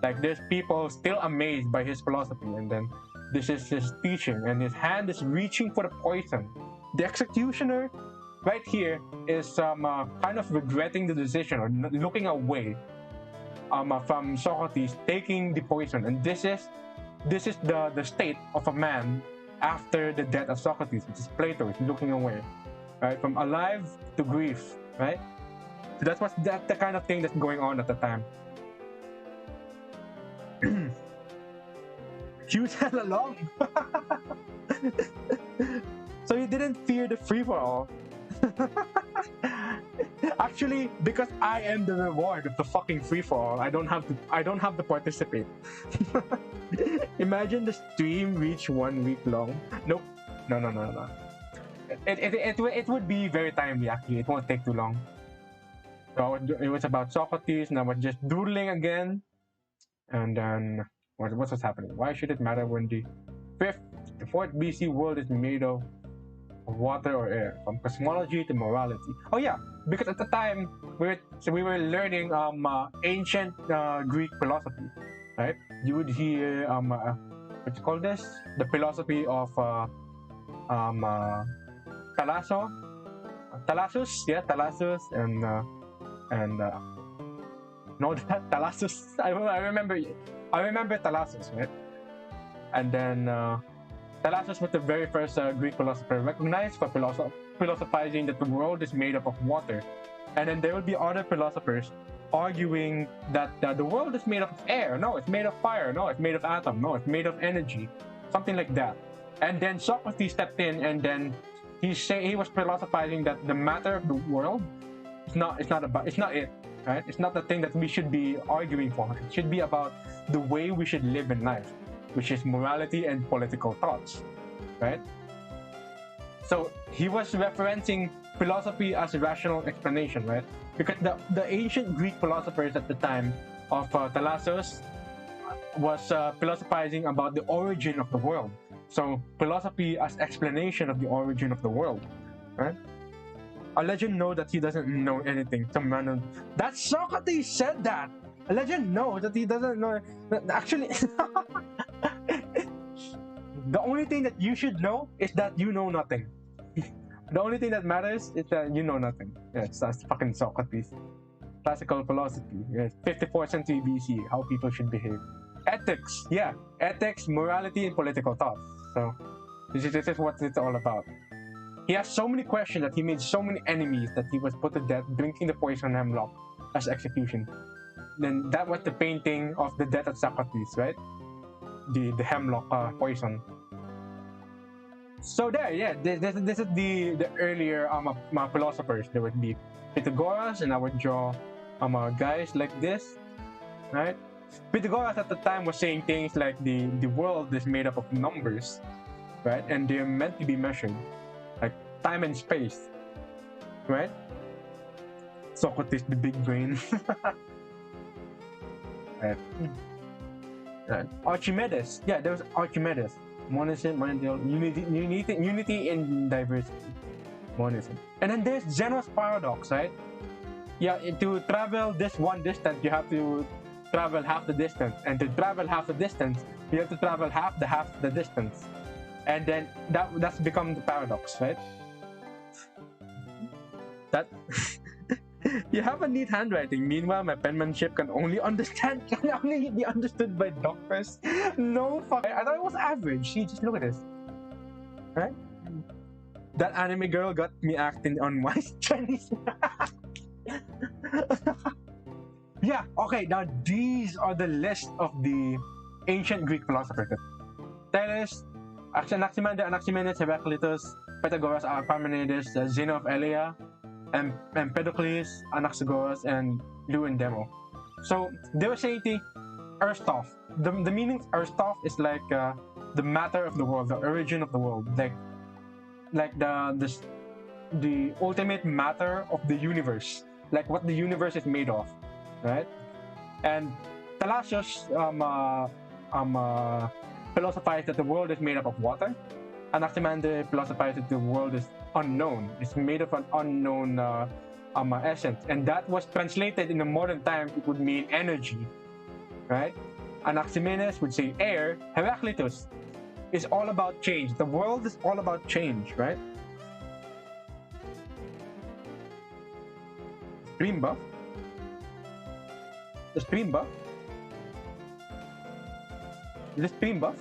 Like there's people still amazed by his philosophy, and then this is his teaching, and his hand is reaching for the poison. The executioner right here is kind of regretting the decision or looking away from Socrates taking the poison. And this is the state of a man after the death of Socrates, which is Plato, is looking away, right? From alive to grief, right? So that's the kind of thing that's going on at the time. You said along. So you didn't fear the free-for-all. Actually, because I am the reward of the fucking free-for-all, I don't have to participate. Imagine the stream reach 1 week long. Nope. No. It would be very timely, actually. It won't take too long. So it was about Socrates, and I was just doodling again. And then what's happening? Why should it matter when the 4th BC world is made of water or air, from cosmology to morality? Oh yeah, because at the time we were learning ancient Greek philosophy, right? You would hear what you call this? The philosophy of Thalasus, and no, that Thalasus. I remember Thalasus, right? And then Thalasus was the very first Greek philosopher recognized for philosophizing that the world is made up of water. And then there will be other philosophers arguing that the world is made up of air. No, it's made of fire. No, it's made of atom. No, it's made of energy. Something like that. And then Socrates stepped in, and then he was philosophizing that the matter of the world is not it. Right? It's not the thing that we should be arguing for. It should be about the way we should live in life, which is morality and political thoughts, right? So he was referencing philosophy as a rational explanation, right? Because the ancient Greek philosophers at the time of Thalasus was philosophizing about the origin of the world. So philosophy as explanation of the origin of the world, right? A legend knows that he doesn't know anything. Some random. That Socrates said that. A legend knows that he doesn't know. Actually, the only thing that you should know is that you know nothing. The only thing that matters is that you know nothing. Yes, that's fucking Socrates. Classical philosophy. Yes, 54th century BC. How people should behave. Ethics. Yeah, ethics, morality, and political thought. So this is what it's all about. He has so many questions that he made so many enemies that he was put to death drinking the poison hemlock as execution. Then that was the painting of the death of Socrates, right? the hemlock poison. So there, yeah, this is the earlier philosophers. There would be Pythagoras, and I would draw guys like this, right? Pythagoras at the time was saying things like the world is made up of numbers, right? And they're meant to be measured, like time and space, right? Socrates, the big brain. Right. Archimedes, yeah, there was Archimedes. Monism, unity in diversity. Monism. And then there's Zeno's paradox, right? Yeah, to travel this one distance, you have to travel half the distance, and to travel half the distance, you have to travel half the distance, and then that's become the paradox, right? That you have a neat handwriting. Meanwhile, my penmanship can only be understood by doctors. No fuck. I thought it was average. See, just look at this, right? That anime girl got me acting unwise Chinese. Yeah, okay, now these are the list of the ancient Greek philosophers. Thales, Anaximenes, Heraclitus, Pythagoras, Parmenides, Zeno of Elea, Empedocles, Anaxagoras, and Lou and Demo. So they were saying the earth stuff. The meaning of earth stuff is like the matter of the world, the origin of the world, like the ultimate matter of the universe, like what the universe is made of, right? And Thalassius philosophized that the world is made up of water. Anaximander philosophized that the world is unknown. It's made of an unknown essence, and that was translated in the modern times. It would mean energy, right? Anaximenes would say air. Heraclitus is all about change. The world is all about change, right? Stream buff. The stream buff. The stream buff.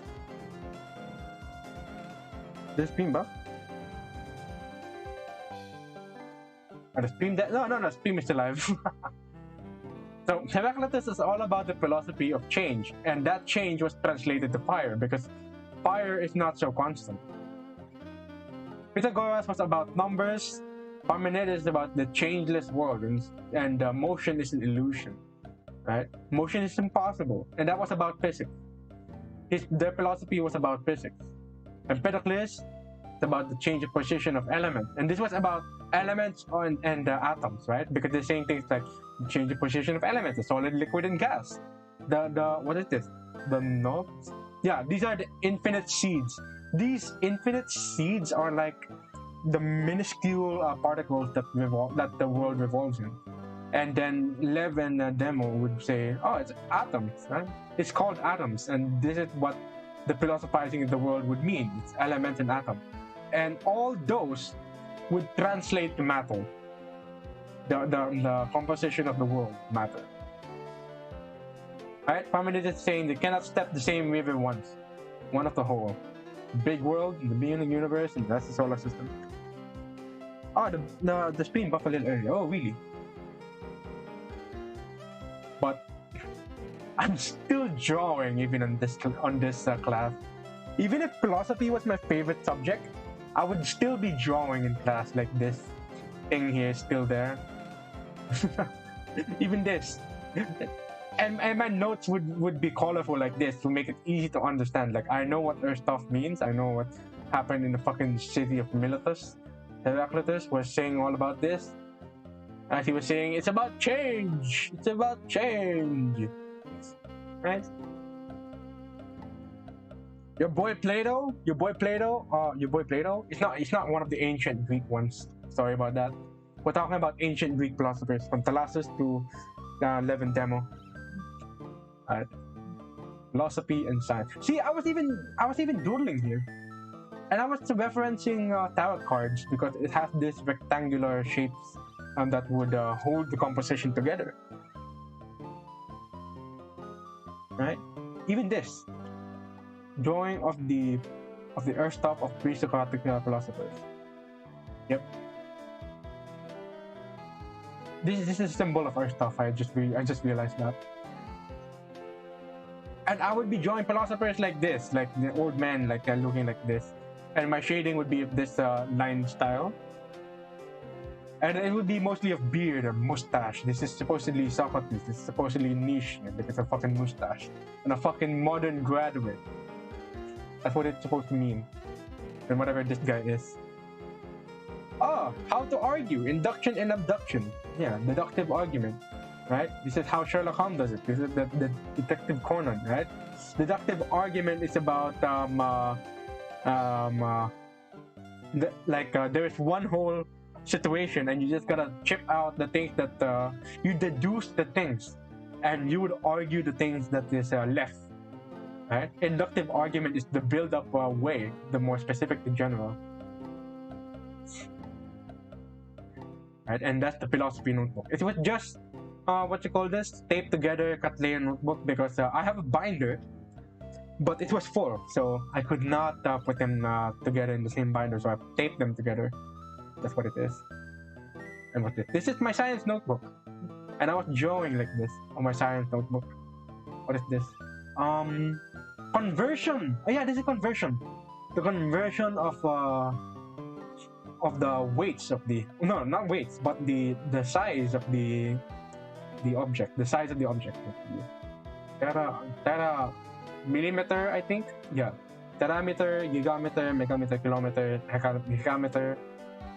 The stream buff. The stream that no, stream is still alive. So Heraclitus is all about the philosophy of change, and that change was translated to fire because fire is not so constant. Pythagoras was about numbers. Parmenides is about the changeless world, and motion is an illusion, right? Motion is impossible, and that was about physics. Their philosophy was about physics. Empedocles, it's about the change of position of elements, and this was about elements and atoms, right? Because they're saying things like change the position of elements, the solid, liquid, and gas. The what is this? The knobs? Yeah, these are the infinite seeds. These infinite seeds are like the minuscule particles that the world revolves in. And then Lev and Demo would say, oh, it's atoms, right? It's called atoms, and this is what the philosophizing of the world would mean. It's elements and atoms. And all those would translate to matter. The composition of the world, matter. Right? Parmenides is saying they cannot step the same river once. One of the whole. Big world, the beginning universe, and that's the solar system. Oh, the stream buff a little earlier. Oh, really? But I'm still drawing even on this class. Even if philosophy was my favorite subject, I would still be drawing in class. Like this thing here is still there. Even this. And my notes would be colorful like this to make it easy to understand. Like, I know what earth stuff means. I know what happened in the fucking city of Miletus. Heraclitus was saying all about this. As he was saying, it's about change. It's about change. Right? Your boy Plato. It's not one of the ancient Greek ones. Sorry about that. We're talking about ancient Greek philosophers from Thalassius to Lev and Demo. Philosophy and science. See, I was even doodling here, and I was referencing tarot cards because it has this rectangular shapes that would hold the composition together. Right? Even this drawing of the earth stuff of pre-Socratic philosophers. Yep. This is a symbol of earth stuff. I just realized that. And I would be drawing philosophers like this, like the old man, like looking like this. And my shading would be of this line style. And it would be mostly of beard or mustache. This is supposedly Socrates. This is supposedly niche because of fucking mustache. And a fucking modern graduate. That's what it's supposed to mean. And whatever this guy is. Oh, how to argue. Induction and abduction. Yeah, deductive argument. Right? This is how Sherlock Holmes does it. This is the Detective Conan, right? Deductive argument is about there is one whole situation and you just gotta chip out the things that you deduce the things and you would argue the things that is left, right? Inductive argument is the build-up way, the more specific the general, right? And that's the philosophy notebook. It was just what you call this, taped together cut layer notebook because I have a binder but it was full, so I could not put them together in the same binder, so I taped them together. That's what it is. And what's this? This is my science notebook. And I was drawing like this on my science notebook. What is this? Conversion! Oh yeah, this is conversion. The conversion of the weights of the... No, not weights, but the size of the object. The size of the object. Tera millimeter, I think? Yeah. Terameter, gigameter, megameter, kilometer, hectometer,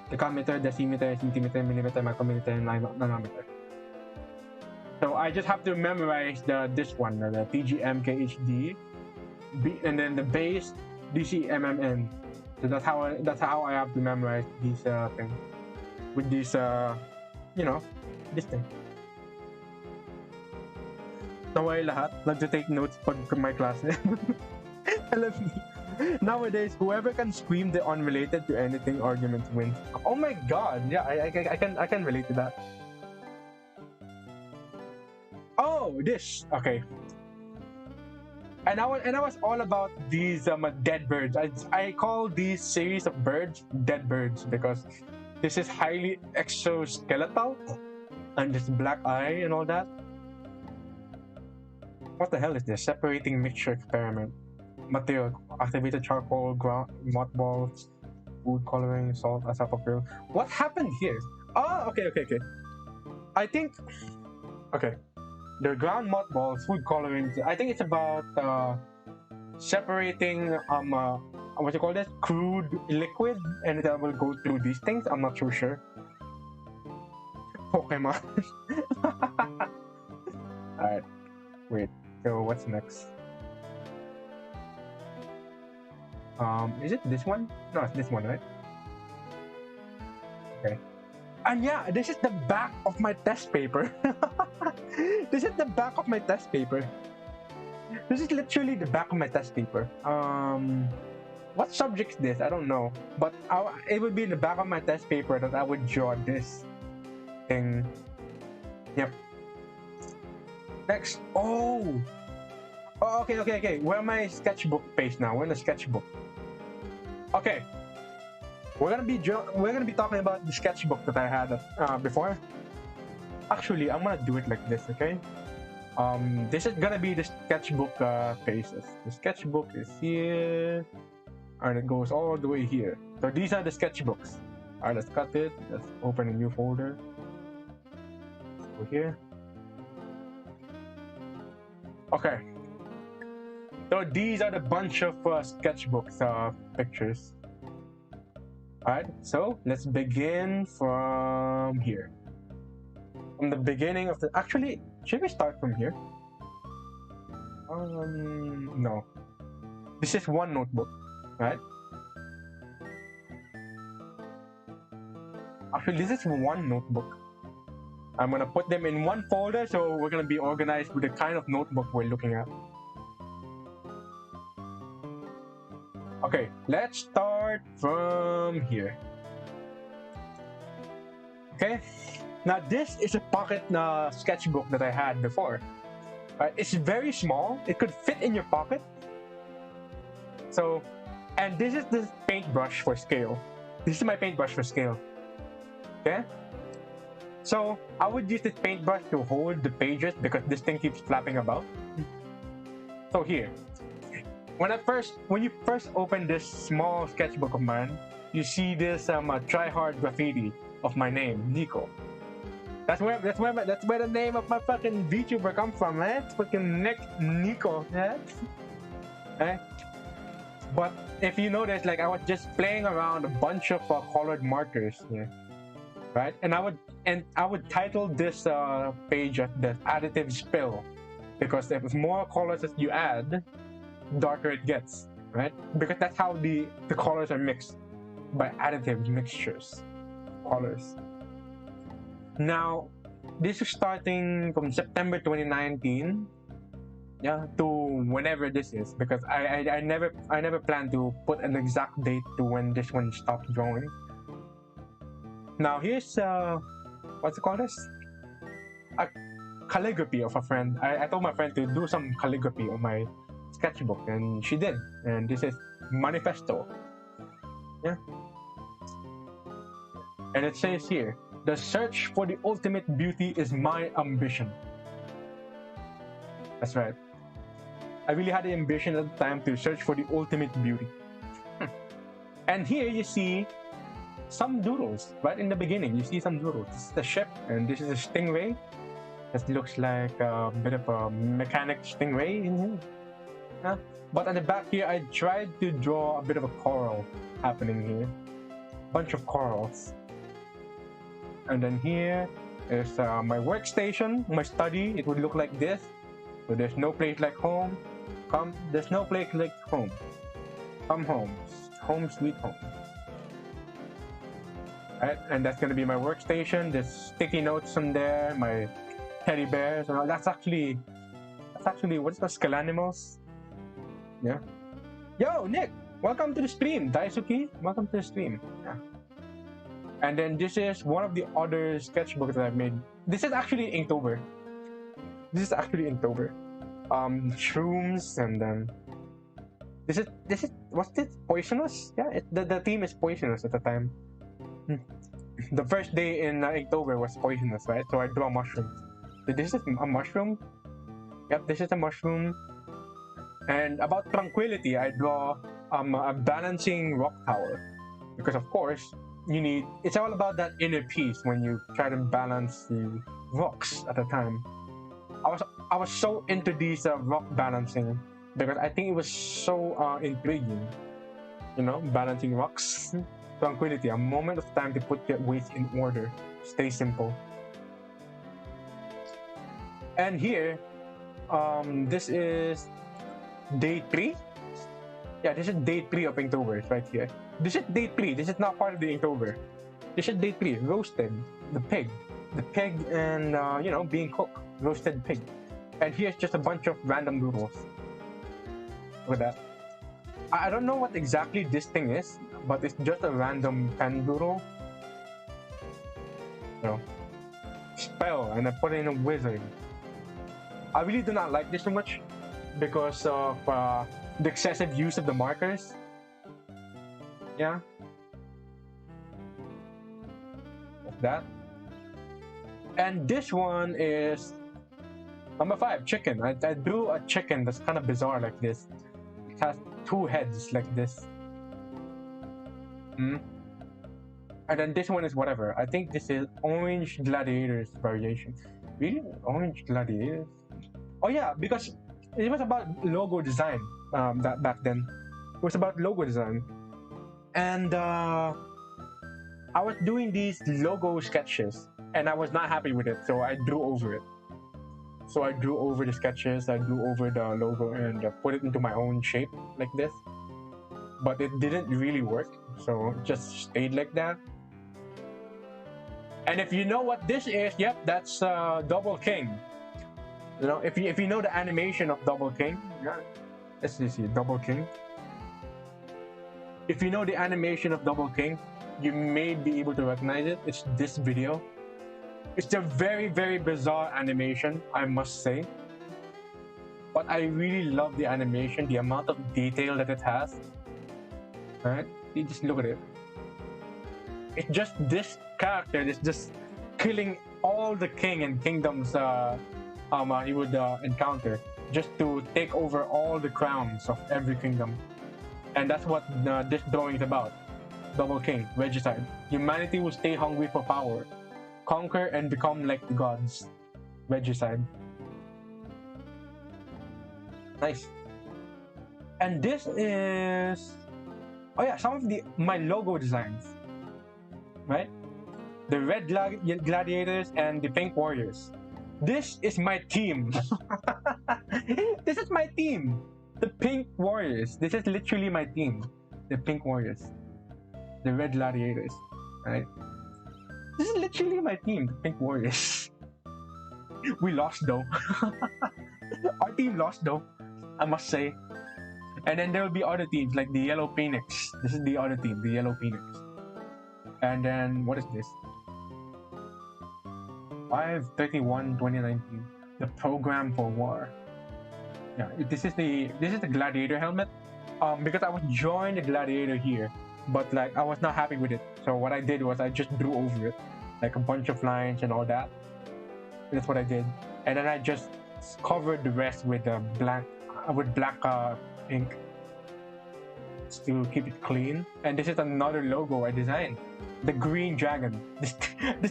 decameter, decimeter, centimeter, millimeter, micrometer, and nanometer. So I just have to memorize this one, the PGMKHD, and then the base DCMMN. So that's how I have to memorize these things with these this thing. Naway lahat, nag-take notes pag my class. Alam niyo, nowadays, whoever can scream the unrelated to anything arguments wins. Oh my god, yeah, I can relate to that. Oh, this, okay. And I was all about these dead birds. I call these series of birds dead birds because this is highly exoskeletal and this black eye and all that. What the hell is this? Separating mixture experiment. Material, activated charcoal, ground, mothballs, food coloring, salt, asapapil. What happened here? Oh, okay. I think, okay. The ground mothballs, food coloring. I think it's about separating what you call this, crude liquid, and it will go through these things. I'm not too sure. Pokemon. Alright, wait. So what's next? Is it this one? No, it's this one, right? Okay. And yeah, this is the back of my test paper. This is the back of my test paper. This is literally the back of my test paper. What subject is this? I don't know. But it would be in the back of my test paper that I would draw this thing. Yep. Next. Oh, okay. Where am my sketchbook page now? We're in the sketchbook. Okay. We're gonna be talking about the sketchbook that I had before. Actually, I'm gonna do it like this, okay? This is gonna be the sketchbook pages. The sketchbook is here, and it goes all the way here. So these are the sketchbooks. Alright, let's cut it. Let's open a new folder. Let's go here. Okay. So these are the bunch of sketchbooks pictures. Alright, so let's begin from here. From the beginning of the... Actually, should we start from here? No. This is one notebook, right? Actually, this is one notebook. I'm gonna put them in one folder, so we're gonna be organized with the kind of notebook we're looking at. Okay, let's start from here. Okay, now this is a pocket sketchbook that I had before. It's very small. It could fit in your pocket. So, and this is the paintbrush for scale. This is my paintbrush for scale. Okay? So, I would use this paintbrush to hold the pages because this thing keeps flapping about. So here, when you first open this small sketchbook of mine, you see this try hard graffiti of my name, Nico. That's where the name of my fucking VTuber comes from, man. It's fucking Nico, yeah. Eh? But if you notice, like I was just playing around a bunch of colored markers here, right? And I would title this page the additive spill, because if more colors that you add, darker it gets, right? Because that's how the colors are mixed by additive mixtures, colors. Now, this is starting from September 2019, yeah, to whenever this is, because I never plan to put an exact date to when this one stopped drawing. Now here's what's it called, this? A calligraphy of a friend. I told my friend to do some calligraphy on my sketchbook, and she did. And this is manifesto. Yeah. And it says here, the search for the ultimate beauty is my ambition. That's right. I really had the ambition at the time to search for the ultimate beauty. And here you see some doodles right in the beginning. You see some doodles. This is the ship, and this is a stingray. This looks like a bit of a mechanic stingray in here. Yeah. But at the back here, I tried to draw a bit of a coral happening here. Bunch of corals. And then here is my workstation, my study. It would look like this. So there's no place like home. There's no place like home. Come home. Home sweet home. Alright, and that's gonna be my workstation. There's sticky notes in there, my teddy bears, and all. That's actually what's the Scalanimals? Yeah. Yo, Nick! Welcome to the stream. Daisuke, welcome to the stream. Yeah. And then this is one of the other sketchbooks that I've made. This is actually Inktober. Shrooms, and then this is what's this? Poisonous? Yeah, the theme is poisonous at the time. The first day in Inktober was poisonous, right? So I draw mushrooms. So this is a mushroom. Yep, this is a mushroom. And about tranquility, I draw a balancing rock tower, because of course it's all about that inner peace when you try to balance the rocks at the time. I was so into these rock balancing because I think it was so intriguing, you know, balancing rocks. Tranquility, a moment of time to put your weight in order. Stay simple. And here, this is day 3. Yeah, this is day 3 of Inktober. It's right here. This is day 3. This is not part of the Inktober. This is day 3. Roasted. The pig, and you know, being cooked. Roasted pig. And here's just a bunch of random doodles. Look at that. I don't know what exactly this thing is, but it's just a random pen doodle. You know, spell, and I put in a wizard. I really do not like this so much because of the excessive use of the markers. Yeah. Like that. And this one is number 5, chicken. I drew a chicken that's kind of bizarre like this. It has 2 heads like this. And then this one is whatever. I think this is Orange Gladiators variation. Really? Orange Gladiators? Oh yeah, because it was about logo design that back then. It was about logo design. And I was doing these logo sketches and I was not happy with it, so I drew over it. So I drew over the sketches, I drew over the logo, and put it into my own shape like this. But it didn't really work, so it just stayed like that. And if you know what this is, yep, that's Double King. You know, if you know the animation of Double King, yeah, let's see, Double King. If you know the animation of Double King, you may be able to recognize it. It's this video. It's a very, very bizarre animation, I must say. But I really love the animation, the amount of detail that it has. Alright, you just look at it. It's just this character is just killing all the king and kingdoms he would encounter. just to take over all the crowns of every kingdom. And that's what this drawing is about. Double King, regicide. Humanity will stay hungry for power, conquer and become like the gods. Regicide. Nice. And this is, oh yeah, some of my logo designs, right? The red gladiators and the pink warriors. This is my team. This is my team. The pink warriors. This is literally my team. The pink warriors. The red gladiators. Right? This is literally my team. The pink warriors. We lost though. Our team lost though, I must say. And then there will be other teams like the Yellow Phoenix. This is the other team, the Yellow Phoenix. And then what is this? 5/31/2019. The program for war. Yeah, this is the gladiator helmet. Because I was joined the gladiator here, but like I was not happy with it. So what I did was I just drew over it, like a bunch of lines and all that. That's what I did, and then I just covered the rest with black ink to keep it clean. And this is another logo I designed, the green dragon. This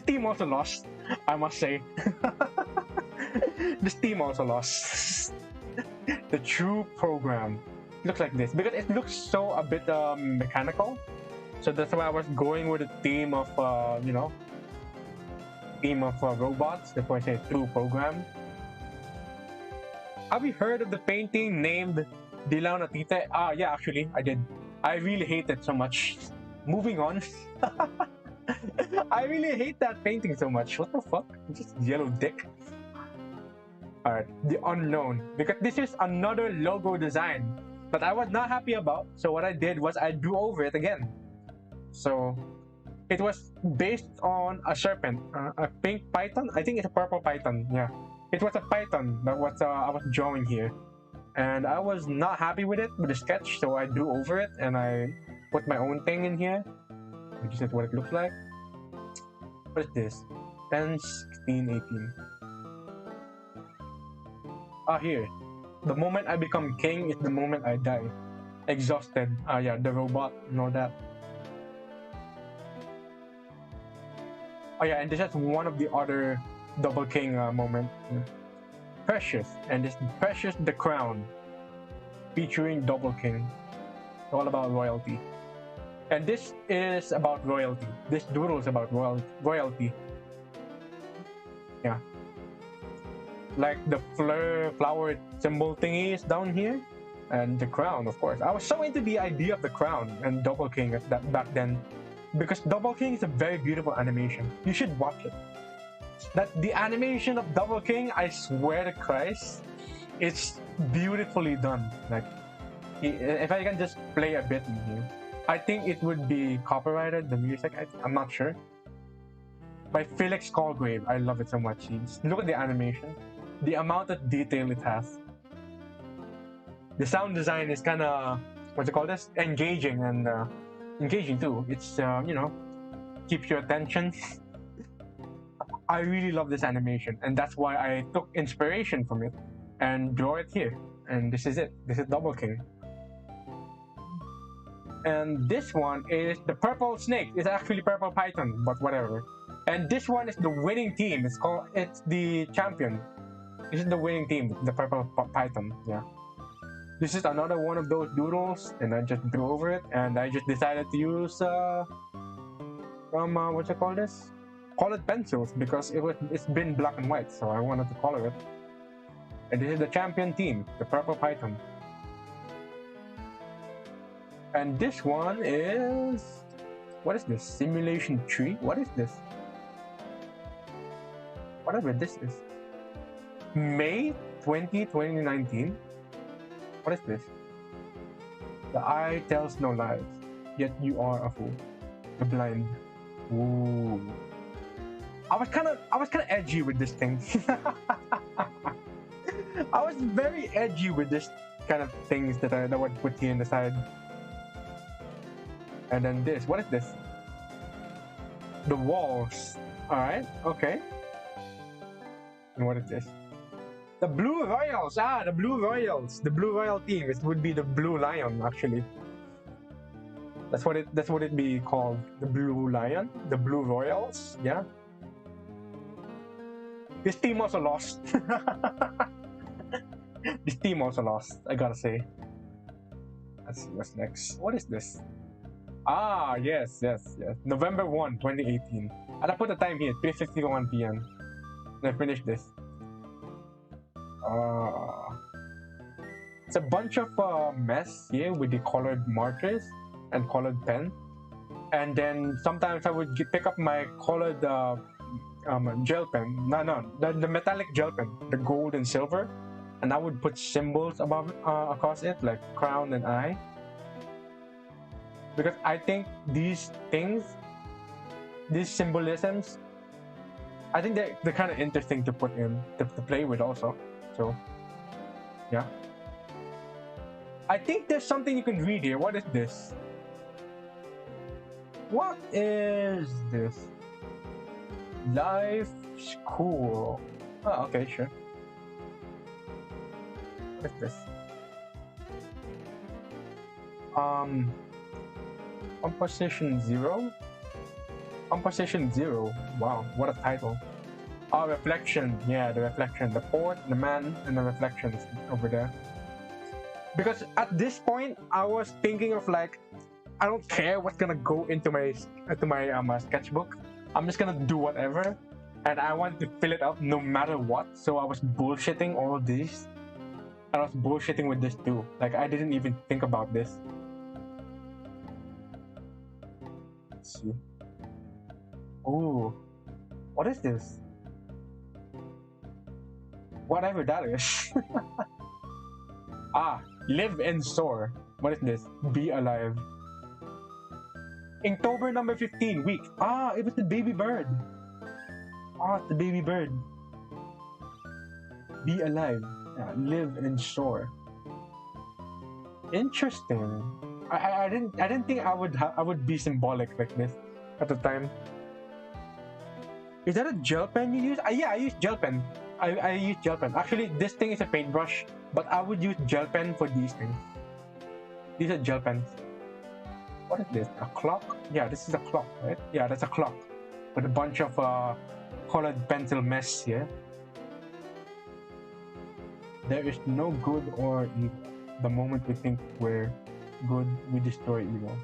team also lost, I must say. This team also lost. The true program looks like this because it looks so a bit mechanical. So that's why I was going with a theme of robots. That's why I say true program. Have you heard of the painting named Dilaw na Tita? Yeah, actually, I did. I really hate it so much. Moving on. I really hate that painting so much. What the fuck? Just yellow dick. Alright, the unknown. Because this is another logo design that I was not happy about. So what I did was I drew over it again. So it was based on a serpent, a pink python. I think it's a purple python. Yeah, it was a python that was I was drawing here, and I was not happy with the sketch. So I drew over it and I put my own thing in here. This is what it looks like. What is this? 10, 16, 18. Here. The moment I become king is the moment I die. Exhausted. Yeah, the robot and all that. Oh yeah, and this is one of the other Double King moments. Precious, and this Precious the Crown, featuring Double King. It's all about royalty. And this is about royalty. This doodle is about royalty. Yeah. Like the flower symbol thingy is down here. And the crown, of course. I was so into the idea of the crown and Double King back then. Because Double King is a very beautiful animation. You should watch it. The animation of Double King, I swear to Christ, it's beautifully done. Like, if I can just play a bit in here. I think it would be copyrighted, the music, I'm not sure. By Felix Colgrave, I love it so much. Look at the animation. The amount of detail it has. The sound design is kind of, engaging and engaging too. It's, keeps your attention. I really love this animation, and that's why I took inspiration from it and draw it here. And this is it. This is Double King. And this one is the purple snake. It's actually purple python, but whatever. And this one is the winning team. It's the champion. This is the winning team, the purple python. Yeah. This is another one of those doodles, and I just drew over it, and I just decided to use colored pencils, because it's been black and white, so I wanted to color it. And this is the champion team, the purple python. And this one is, what is this? Simulation tree? What is this? Whatever this is. May 20, 2019. What is this? The eye tells no lies, yet you are a fool. The blind. Ooh. I was kind of edgy with this thing. I was very edgy with this kind of things that I would put here in the side. And then this. What is this? The walls. Alright, okay. And what is this? The Blue Royals. Ah, the Blue Royals. The Blue Royal team. It would be the Blue Lion, actually. That's what it be called. The Blue Lion. The Blue Royals. Yeah. This team also lost. This team also lost, I gotta say. Let's see what's next. What is this? Ah, yes. November 1, 2018. And I put the time here, 3:51 p.m. And I finished this. It's a bunch of mess here with the colored markers and colored pen. And then sometimes I would pick up my colored gel pen. The metallic gel pen, the gold and silver. And I would put symbols above across it, like crown and eye. Because I think these things, these symbolisms, I think they're kind of interesting to put in, to play with also. So, yeah. I think there's something you can read here. What is this? What is this? Life School. Oh, okay, sure. What is this? Composition 0? Composition 0. Wow, what a title. Oh, reflection. Yeah, the reflection. The port, the man, and the reflections over there. Because at this point, I was thinking of like, I don't care what's gonna go into my sketchbook. I'm just gonna do whatever, and I want to fill it up no matter what. So I was bullshitting all of these. I was bullshitting with this too. Like I didn't even think about this. Let's see. Oh, what is this? Whatever that is. Ah, live and soar. What is this? Be alive. Inktober number 15, week. Ah, it was the baby bird. Ah, it's the baby bird. Be alive. Yeah, live and soar. Interesting. I didn't think I would be symbolic like this at the time. Is that a gel pen you use? Yeah, I use gel pen. I use gel pen. Actually, this thing is a paintbrush, but I would use gel pen for these things. These are gel pens. What is this? A clock? Yeah, this is a clock, right? Yeah, that's a clock with a bunch of colored pencil mess here. There is no good or evil. The moment we think we're good, we destroy evil.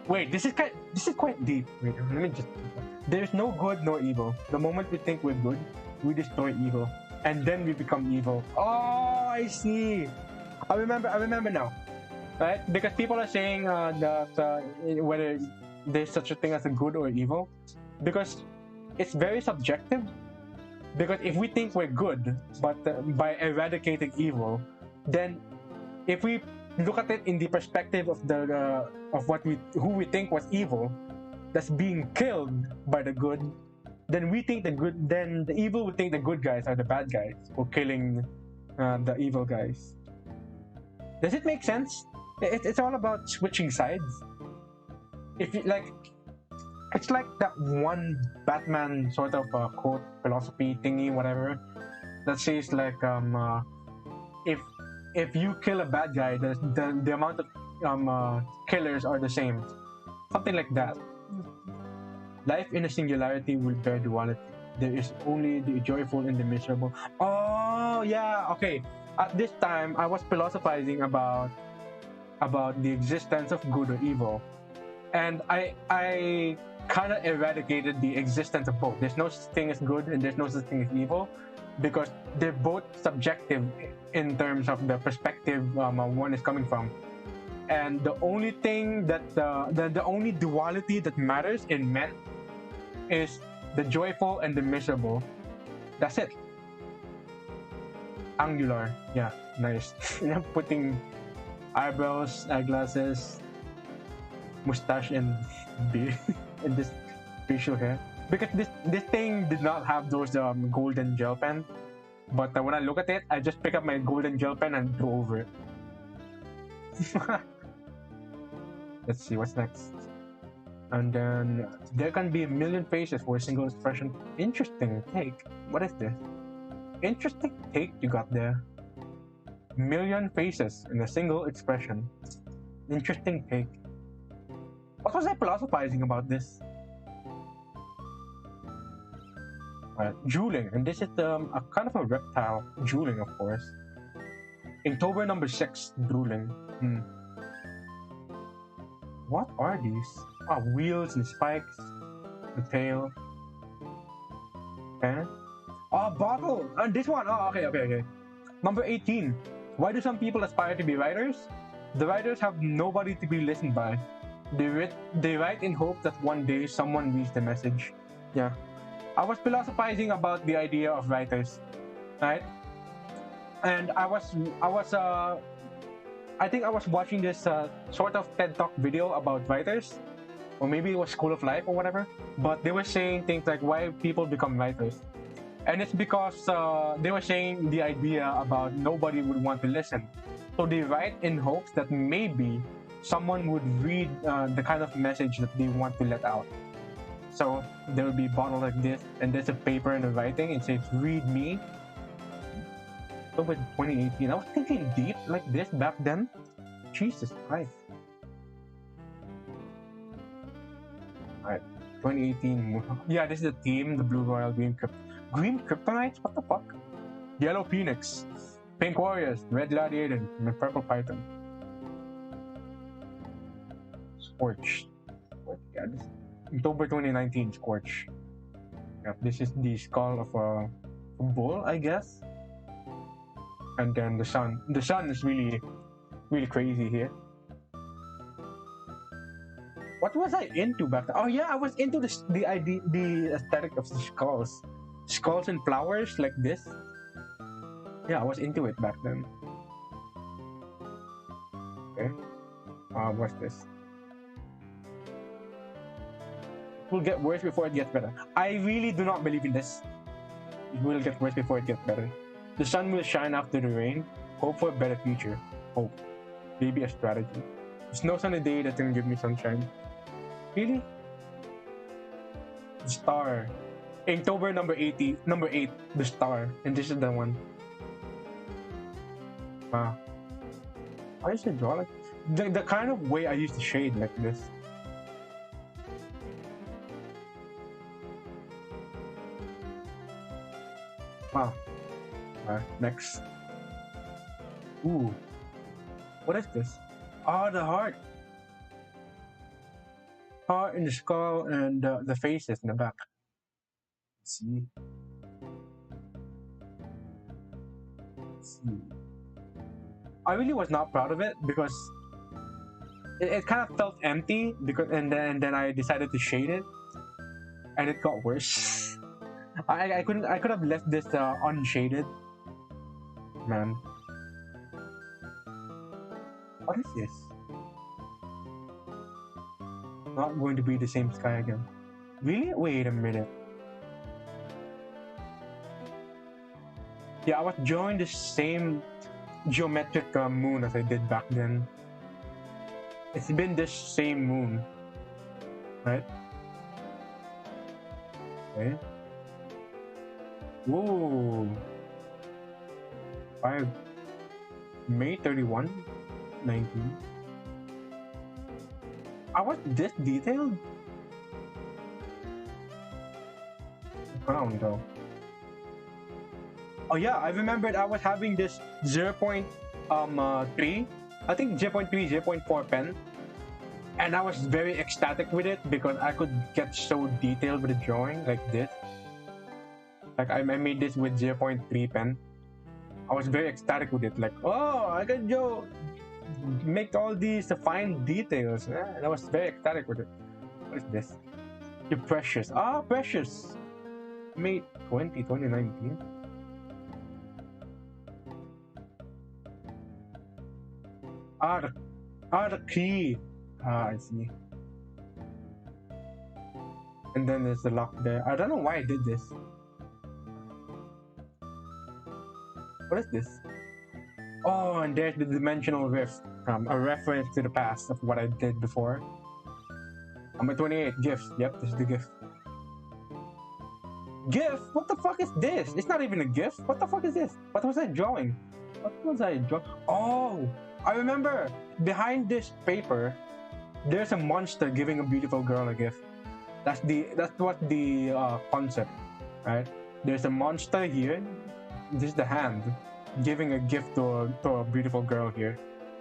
Wait, this is quite deep. Wait, let me just. There is no good nor evil. The moment we think we're good, we destroy evil, and then we become evil. Oh, I see. I remember now, right? Because people are saying that whether there's such a thing as a good or evil, because it's very subjective. Because if we think we're good, but by eradicating evil, then if we look at it in the perspective of the of who we think was evil, that's being killed by the good, then the evil would think the good guys are the bad guys for killing the evil guys. Does it make sense? It's all about switching sides. If you like, it's like that one Batman sort of quote, philosophy thingy, whatever, that says like if you kill a bad guy, the amount of killers are the same, something like that. Life in a singularity will bear duality. There is only the joyful and the miserable. Oh yeah, okay. At this time, I was philosophizing about the existence of good or evil, and I kind of eradicated the existence of both. There's no such thing as good and there's no such thing as evil, because they're both subjective in terms of the perspective one is coming from. And the only thing that the only duality that matters in men is the joyful and the miserable. That's it. Angular, yeah, nice. Putting eyebrows, eyeglasses, mustache, and beard in this facial hair, because this thing did not have those golden gel pen. But when I look at it, I just pick up my golden gel pen and go over it. Let's see what's next. And then there can be a million faces for a single expression. Interesting take. What is this? Interesting take you got there. Million faces in a single expression. Interesting take. What was I philosophizing about this? Drooling, and this is a kind of a reptile. Drooling, of course. Inktober number 6, drooling. What are these? Wheels and spikes. The tail. Okay. Bottle! And this one! Okay. Number 18. Why do some people aspire to be writers? The writers have nobody to be listened by. They write in hope that one day someone reads the message. Yeah. I was philosophizing about the idea of writers, right? And I think I was watching this sort of TED Talk video about writers, or maybe it was School of Life or whatever. But they were saying things like why people become writers, and it's because they were saying the idea about nobody would want to listen, so they write in hopes that maybe someone would read the kind of message that they want to let out. So there will be a bottle like this, and there's a paper and a writing. It says "Read me." So with 2018, I was thinking deep like this back then. Jesus Christ. Alright, 2018. Yeah, this is the theme: the blue royal, green kryptonites. What the fuck? Yellow phoenix, pink warriors, red gladiator, and purple python. Scorched. Yeah, this October 2019, Scorch. Yep, this is the skull of a bull, I guess. And then the sun. The sun is really crazy here. What was I into back then? Oh yeah, I was into the aesthetic of the skulls and flowers like this. Yeah, I was into it back then. Okay. What's this? Will get worse before it gets better. I really do not believe in this. It will get worse before it gets better. The sun will shine after the rain. Hope for a better future. Hope. Maybe a strategy. There's no sunny day that can give me sunshine. Really? The star. Inktober number 8, the star. And this is the one. Wow. I used to draw like the kind of way I used to shade like this. Wow. Next. Ooh. What is this? The heart. Heart in the skull and the faces in the back. Let's see. I really was not proud of it because it kind of felt empty and then I decided to shade it, and it got worse. I could have left this unshaded. Man. What is this? Not going to be the same sky again. Really? Wait a minute. Yeah, I was drawing the same geometric moon as I did back then. It's been this same moon. Right? Okay. Whoa. May 31, 19. I was this detailed? Crown though. Oh yeah, I remembered I was having this 0.3, I think 0.3, 0.4 pen, and I was very ecstatic with it because I could get so detailed with the drawing like this. Like I made this with 0.3 pen. I was very ecstatic with it. Like, oh, I can make all these fine details. And I was very ecstatic with it. What is this? You're precious. Precious. May 20, 2019. The key. I see. And then there's the lock there. I don't know why I did this. What is this? Oh, and there's the dimensional rift. A reference to the past of what I did before. I'm at 28. GIF. Yep, this is the GIF. GIF? What the fuck is this? It's not even a GIF. What the fuck is this? What was I drawing? What was I drawing? Oh, I remember. Behind this paper, there's a monster giving a beautiful girl a gift. That's what the concept, right? There's a monster here. This is the hand giving a gift to a beautiful girl here.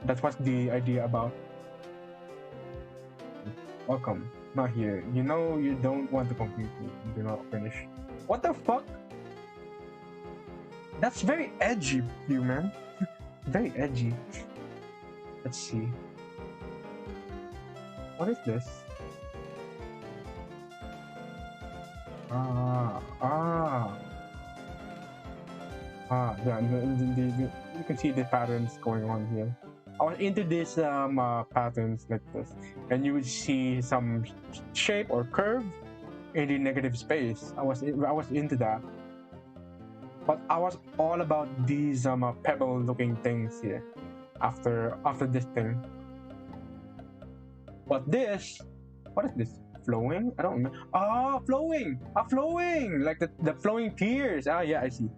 That's what the idea about. Welcome. Not here. You know you don't want to complete it. Do not finish. What the fuck? That's very edgy of you, man. Very edgy. Let's see. What is this? Yeah, you can see the patterns going on here. I was into these patterns like this, and you would see some shape or curve in the negative space. I was into that, but I was all about these pebble-looking things here. After this thing, but this, what is this? Flowing? I don't know. Flowing! Flowing! Like the flowing tears. Yeah, I see.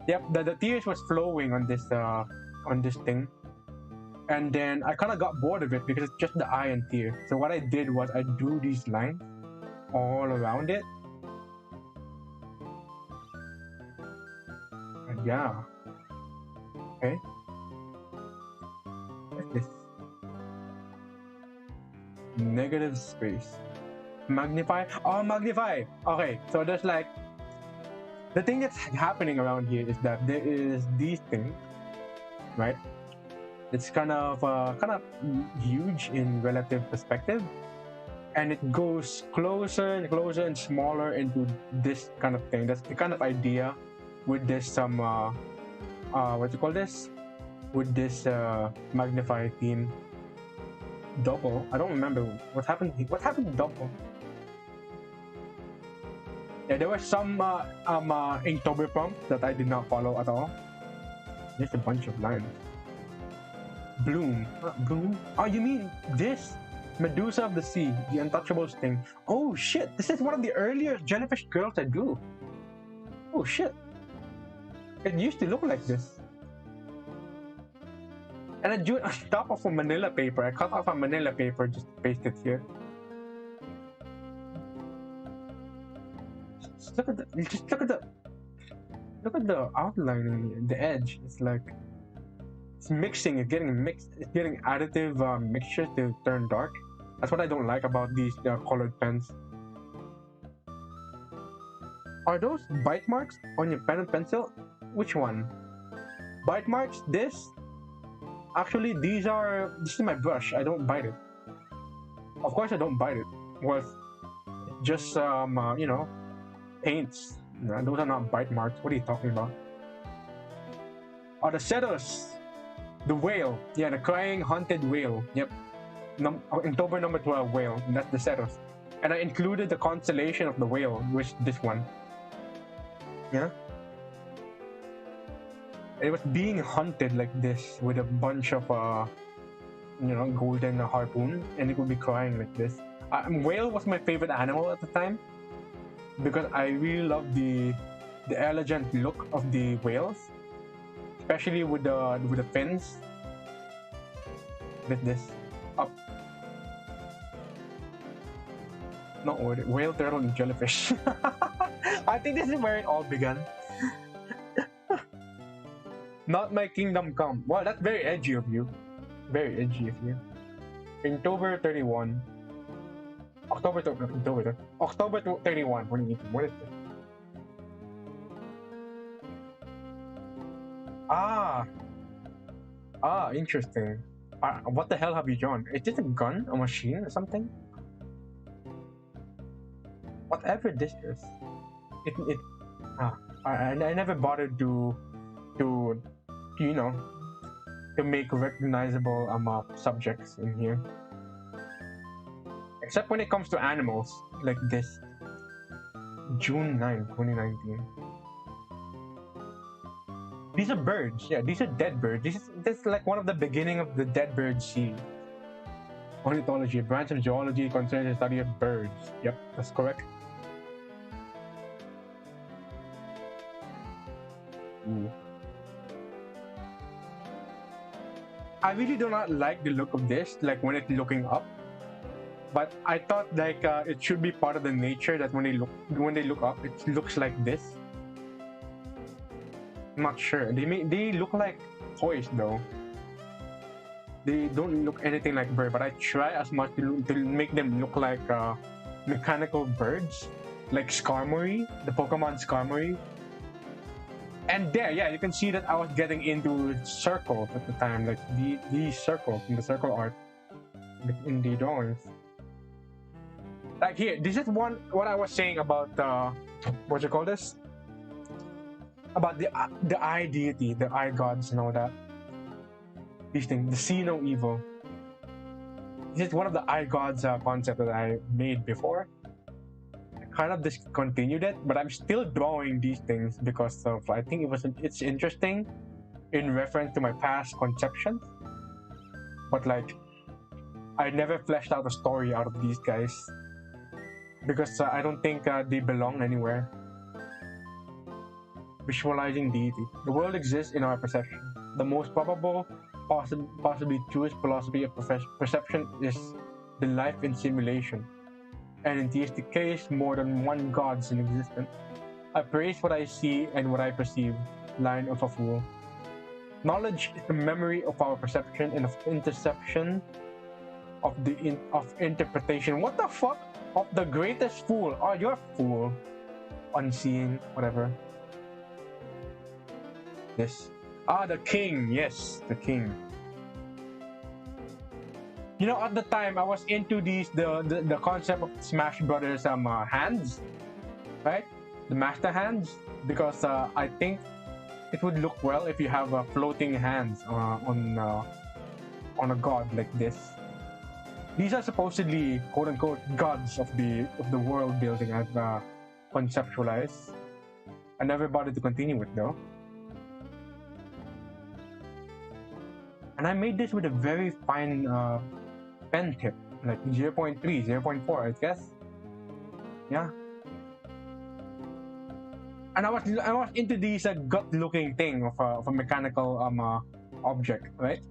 Yep, the tears was flowing on this thing. And then I kind of got bored of it because it's just the eye and tear. So what I did was I drew these lines all around it. And yeah. Okay. What's this? Negative space. Magnify? Oh, magnify! Okay, so there's like... The thing that's happening around here is that there is these things, right? It's kind of huge in relative perspective, and it goes closer and closer and smaller into this kind of thing. That's the kind of idea with this what you call this? With this magnify theme. Double. I don't remember what happened. What happened to double? Yeah, there was some Inktober prompt that I did not follow at all. There's a bunch of lines. Bloom. Bloom? Oh, you mean this? Medusa of the Sea, the Untouchables thing. Oh shit, this is one of the earlier Jellyfish girls I drew. Oh shit. It used to look like this. And I drew it on top of a manila paper. I cut off a manila paper, just paste it here. Just look at the outline in here, the edge. It's like it's mixing. It's getting mixed. It's getting additive mixture to turn dark. That's what I don't like about these colored pens. Are those bite marks on your pen and pencil? Which one? Bite marks? This? Actually, this is my brush. I don't bite it. Of course, I don't bite it. Well, just you know, paints. No, those are not bite marks. What are you talking about? Oh, the setters. The whale. Yeah, the crying haunted whale. Yep. Inktober number 12 whale. And that's the setters. And I included the constellation of the whale, which this one. Yeah. It was being hunted like this with a bunch of you know, golden harpoon, and it would be crying like this. Whale was my favorite animal at the time because I really loved the elegant look of the whales, especially with the fins. With this up. Not ordered. Whale, turtle, and jellyfish. I think this is where it all began. Not my kingdom come. Wow, that's very edgy of you. Very edgy of you. Inktober 31. October 31. 2018. What is this? Interesting. What the hell have you drawn? Is this a gun? A machine or something? Whatever this is. I never bothered to you know, to make recognizable subjects in here. Except when it comes to animals, like this. June 9, 2019. These are birds. Yeah, these are dead birds. This is like one of the beginning of the dead bird series. Ornithology, a branch of geology concerns the study of birds. Yep, that's correct. Ooh. I really do not like the look of this, like when it's looking up. But I thought like it should be part of the nature that when they look up, it looks like this. I'm not sure. They look like toys though. They don't look anything like bird, but I try as much to make them look like mechanical birds, like Skarmory, the Pokemon Skarmory. And there, yeah, you can see that I was getting into circles at the time, like these circles in the circle art, in the drawings. Like here, this is what I was saying about what you call this? About the eye deity, the eye gods, and all that. These things, the see no evil. This is one of the eye gods concept that I made before. I kind of discontinued it, but I'm still drawing these things because of I think it's interesting in reference to my past conceptions. But like, I never fleshed out a story out of these guys because I don't think they belong anywhere. Visualizing deity. The world exists in our perception. The most probable, possibly truest philosophy of perception is the life in simulation. And in theistic case, more than one gods in existence. I praise what I see and what I perceive. Line of a fool. Knowledge is the memory of our perception and of interception of interpretation. What the fuck? Of the greatest fool. Oh, you're a fool. Unseeing, whatever. This. Ah, the king. Yes, the king. You know, at the time I was into the concept of Smash Brothers hands, right? The master hands, because I think it would look well if you have floating hands on a god like this. These are supposedly quote unquote gods of the world building I've conceptualized. I never bothered to continue with though. And I made this with a very fine pen tip, like 0.3, 0.4, I guess. Yeah. And I was into these gut-looking thing of a mechanical object, right?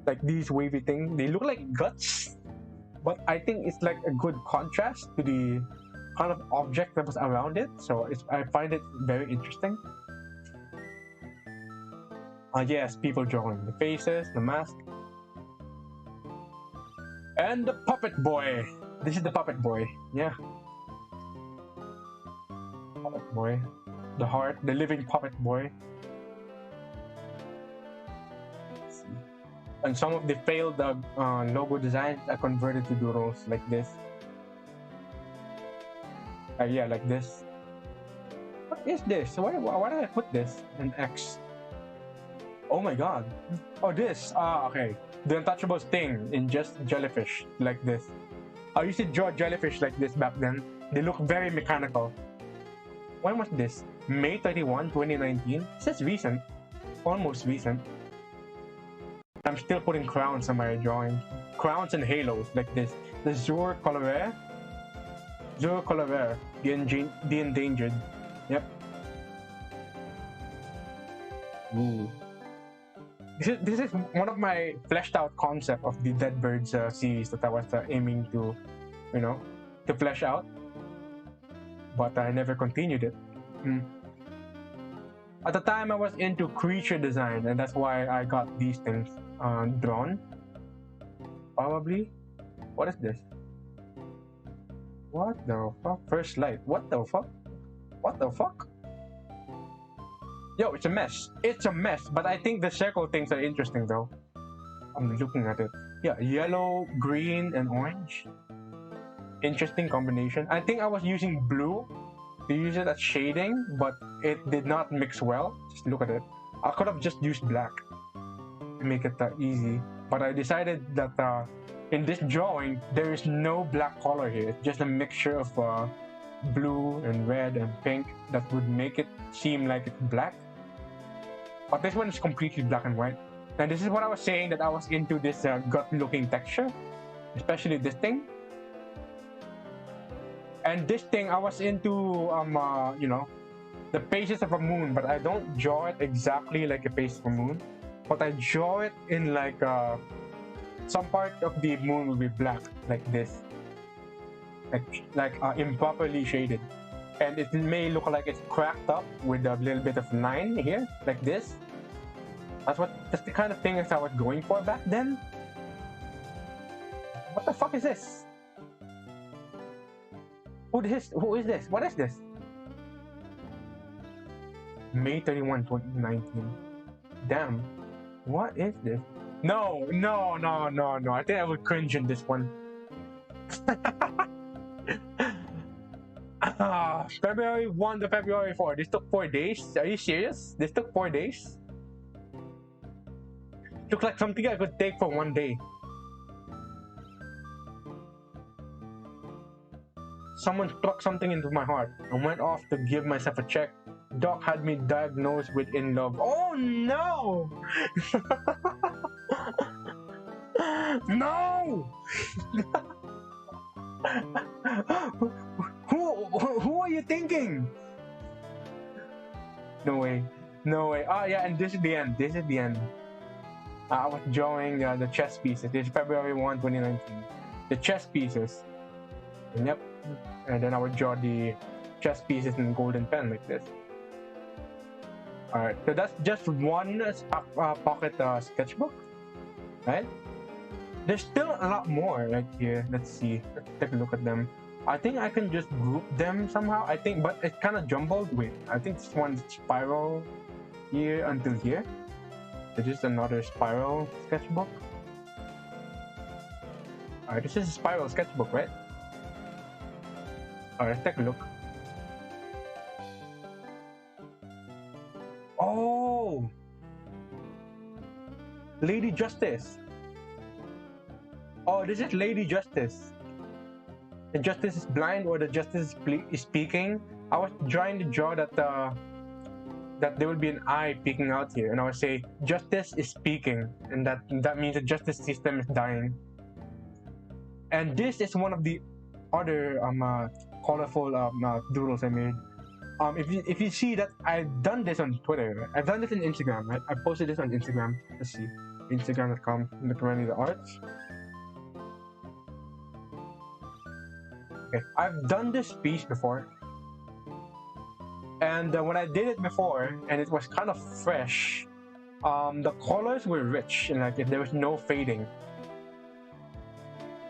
Like these wavy thing. They look like guts, but I think it's like a good contrast to the kind of object that was around it. So I find it very interesting. Yes, people drawing the faces, the mask, and the puppet boy. This is the puppet boy. Yeah, puppet boy, the heart, the living puppet boy. Let's see. And some of the failed logo designs are converted to doodles like this. Yeah, like this. What is this? Why did I put this? An X. Oh my god. Oh, this. Okay. The Untouchables thing in just Jellyfish, like this. I used to draw Jellyfish like this back then. They look very mechanical. When was this? May 31, 2019? It says recent. Almost recent. I'm still putting crowns on my drawing. Crowns and halos, like this. The Zur Colorare. The Endangered. Yep. Ooh. This is one of my fleshed out concept of the Dead Birds series that I was aiming to, to flesh out, but I never continued it. At the time, I was into creature design, and that's why I got these things drawn. Probably. What is this? What the fuck? First light. What the fuck? What the fuck? Yo, it's a mess. It's a mess, but I think the circle things are interesting though. I'm looking at it. Yeah, yellow, green, and orange. Interesting combination. I think I was using blue to use it as shading, but it did not mix well. Just look at it. I could have just used black to make it easy, but I decided that in this drawing, there is no black color here. It's just a mixture of blue and red and pink that would make it seem like it's black. But this one is completely black and white. And this is what I was saying, that I was into this gut-looking texture. especially this thing. And this thing, I was into you know, the phases of a moon, but I don't draw it exactly like a phase of a moon, but I draw it in like some part of the moon will be black, like this, like improperly shaded, and it may look like it's cracked up with a little bit of line here, like this. That's the kind of thing that I was going for back then. What the fuck is this? Who is this? What is this? May 31, 2019. Damn. What is this? No. I think I would cringe in this one. February 1 to February 4. This took 4 days. Are you serious? This took 4 days? Looks like something I could take for 1 day. Someone struck something into my heart. I went off to give myself a check. Doc had me diagnosed with in love. Oh no! No! Who are you thinking? No way. Oh yeah, and this is the end. I was drawing the chess pieces. This is February 1, 2019. The chess pieces. And yep. And then I would draw the chess pieces in golden pen like this. Alright, so that's just one pocket sketchbook, right? There's still a lot more right here. Let's see. Let's take a look at them. I think I can just group them somehow. I think, but it's kind of jumbled. Wait, I think this one's spiral here until here. This is another spiral sketchbook. Alright, this is a spiral sketchbook, right? Alright, let's take a look. Oh! Lady Justice. Oh, this is Lady Justice. The Justice is blind, or the Justice is speaking. I was trying to draw that that there will be an eye peeking out here, and I would say Justice is speaking, and that means the justice system is dying. And this is one of the other colorful doodles I made. If you see that I've done this on Twitter, I've done this on Instagram. Right? I posted this on Instagram. Let's see, Instagram.com. Look around the arts. Okay, I've done this piece before, and when I did it before, and it was kind of fresh. The colors were rich, and like there was no fading.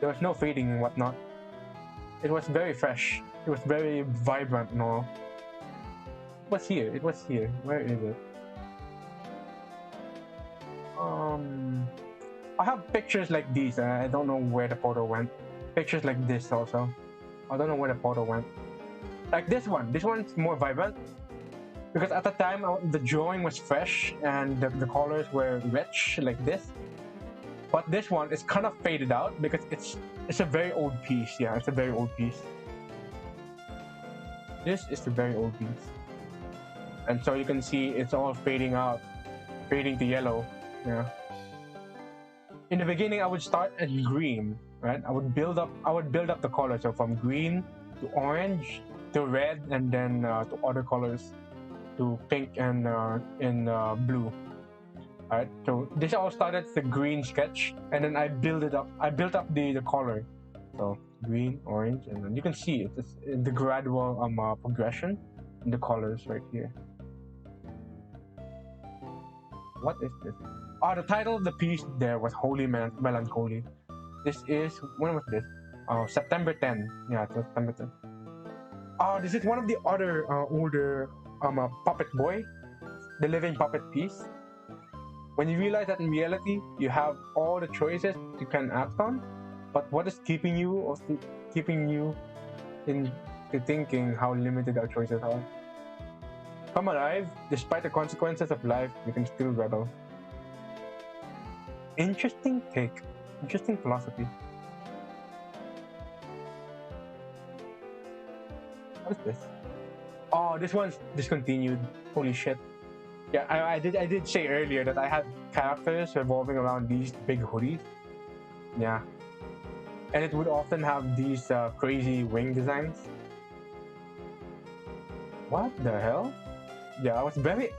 There was no fading and whatnot. It was very fresh. It was very vibrant and all. It was here. Where is it? I have pictures like these. I don't know where the photo went. Pictures like this also. I don't know where the photo went. Like this one. This one's more vibrant. Because at the time, the drawing was fresh and the colors were rich like this. But this one is kind of faded out because it's a very old piece. Yeah, it's a very old piece. This is a very old piece. And so you can see it's all fading out, fading to yellow. Yeah. In the beginning, I would start at green, right? I would build up the colors, so from green to orange to red, and then to other colors, to pink and blue. Alright, so this all started as the green sketch, and then I built up the color. So green, orange, and then you can see it's the gradual progression in the colors right here. What is this? Oh, the title of the piece there was Holy Melancholy. This is, when was this? Oh, September 10. Yeah, September 10. Oh, this is one of the other older puppet boy, the living puppet piece. When you realize that in reality you have all the choices you can act on, but what is keeping you into thinking how limited our choices are? Come alive, despite the consequences of life, you can still rebel. Interesting take, interesting philosophy. What's this? Oh, this one's discontinued. Holy shit. Yeah, I did say earlier that I had characters revolving around these big hoodies. Yeah. and it would often have these crazy wing designs. What the hell? Yeah,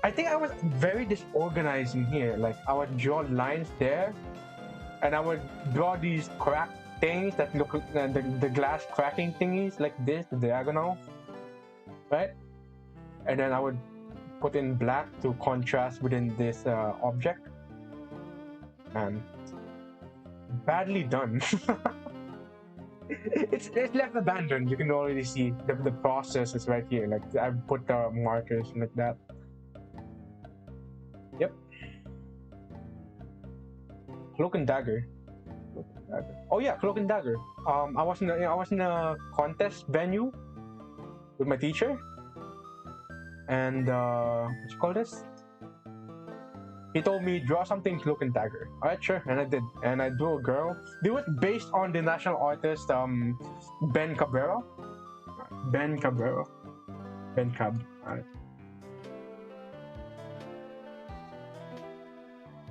I think I was very disorganized in here. Like, I would draw lines there, and I would draw these crack things that look the glass cracking thingies like this, the diagonal, right? And then I would put in black to contrast within this object. And badly done. it's left abandoned. You can already see the process is right here. Like, I've put the markers like that. Yep. Cloak and dagger. Oh yeah, cloak and dagger. I was in a contest venue with my teacher, and what you call this? He told me, draw something cloak and dagger. Alright, sure, and I did. And I drew a girl. It was based on the national artist Ben Cabrera. Ben Cabrera. Ben Cab. Alright.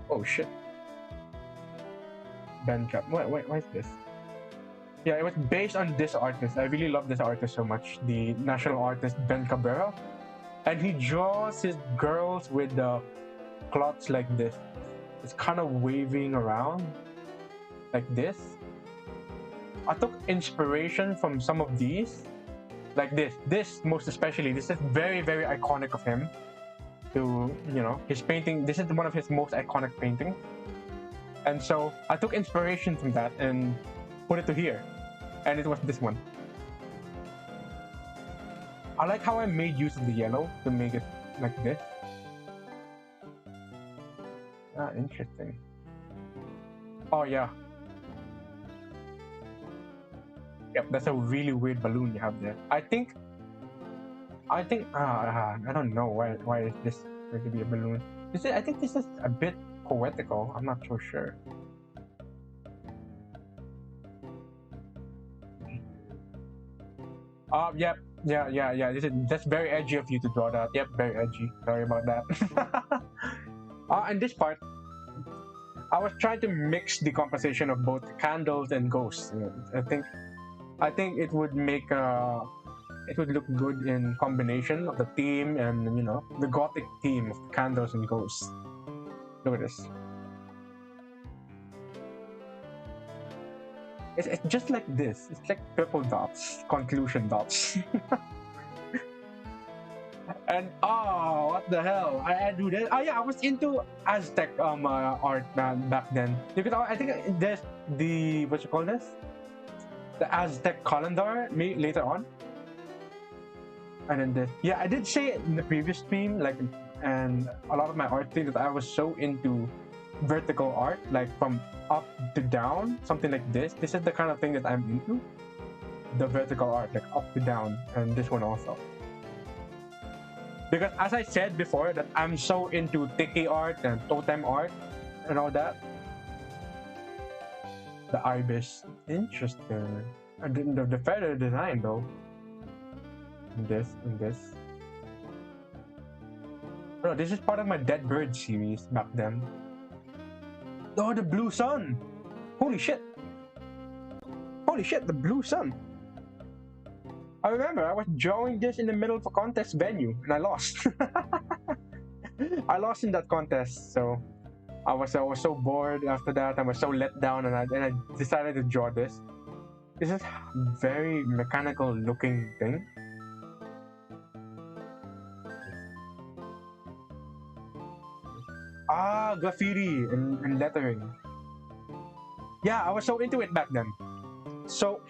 Oh shit. Ben Cab. Wait, what is this? Yeah, it was based on this artist. I really love this artist so much. The national artist Ben Cabrera. And he draws his girls with the cloths like this. It's kind of waving around like this. I took inspiration from some of these, like this most especially. This is very, very iconic of him. To, you know, his painting. This is one of his most iconic paintings, and so I took inspiration from that and put it to here, and it was this one. I like how I made use of the yellow to make it like this. Ah, interesting. Oh yeah. Yep, that's a really weird balloon you have there. I think I don't know why is this going to be a balloon. I think this is a bit poetical. I'm not so sure. Yep. Yeah. That's very edgy of you to draw that. Yep, very edgy. Sorry about that. And this part, I was trying to mix the composition of both candles and ghosts. I think it would make it would look good in combination of the theme and, you know, the gothic theme of candles and ghosts. Look at this. It's just like this. It's like purple dots, conclusion dots. And oh, what the hell? I do that. Oh yeah, I was into Aztec art back then, because I think there's the, what you call this, the Aztec calendar later on. And then this, yeah, I did say it in the previous stream, like, and a lot of my art things, that I was so into vertical art, like from up to down, something like this. This is the kind of thing that I'm into, the vertical art, like up to down, and this one also. Because as I said before, that I'm so into tiki art and totem art and all that. The ibis, interesting. And the feather design though. And this. No, this is part of my Dead Bird series back then. Oh, the blue sun! Holy shit! Holy shit, the blue sun! I remember I was drawing this in the middle of a contest venue and I lost. I lost in that contest, so I was so bored after that. I was so let down, and I decided to draw this. This is very mechanical looking thing. Ah, graffiti and lettering. Yeah, I was so into it back then. So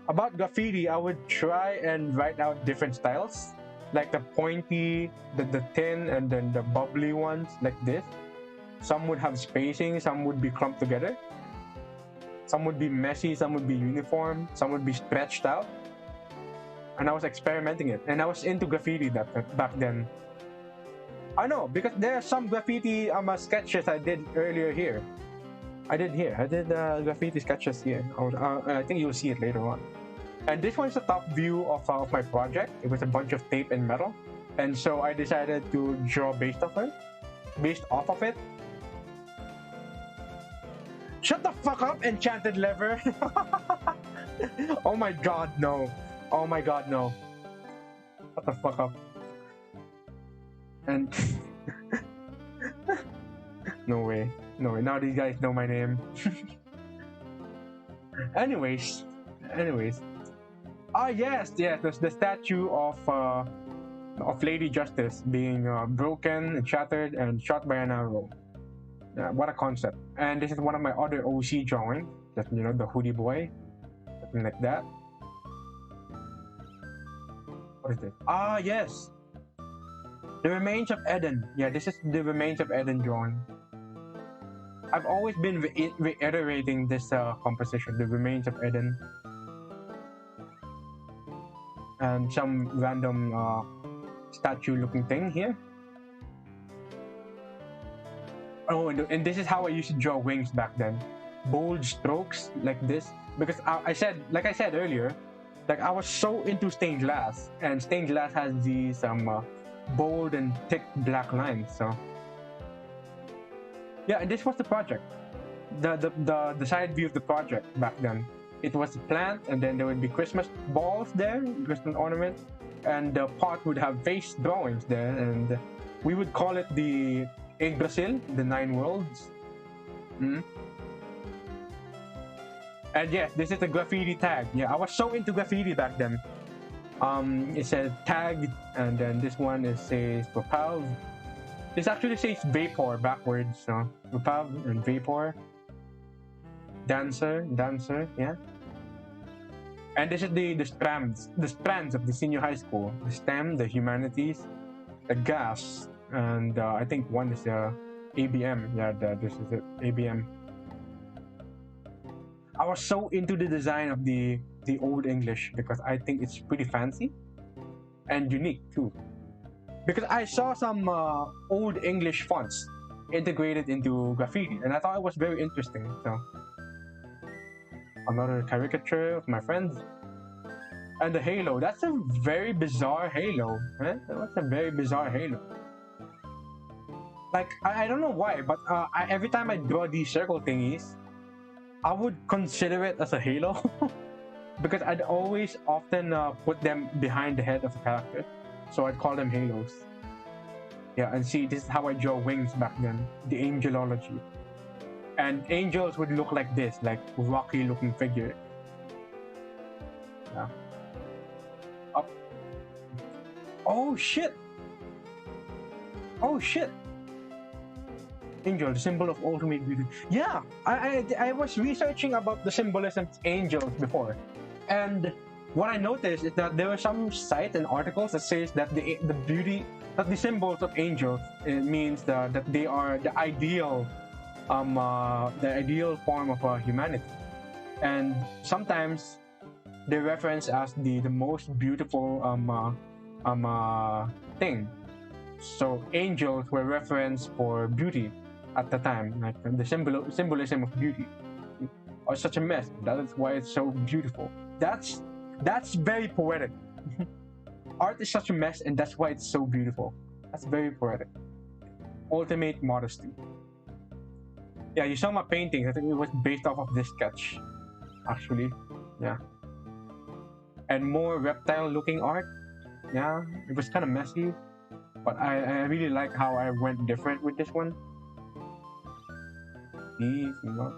about graffiti, I would try and write out different styles, like the pointy, the thin, and then the bubbly ones like this. Some would have spacing, some would be clumped together. Some would be messy, some would be uniform, some would be stretched out. And I was experimenting it, and I was into graffiti back then. I know, because there are some graffiti sketches I did earlier here. I did graffiti sketches here. I think you'll see it later on. And this one's the top view of my project. It was a bunch of tape and metal, and so I decided to draw based off of it. Shut the fuck up, enchanted lever. Oh my god, no. Oh my god, no. What the fuck up? And no way. No way. Now these guys know my name. Anyways. Ah yes, there's the statue of Lady Justice being broken and shattered and shot by an arrow. What a concept. And this is one of my other OC drawings. Just, you know, the hoodie boy. Something like that. What is this? Ah, yes. The Remains of Eden. Yeah, this is the Remains of Eden drawing. I've always been reiterating this composition, the Remains of Eden. And some random statue-looking thing here. Oh, and this is how I used to draw wings back then. Bold strokes like this. Because like I said earlier, like I was so into stained glass, and stained glass has these bold and thick black lines. So yeah, and this was the project. The side view of the project back then. It was a plant, and then there would be Christmas balls there, Christmas ornaments, and the pot would have face drawings there, and we would call it the Yggdrasil, the 9 worlds. And yes, this is the graffiti tag. Yeah, I was so into graffiti back then. It says tag, and then this one says propel. This actually says vapor backwards. So propel and vapor. Dancer, yeah. And this is the strands of the senior high school. The STEM, the humanities, the gas, and I think one is ABM. Yeah, this is it, ABM. I was so into the design of the Old English because I think it's pretty fancy and unique too. Because I saw some Old English fonts integrated into graffiti, and I thought it was very interesting. So another caricature of my friends. And the halo. That's a very bizarre halo. Right? That's a very bizarre halo. Like, I don't know why, but every time I draw these circle thingies, I would consider it as a halo. Because I'd always often put them behind the head of a character. So I'd call them halos. Yeah, and see, this is how I draw wings back then. The angelology. And angels would look like this, like rocky looking figure. Yeah. Up. Oh shit! Oh shit! Angel, the symbol of ultimate beauty. Yeah, I was researching about the symbolism of angels before, and what I noticed is that there were some sites and articles that says that the beauty, that the symbols of angels, it means that they are the ideal form of humanity, and sometimes they reference as the most beautiful thing. So angels were referenced for beauty at the time, like the symbolism of beauty. Are such a mess. That is why it's so beautiful. That's very poetic. Art is such a mess, and that's why it's so beautiful. That's very poetic. Ultimate modesty. Yeah, you saw my painting. I think it was based off of this sketch, actually. Yeah. And more reptile-looking art. Yeah, it was kind of messy, but I really like how I went different with this one. These, you know,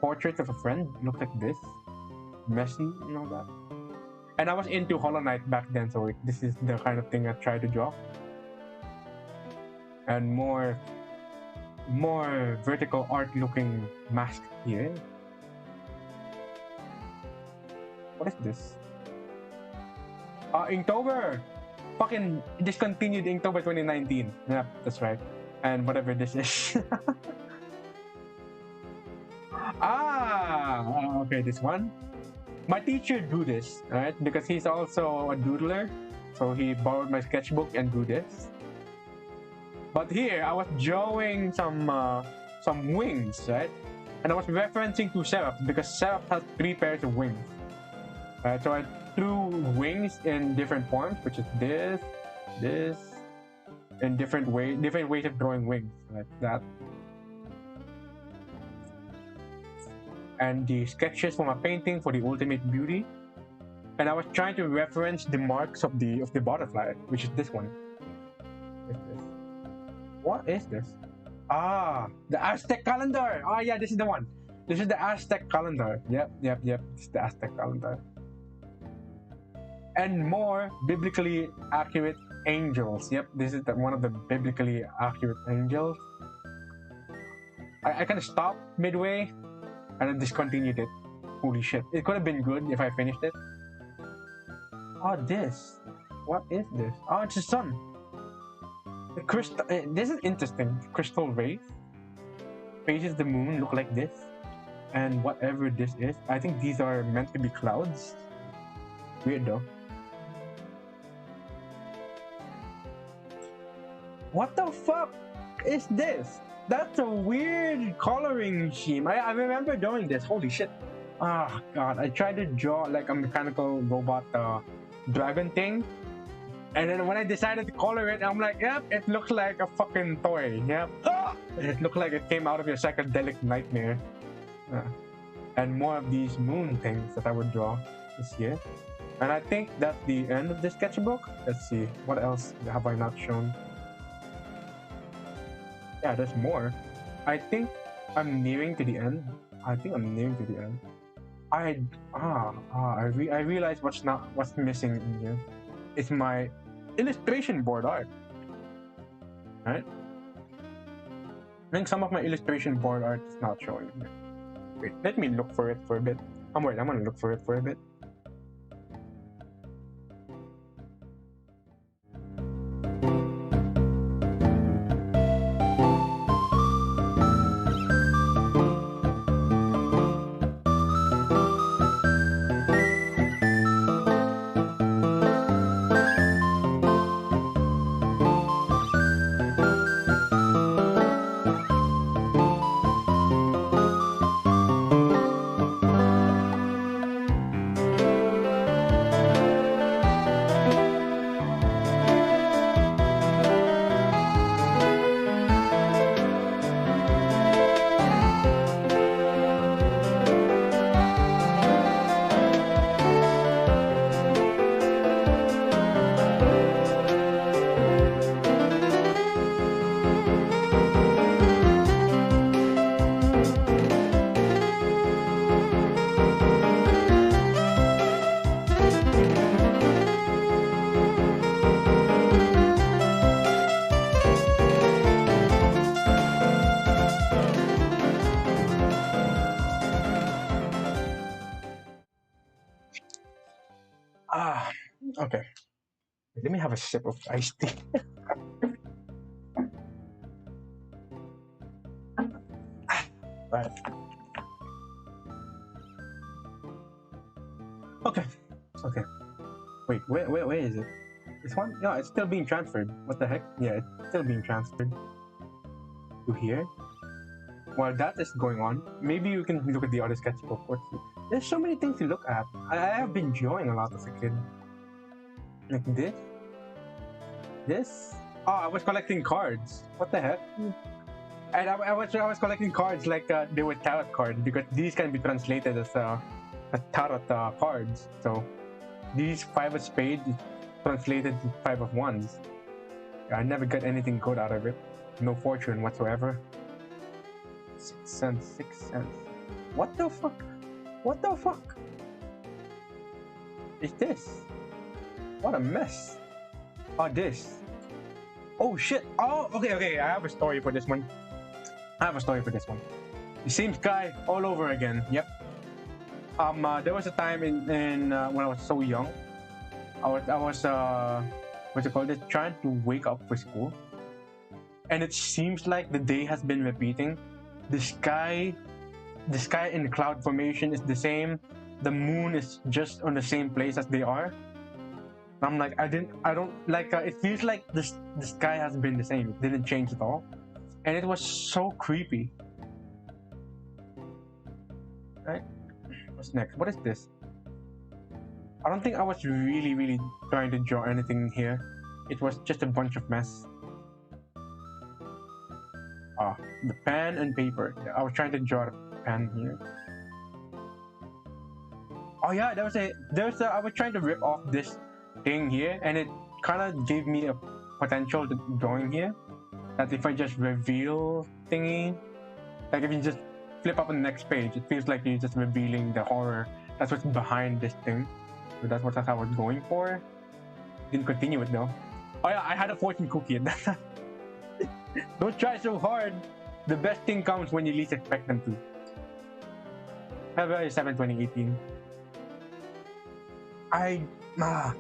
portraits of a friend look like this, messy, and all that. And I was into Hollow Knight back then, so this is the kind of thing I try to draw. And more vertical art-looking mask here. What is this? Inktober! Fucking discontinued Inktober 2019. Yep, that's right. And whatever this is. Okay, this one. My teacher drew this, right? Because he's also a doodler. So he borrowed my sketchbook and drew this. But here, I was drawing some wings, right? And I was referencing to Seraph because Seraph has 3 pairs of wings. Right, so I drew wings in different forms, which is this, in different ways of drawing wings, like that. and the sketches for my painting for the ultimate beauty. And I was trying to reference the marks of the butterfly, which is this one. What is this? Ah, the Aztec calendar. Ah, yeah, this is the one. This is the Aztec calendar. Yep. It's the Aztec calendar. And more biblically accurate angels. Yep, this is one of the biblically accurate angels. I kind of stopped midway and then discontinued it. Holy shit. It could have been good if I finished it. Oh, this. What is this? Oh, it's the sun. The crystal. This is interesting. Crystal ray faces the moon, look like this. And whatever this is, I think these are meant to be clouds. Weird though. What the fuck is this? That's a weird coloring scheme. I remember doing this. Holy shit. Ah, God. I tried to draw like a mechanical robot dragon thing. And then when I decided to color it, I'm like, yep, it looks like a fucking toy. Yep. Ah! It looked like it came out of your psychedelic nightmare. And more of these moon things that I would draw this year. And I think that's the end of the sketchbook. Let's see. What else have I not shown? Yeah, there's more. I think I'm nearing to the end. I realized what's missing in here. It's my illustration board art. Right? I think some of my illustration board art is not showing here. Wait, let me look for it for a bit. I'm gonna look for it for a bit. Okay. Let me have a sip of iced tea. Right. Okay. Wait, where is it? This one? No, it's still being transferred. What the heck? Yeah, it's still being transferred. To here? While that is going on, maybe you can look at the other sketchbook. There's so many things to look at. I have been drawing a lot as a kid. Like this. Oh, I was collecting cards. What the heck? And I was collecting cards like they were tarot cards because these can be translated as tarot cards. So these 5 of spades is translated to 5 of wands. I never got anything good out of it. No fortune whatsoever. 6 cents. What the fuck? What the fuck is this? What a mess. Oh, this. Oh, shit. Oh, okay. I have a story for this one. The same sky all over again. Yep. There was a time in when I was so young. I was what's it called? Trying to wake up for school. And it seems like the day has been repeating. The sky in the cloud formation is the same. The moon is just on the same place as they are. I'm like, I don't like. It feels like the sky has been the same. It didn't change at all, and it was so creepy. Right? What's next? What is this? I don't think I was really trying to draw anything here. It was just a bunch of mess. The pen and paper. Yeah, I was trying to draw a pen here. Oh yeah, I was trying to rip off this thing here, and it kind of gave me a potential drawing here. That if I just reveal thingy, like if you just flip up on the next page, it feels like you're just revealing the horror. That's what's behind this thing. So that's what I was going for. Didn't continue it though. Oh yeah, I had a fortune cookie at that time. Don't try so hard. The best thing comes when you least expect them to. February 7, 2018. I don't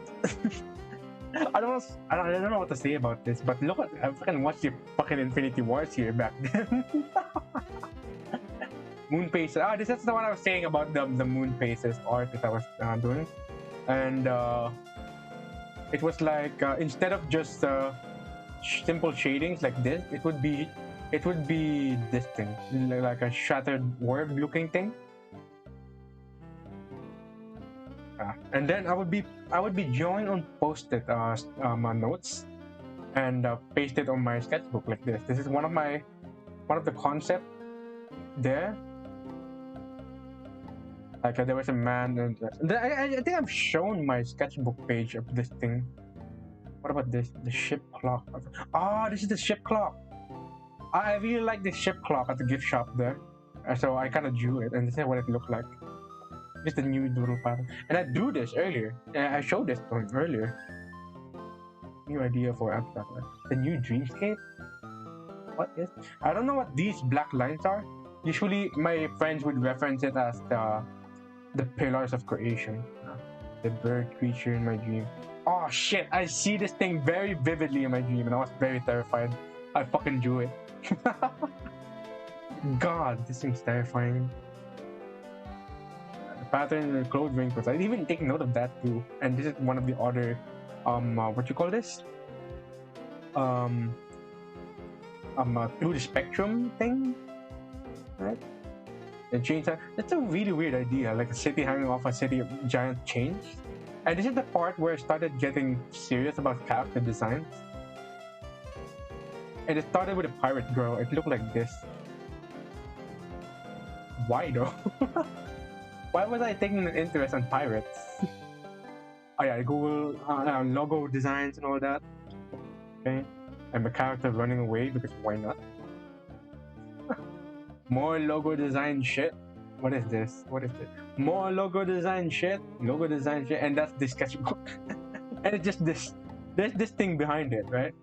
know what to say about this, but look at I fucking watched the fucking Infinity Wars here back then. Moon Paces. This is the one I was saying about the Moon Paces art that I was doing, and it was like instead of just simple shadings like this, it would be this thing, like a shattered orb looking thing. And then I would be drawing on post-it notes and paste it on my sketchbook like this. This is one of the concept there. Like there was a man, and I think I've shown my sketchbook page of this thing. What about this? The ship clock. This is the ship clock. I really like the ship clock at the gift shop there, so I kind of drew it, and this is what it looked like. Just a new doodle pattern, and I drew this earlier. I showed this to him earlier. New idea for abstract. The new dreamscape. What is? I don't know what these black lines are. Usually, my friends would reference it as the pillars of creation. The bird creature in my dream. Oh shit! I see this thing very vividly in my dream, and I was very terrified. I fucking drew it. God, this thing's terrifying. Pattern in the clothes wrinkles. I didn't even take note of that too. And this is one of the other what you call this? Through the spectrum thing, right? The chainsaw. That's a really weird idea, like a city hanging off a city of giant chains. And this is the part where I started getting serious about character designs. And it started with a pirate girl. It looked like this. Why though? Why was I taking an interest on pirates? Oh yeah, Google logo designs and all that. Okay, and the character running away because why not? More logo design shit. What is this? What is this? More logo design shit. Logo design shit, and that's the sketchbook. And it's just there's this thing behind it, right?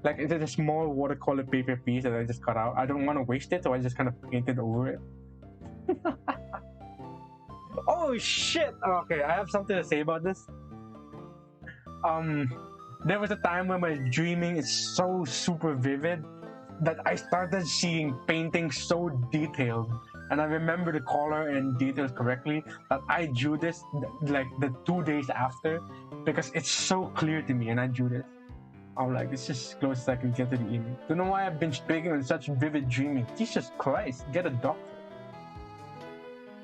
Like it's a small watercolor paper piece that I just cut out. I don't want to waste it, so I just kind of painted over it. Oh shit! Okay, I have something to say about this. There was a time when my dreaming is so super vivid that I started seeing paintings so detailed, and I remember the color and details correctly, that I drew this like the 2 days after because it's so clear to me, and I drew this. I'm like, it's just as close as I can get to the image. Don't know why I've been speaking on such vivid dreaming. Jesus Christ, get a doctor.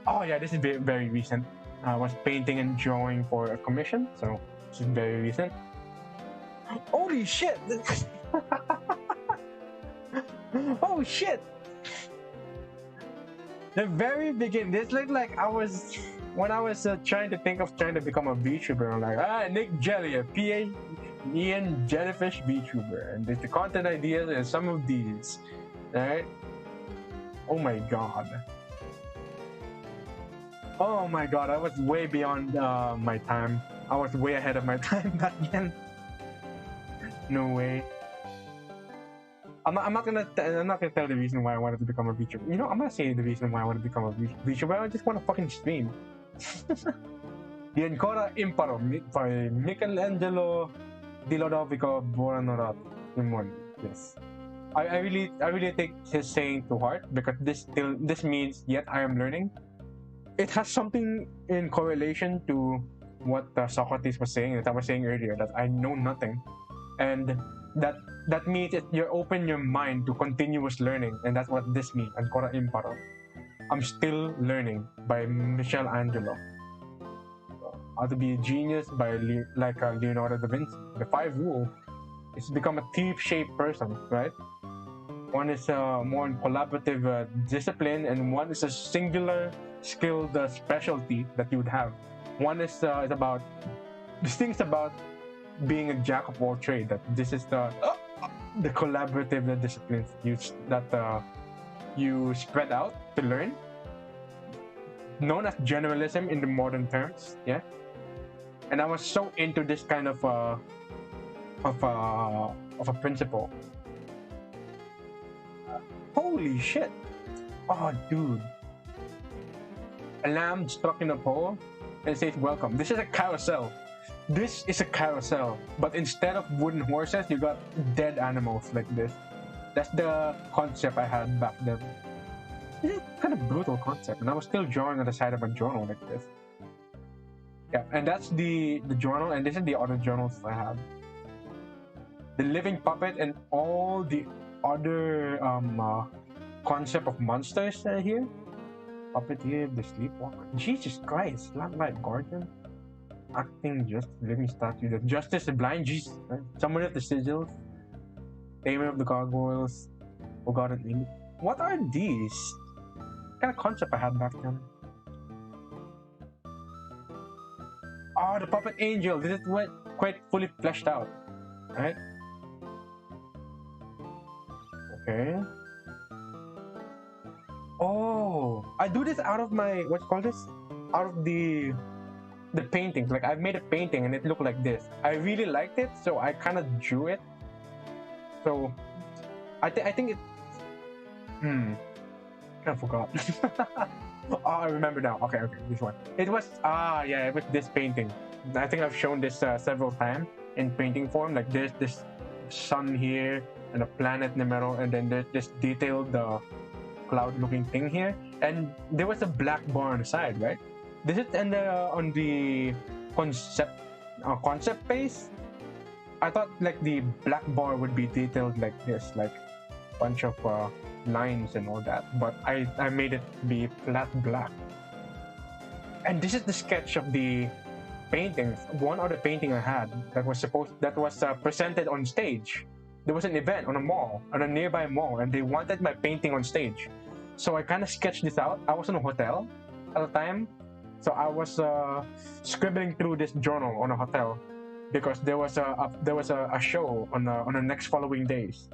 Oh yeah, this is very, very recent. I was painting and drawing for a commission, so this is very recent. Holy shit! Oh shit! The very beginning, this looked like I was when I was trying to become a VTuber. I'm like, NicJellie, a PA Jellyfish VTuber, and there's the content ideas and some of these, right? Oh my god. Oh my god, I was way beyond my time. I was way ahead of my time back then. No way. I'm not gonna tell the reason why I wanted to become a VTuber. You know, I'm gonna say the reason why I want to become a VTuber. I just want to fucking stream. The Ancora Imparo by Michelangelo Di Lodovico Buonarroti. Yes. I really take his saying to heart because this means yet I am learning. It has something in correlation to what Socrates was saying, that I was saying earlier, that I know nothing, and that means that you open your mind to continuous learning, and that's what this means. Ancora imparo. I'm still learning by Michelangelo. How to be a genius by Leonardo da Vinci. The 5 rule is to become a thief-shaped person, right? One is a more collaborative discipline, and one is a singular skilled specialty that you would have. One is about this thing's about being a jack of all trades. That this is the collaborative disciplines you spread out to learn, known as generalism in the modern terms. Yeah, and I was so into this kind of a principle. Holy shit! Oh, dude. A lamb stuck in a pole and says, "Welcome." This is a carousel. This is a carousel, but instead of wooden horses, you got dead animals like this. That's the concept I had back then. It's a kind of brutal concept, and I was still drawing on the side of a journal like this. Yeah, and that's the journal, and this is the other journals I have. The living puppet and all the other concept of monsters here. Puppet here, the sleepwalker. Jesus Christ, Lamplight Guardian. Acting just living statue. The Justice the Blind. Jesus. Someone of the Sigils. Tamer of the Gargoyles. Forgotten Image. What are these? What kind of concept I had back then? Oh, the Puppet Angel. This is quite fully fleshed out. Right? Okay. Oh, I do this out of my what's called this? Out of the paintings. Like I've made a painting and it looked like this. I really liked it, so I kind of drew it. So I think it. I forgot. Oh, I remember now. Okay, this one. It was yeah, it was this painting. I think I've shown this several times in painting form. Like there's this sun here and a planet in the middle, and then there's this detailed cloud-looking thing here, and there was a black bar on the side, right? This is on the concept base. I thought like the black bar would be detailed like this, like a bunch of lines and all that, but I made it be flat black. And this is the sketch of the paintings. One other painting I had that was presented on stage. There was an event on a nearby mall, and they wanted my painting on stage. So I kind of sketched this out. I was in a hotel at the time, so I was scribbling through this journal on a hotel because there was a show on the next following days.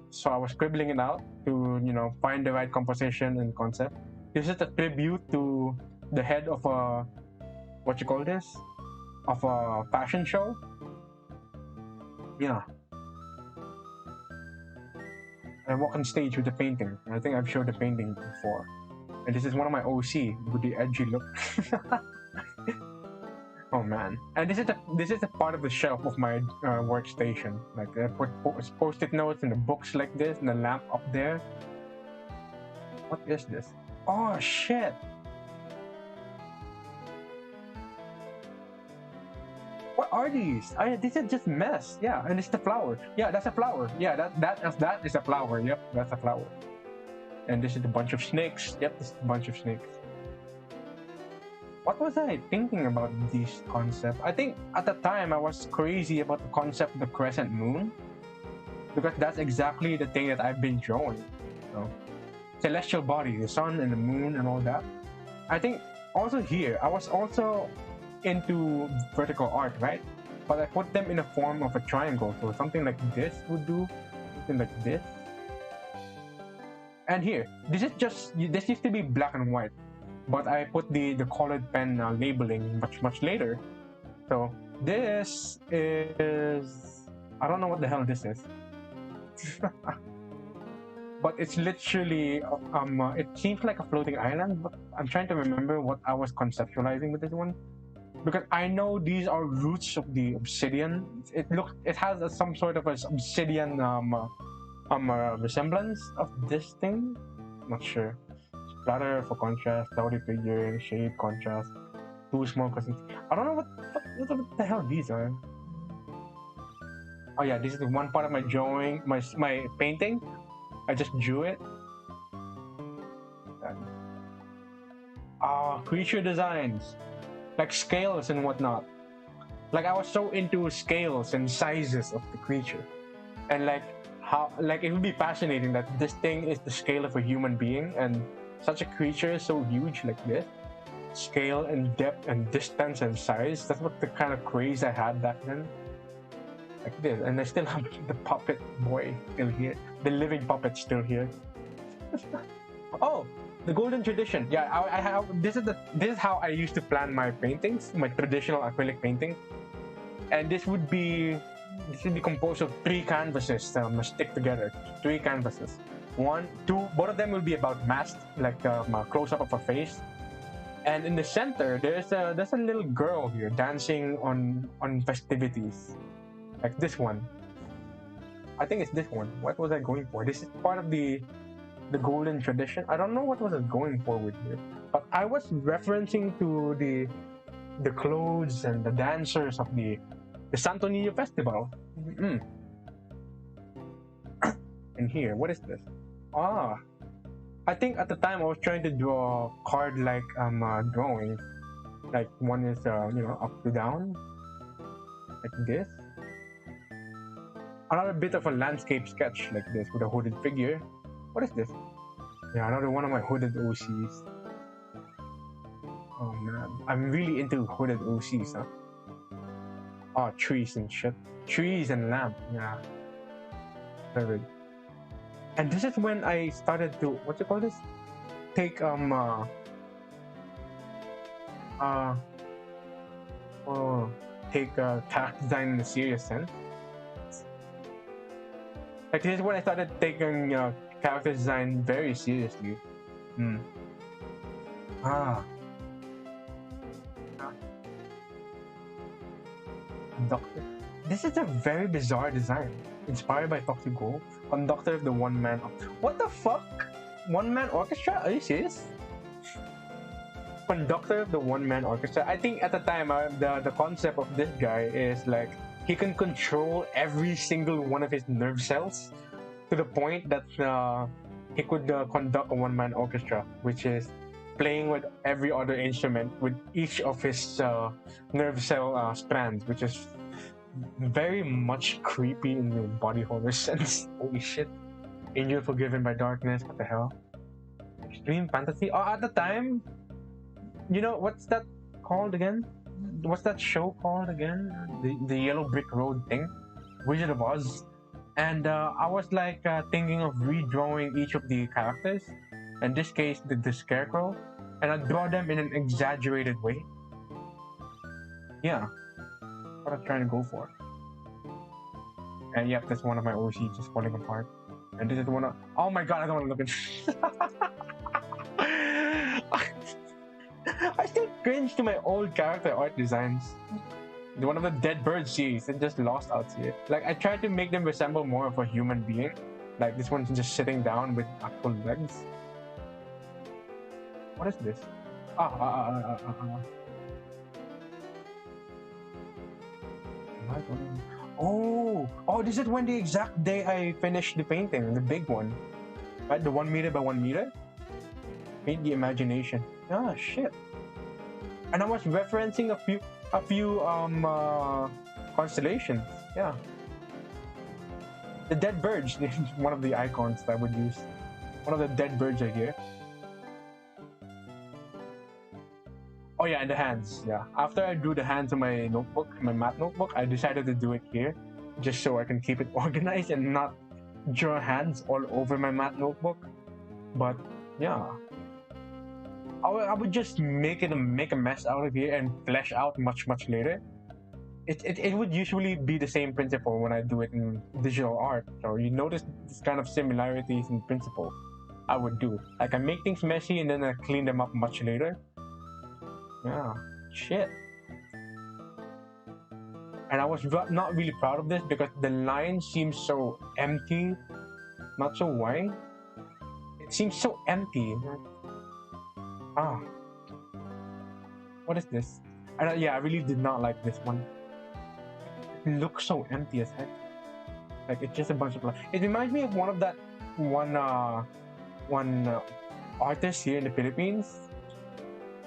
So I was scribbling it out to find the right composition and concept. This is a tribute to the head of a of a fashion show. Yeah. I walk on stage with the painting. I think I've showed the painting before. And this is one of my OC with the edgy look. Oh man! And this is a part of the shelf of my workstation. Like I put post-it notes and the books like this, and the lamp up there. What is this? Oh shit! What are these? This is just mess. Yeah, and it's the flower. Yeah, that's a flower. Yeah, that is a flower. Yep, that's a flower. And this is a bunch of snakes. Yep, this is a bunch of snakes. What was I thinking about these concepts? I think at the time I was crazy about the concept of the crescent moon, because that's exactly the thing that I've been drawing. So, celestial body, the sun and the moon and all that. I think also here I was also into vertical art, right? But I put them in the form of a triangle, so something like this would do, something like this. And here, this used to be black and white, but I put the colored pen labeling much later. So this is, I don't know what the hell this is. But it's literally it seems like a floating island, but I'm trying to remember what I was conceptualizing with this one, because I know these are roots of the obsidian. It has some sort of a obsidian resemblance of this thing. Not sure. Splatter for contrast, cloudy figure, shade contrast, too small cosmetics. I don't know what the hell these are. Oh yeah, this is one part of my drawing, my painting. I just drew it. Creature designs, like scales and whatnot. Like I was so into scales and sizes of the creature, and like how, like, it would be fascinating that this thing is the scale of a human being, and such a creature is so huge like this. Scale and depth and distance and size. That's what the kind of craze I had back then. Like this, and I still have the puppet boy still here. The living puppet still here. Oh, the golden tradition. Yeah, I have. This is how I used to plan my paintings, my traditional acrylic painting, and this would be composed of 3 canvases stick together. 3 canvases. 1, 2. Both of them will be about masked, like a close up of a face. And in the center, there's a little girl here dancing on festivities, like this one. I think it's this one. What was I going for? This is part of the golden tradition. I don't know what was I going for with here, but I was referencing to the clothes and the dancers of the Santo Niño festival. And here, what is this? Ah, I think at the time I was trying to draw a card like drawing. Like one is up to down, like this. Another bit of a landscape sketch like this with a hooded figure. What is this? Yeah, another one of my hooded OCs. Oh man, I'm really into hooded OCs, huh? Oh, trees and shit. Trees and lamp, yeah. Very good. And this is when I started to, what you call this? Take character design in a serious sense. Like this is when I started taking character design very seriously. Conductor. This is a very bizarre design. Inspired by Toxic Go. Conductor of the one-man. What the fuck? One-man orchestra? Are you serious? Conductor of the one-man orchestra. I think at the time, the concept of this guy is like he can control every single one of his nerve cells to the point that he could conduct a one-man orchestra, which is playing with every other instrument with each of his nerve cell strands, which is very much creepy in the body horror sense. Holy shit. Angel Forgiven by Darkness, what the hell? Extreme fantasy? Oh, at the time, you know, what's that called again? What's that show called again? The Yellow Brick Road thing? Wizard of Oz. And I was like thinking of redrawing each of the characters. In this case, the Scarecrow. And I'd draw them in an exaggerated way. Yeah. What I'm trying to go for. And yep, that's one of my OCs just falling apart. And this is one of, oh my god, I don't want to look at I still cringe to my old character art designs. One of the Dead Bird series and just lost out here. Like I tried to make them resemble more of a human being. Like this one's just sitting down with actual legs. What is this? Oh, this is when the exact day I finished the painting, the big one. Right, the 1 meter by 1 meter? Paint the imagination. Ah, shit. And I was referencing a few constellations. Yeah. The dead birds, one of the icons that I would use. One of the dead birds right here. Oh yeah, and the hands, yeah. After I drew the hands on my notebook, my math notebook, I decided to do it here, just so I can keep it organized and not draw hands all over my math notebook. But yeah, I would just make a mess out of here and flesh out much later. It would usually be the same principle when I do it in digital art. So you notice this kind of similarities in principle. I would do like I make things messy and then I clean them up much later. Yeah, shit. And I was not really proud of this because the line seems so empty. Not so why. It seems so empty. What is this? Yeah, I really did not like this one. It looks so empty as heck. Like it's just a bunch of lines. It reminds me of one artist here in the Philippines.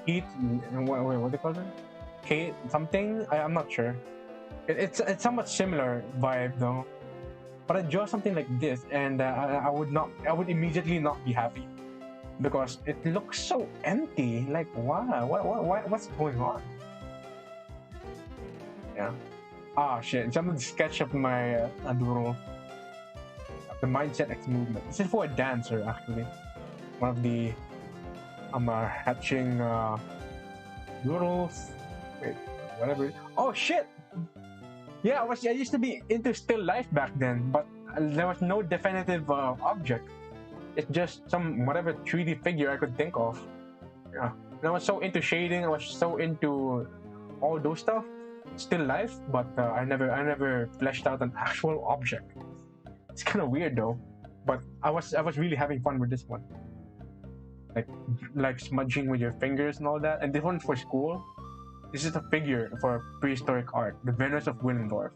What do you call it? I'm not sure. It's somewhat similar vibe though. But I draw something like this, and I would immediately not be happy because it looks so empty. Like, wow, what's going on? Yeah. Ah, shit. Some of the sketch of my doodle. The mindset X movement. This is for a dancer, actually. One of the hatching doodles. Wait, whatever. Oh shit! Yeah, I used to be into still life back then, but there was no definitive object. It's just some whatever 3D figure I could think of. Yeah, and I was so into shading. I was so into all those stuff. Still life, but I never fleshed out an actual object. It's kind of weird though, but I was really having fun with this one. Like smudging with your fingers and all that. And this one's for school. This is a figure for prehistoric art, the Venus of Willendorf.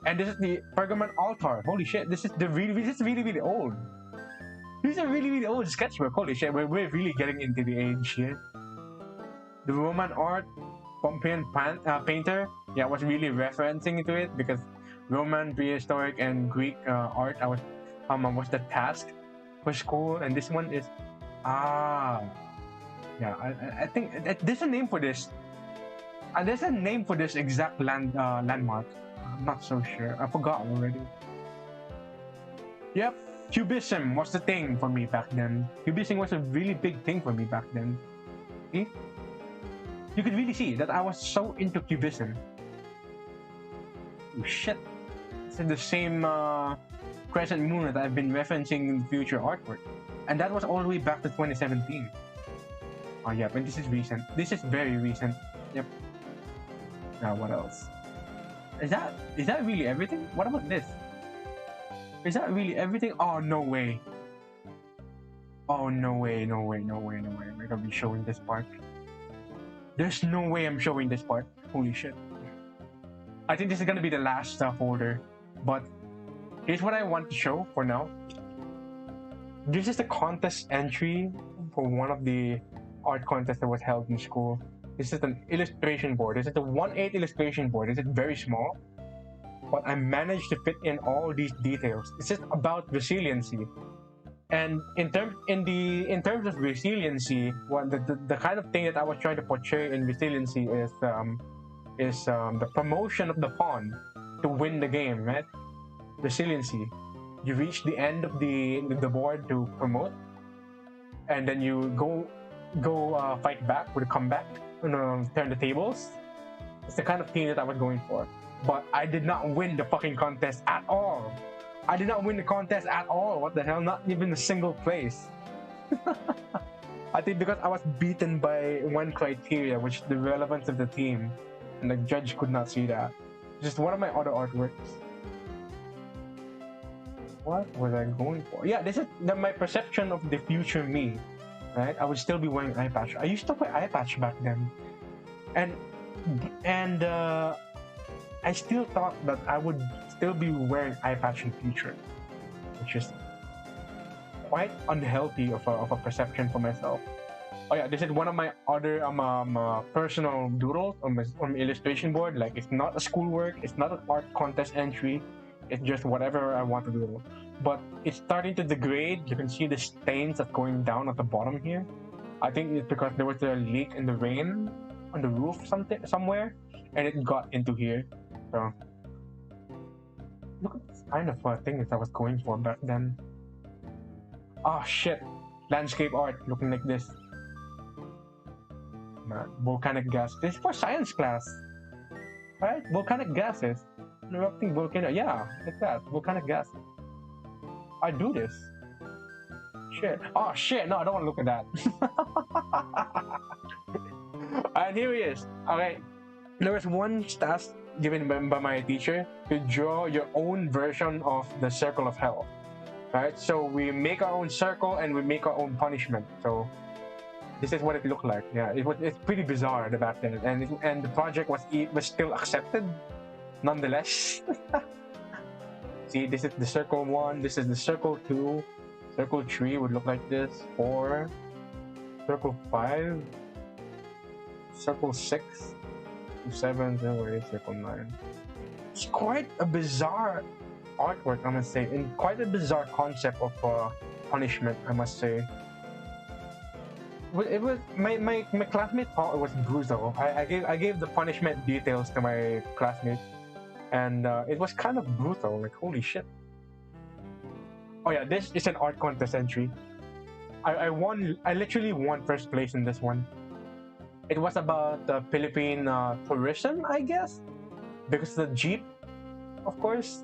And this is the Pergamon altar. Holy shit! This is really old. This is a really old sketchbook. Holy shit! We're really getting into the age here. The Roman art, Pompeian painter. Yeah, I was really referencing to it because Roman, prehistoric, and Greek art. I was the task for school, and this one is yeah. I think there's a name for this. There's a name for this exact landmark. I'm not so sure. I forgot already. Yep, Cubism was the thing for me back then. Cubism was a really big thing for me back then. See? You could really see that I was so into Cubism. Oh shit. This is the same crescent moon that I've been referencing in future artwork. And that was all the way back to 2017. Oh yeah, and this is recent. This is very recent. Yep. Now what else? Is that really everything? What about this? Is that really everything? Oh no way. Oh no way. We're gonna be showing this part. There's no way I'm showing this part. Holy shit. I think this is gonna be the last folder. But here's what I want to show for now. This is the contest entry for one of the art contests that was held in school. This is an illustration board. This is the 1/8 illustration board. This is very small, but I managed to fit in all these details. This is about resiliency, and in terms of resiliency, the kind of thing that I was trying to portray in resiliency is the promotion of the pawn to win the game, right? Resiliency. You reach the end of the board to promote, and then you go fight back with a comeback. Turn the tables. It's the kind of thing that I was going for. But I did not win the fucking contest at all. I did not win the contest at all. What the hell? Not even a single place. I think because I was beaten by one criteria, which is the relevance of the team. And the judge could not see that. Just one of my other artworks. What was I going for? Yeah, this is my perception of the future me. Right? I would still be wearing eye patch. I used to wear eye patch back then, and I still thought that I would still be wearing eye patch in the future, which is quite unhealthy of a perception for myself. Oh yeah, this is one of my other personal doodles on my illustration board. Like, it's not a schoolwork, it's not an art contest entry. It's just whatever I want to do. But it's starting to degrade. You can see the stains that's going down at the bottom here. I think it's because there was a leak in the rain on the roof somewhere, and it got into here. So look at this kind of thing that I was going for back then. Oh shit. Landscape art looking like this. Man, volcanic gas. This is for science class. Right? Volcanic gases. Erupting volcano. Yeah, like that. Volcanic gas. I do this. Shit. Oh shit. No, I don't want to look at that. And here he is. Okay. There was one task given by my teacher to draw your own version of the circle of hell. Right? So we make our own circle and we make our own punishment. So this is what it looked like. Yeah, it's pretty bizarre back then, and the project was still accepted. Nonetheless, see, this is the circle 1, this is the circle 2, circle 3 would look like this, 4, circle 5, circle 6, 7, circle 8, circle 9. It's quite a bizarre artwork, I must say, in quite a bizarre concept of punishment, I must say. It was my classmate thought it was brutal. I gave the punishment details to my classmate, and it was kind of brutal. Like, holy shit! Oh yeah, this is an art contest entry. I won. I literally won first place in this one. It was about Philippine tourism, I guess, because the jeep, of course,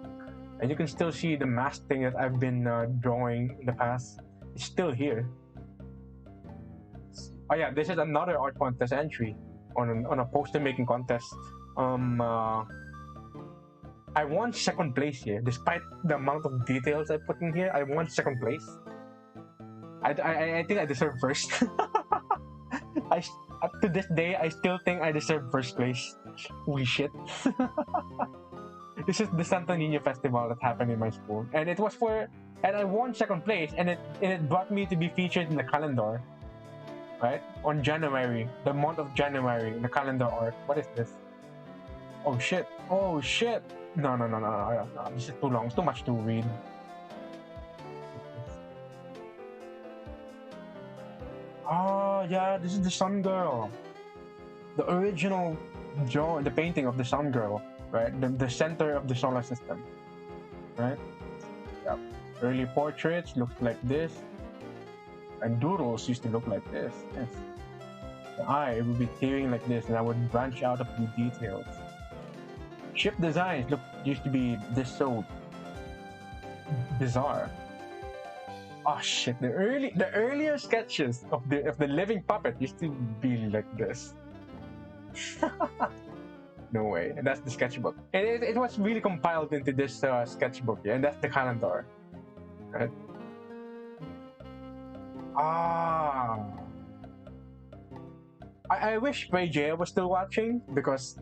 and you can still see the mask thing that I've been drawing in the past. It's still here. Oh yeah, this is another art contest entry on a poster making contest. I won second place here, despite the amount of details I put in here. I won second place. I think I deserve first. Up to this day, I still think I deserve first place. Holy shit! This is the Santo Niño festival that happened in my school, and it was and I won second place, and it brought me to be featured in the calendar. Right? On January, the month of January, the calendar art. What is this? Oh shit! Oh shit! No. This is too long. It's too much to read. Oh yeah, this is the Sun Girl. The original the painting of the Sun Girl, right? The center of the solar system, right? Yeah. Early portraits looked like this. And doodles used to look like this. Yes. The eye would be tearing like this, and I would branch out of the details. Ship designs used to be this so bizarre. Oh shit! The earlier sketches of the living puppet used to be like this. No way. And that's the sketchbook. And it was really compiled into this sketchbook, yeah. And that's the calendar, right? I wish Ray J was still watching, because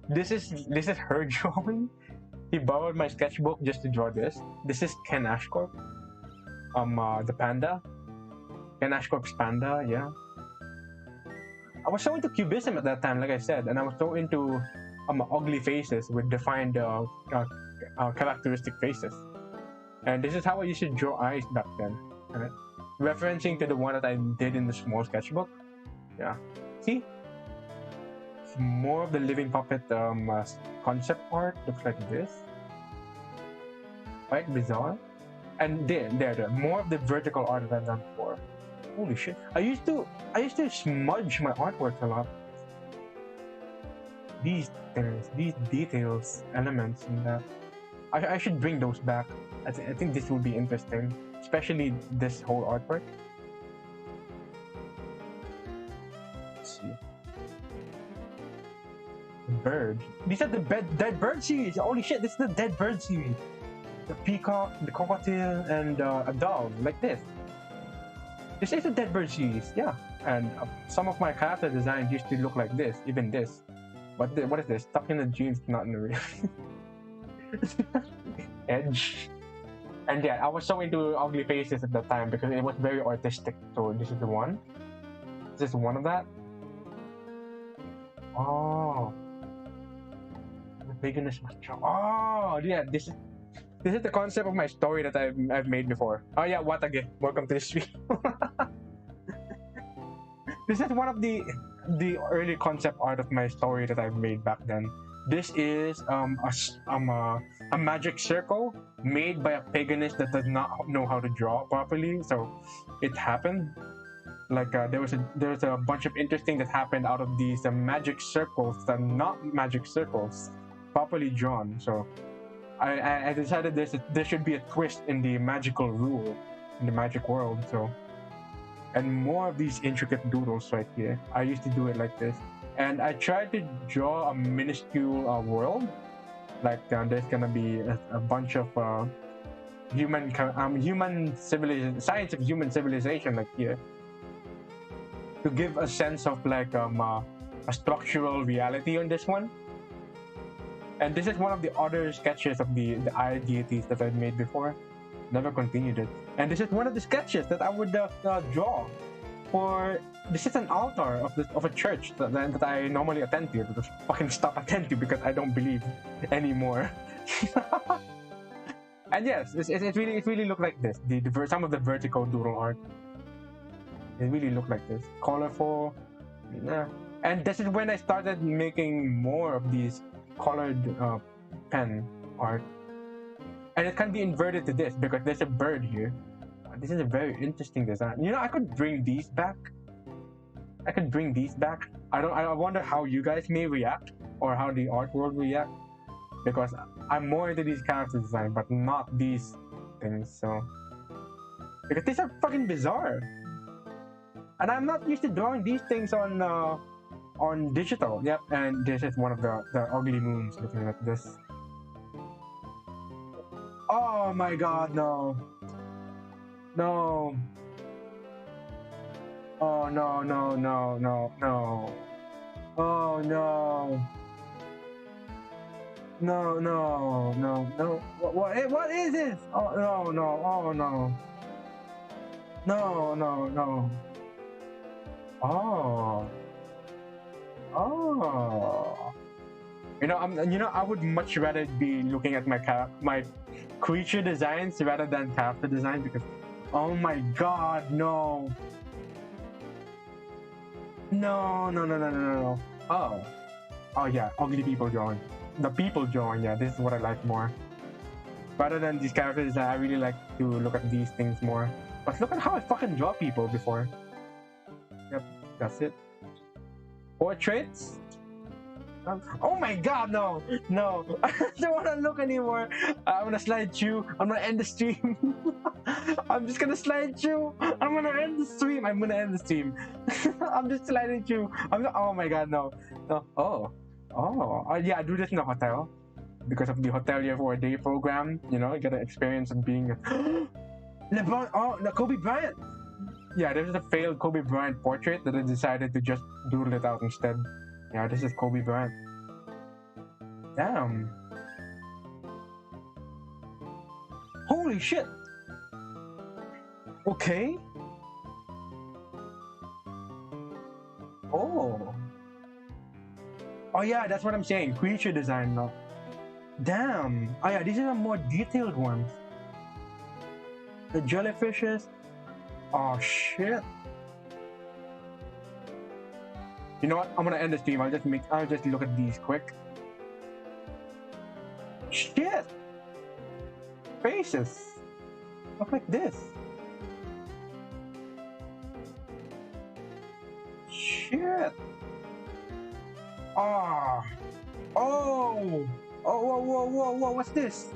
this is her drawing. He borrowed my sketchbook just to draw this. This is Ken Ashcorp. The panda. Ken Ashcorp's panda, yeah. I was so into cubism at that time, like I said, and I was so into ugly faces with defined characteristic faces. And this is how I used to draw eyes back then, right? Referencing to the one that I did in the small sketchbook. Yeah. See? More of the living puppet concept art looks like this. Quite bizarre. And there. More of the vertical art that I've done before. Holy shit. I used to smudge my artwork a lot. These things, these details, elements in that. I should bring those back. I think this will be interesting. Especially this whole artwork. Let's see. The bird. These are the dead bird series. Holy shit, this is the dead bird series. The peacock, the cockatiel, and a dove, like this. This is a dead bird series, yeah. And some of my character designs used to look like this, even this. What is this? Stuck in the jeans, not in the real. Edge. And yeah, I was so into ugly faces at that time because it was very artistic. So this is the one. This is one of that. Oh. The biggest must show. Oh yeah, this is the concept of my story that I've made before. Oh yeah, Watage. Welcome to the stream. This is one of the early concept art of my story that I've made back then. This is a magic circle made by a paganist that does not know how to draw properly. So it happened. Like there was a bunch of interesting that happened out of these magic circles that are not magic circles, properly drawn. So I decided there should be a twist in the magical rule in the magic world. So, and more of these intricate doodles right here. I used to do it like this. And I tried to draw a minuscule world, like there's gonna be a bunch of human civilization, science of human civilization, like here, to give a sense of like a structural reality on this one. And this is one of the other sketches of the eye deities that I've made before. Never continued it. And this is one of the sketches that I would draw for. This is an altar of a church that I normally attend to. Because fucking stop attend to because I don't believe anymore. And yes, it really looked like this. Some of the vertical doodle art, it really looked like this, colorful. Yeah. And this is when I started making more of these colored pen art. And it can be inverted to this because there's a bird here. This is a very interesting design. You know, I could bring these back. I wonder how you guys may react or how the art world react, because I'm more into these character design, but not these things. So because these are fucking bizarre, and I'm not used to drawing these things on digital. Yep, and this is one of the ugly moons looking at this. Oh my god, no. No. Oh no, no, no, no, no. Oh no. No, no, no, no. What is this? Oh no, no, oh no. No, no, no. Oh. Oh. You know, I would much rather be looking at my creature designs rather than character design, because oh my god, no. No, no, no, no, no, no. Oh. Oh yeah, ugly people drawing. The people drawing, yeah, this is what I like more. Rather than these characters, I really like to look at these things more. But look at how I fucking draw people before. Yep, that's it. Portraits? Oh my god, no! No! I don't want to look anymore! I'm gonna slide through. I'm gonna end the stream. I'm just gonna slide through. I'm gonna end the stream. I'm just sliding through. Oh my god, no. No. Oh. Oh. Yeah, I do this in the hotel. Because of the hotelier for a day program. You know, you get an experience of being LeBron. Oh, no, Kobe Bryant. Yeah, this is a failed Kobe Bryant portrait that I decided to just doodle it out instead. Yeah, this is Kobe Bryant. Damn. Holy shit. Okay. Oh. Oh yeah, that's what I'm saying. Creature design now. Damn. Oh yeah, these are the more detailed ones. The jellyfishes. Oh shit. You know what? I'm gonna end the stream. I'll just look at these quick. Shit! Faces! Look like this. Shit! Ah! Oh! Oh, whoa, whoa, whoa, whoa, what's this?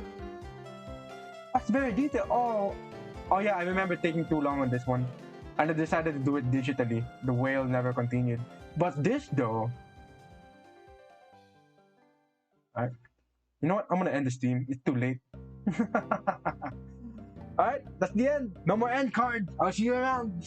That's very detailed. Oh! Oh yeah, I remember taking too long on this one. And I decided to do it digitally. The whale never continued. But this though... Alright. You know what? I'm gonna end the stream. It's too late. Alright, that's the end. No more end card. I'll see you around.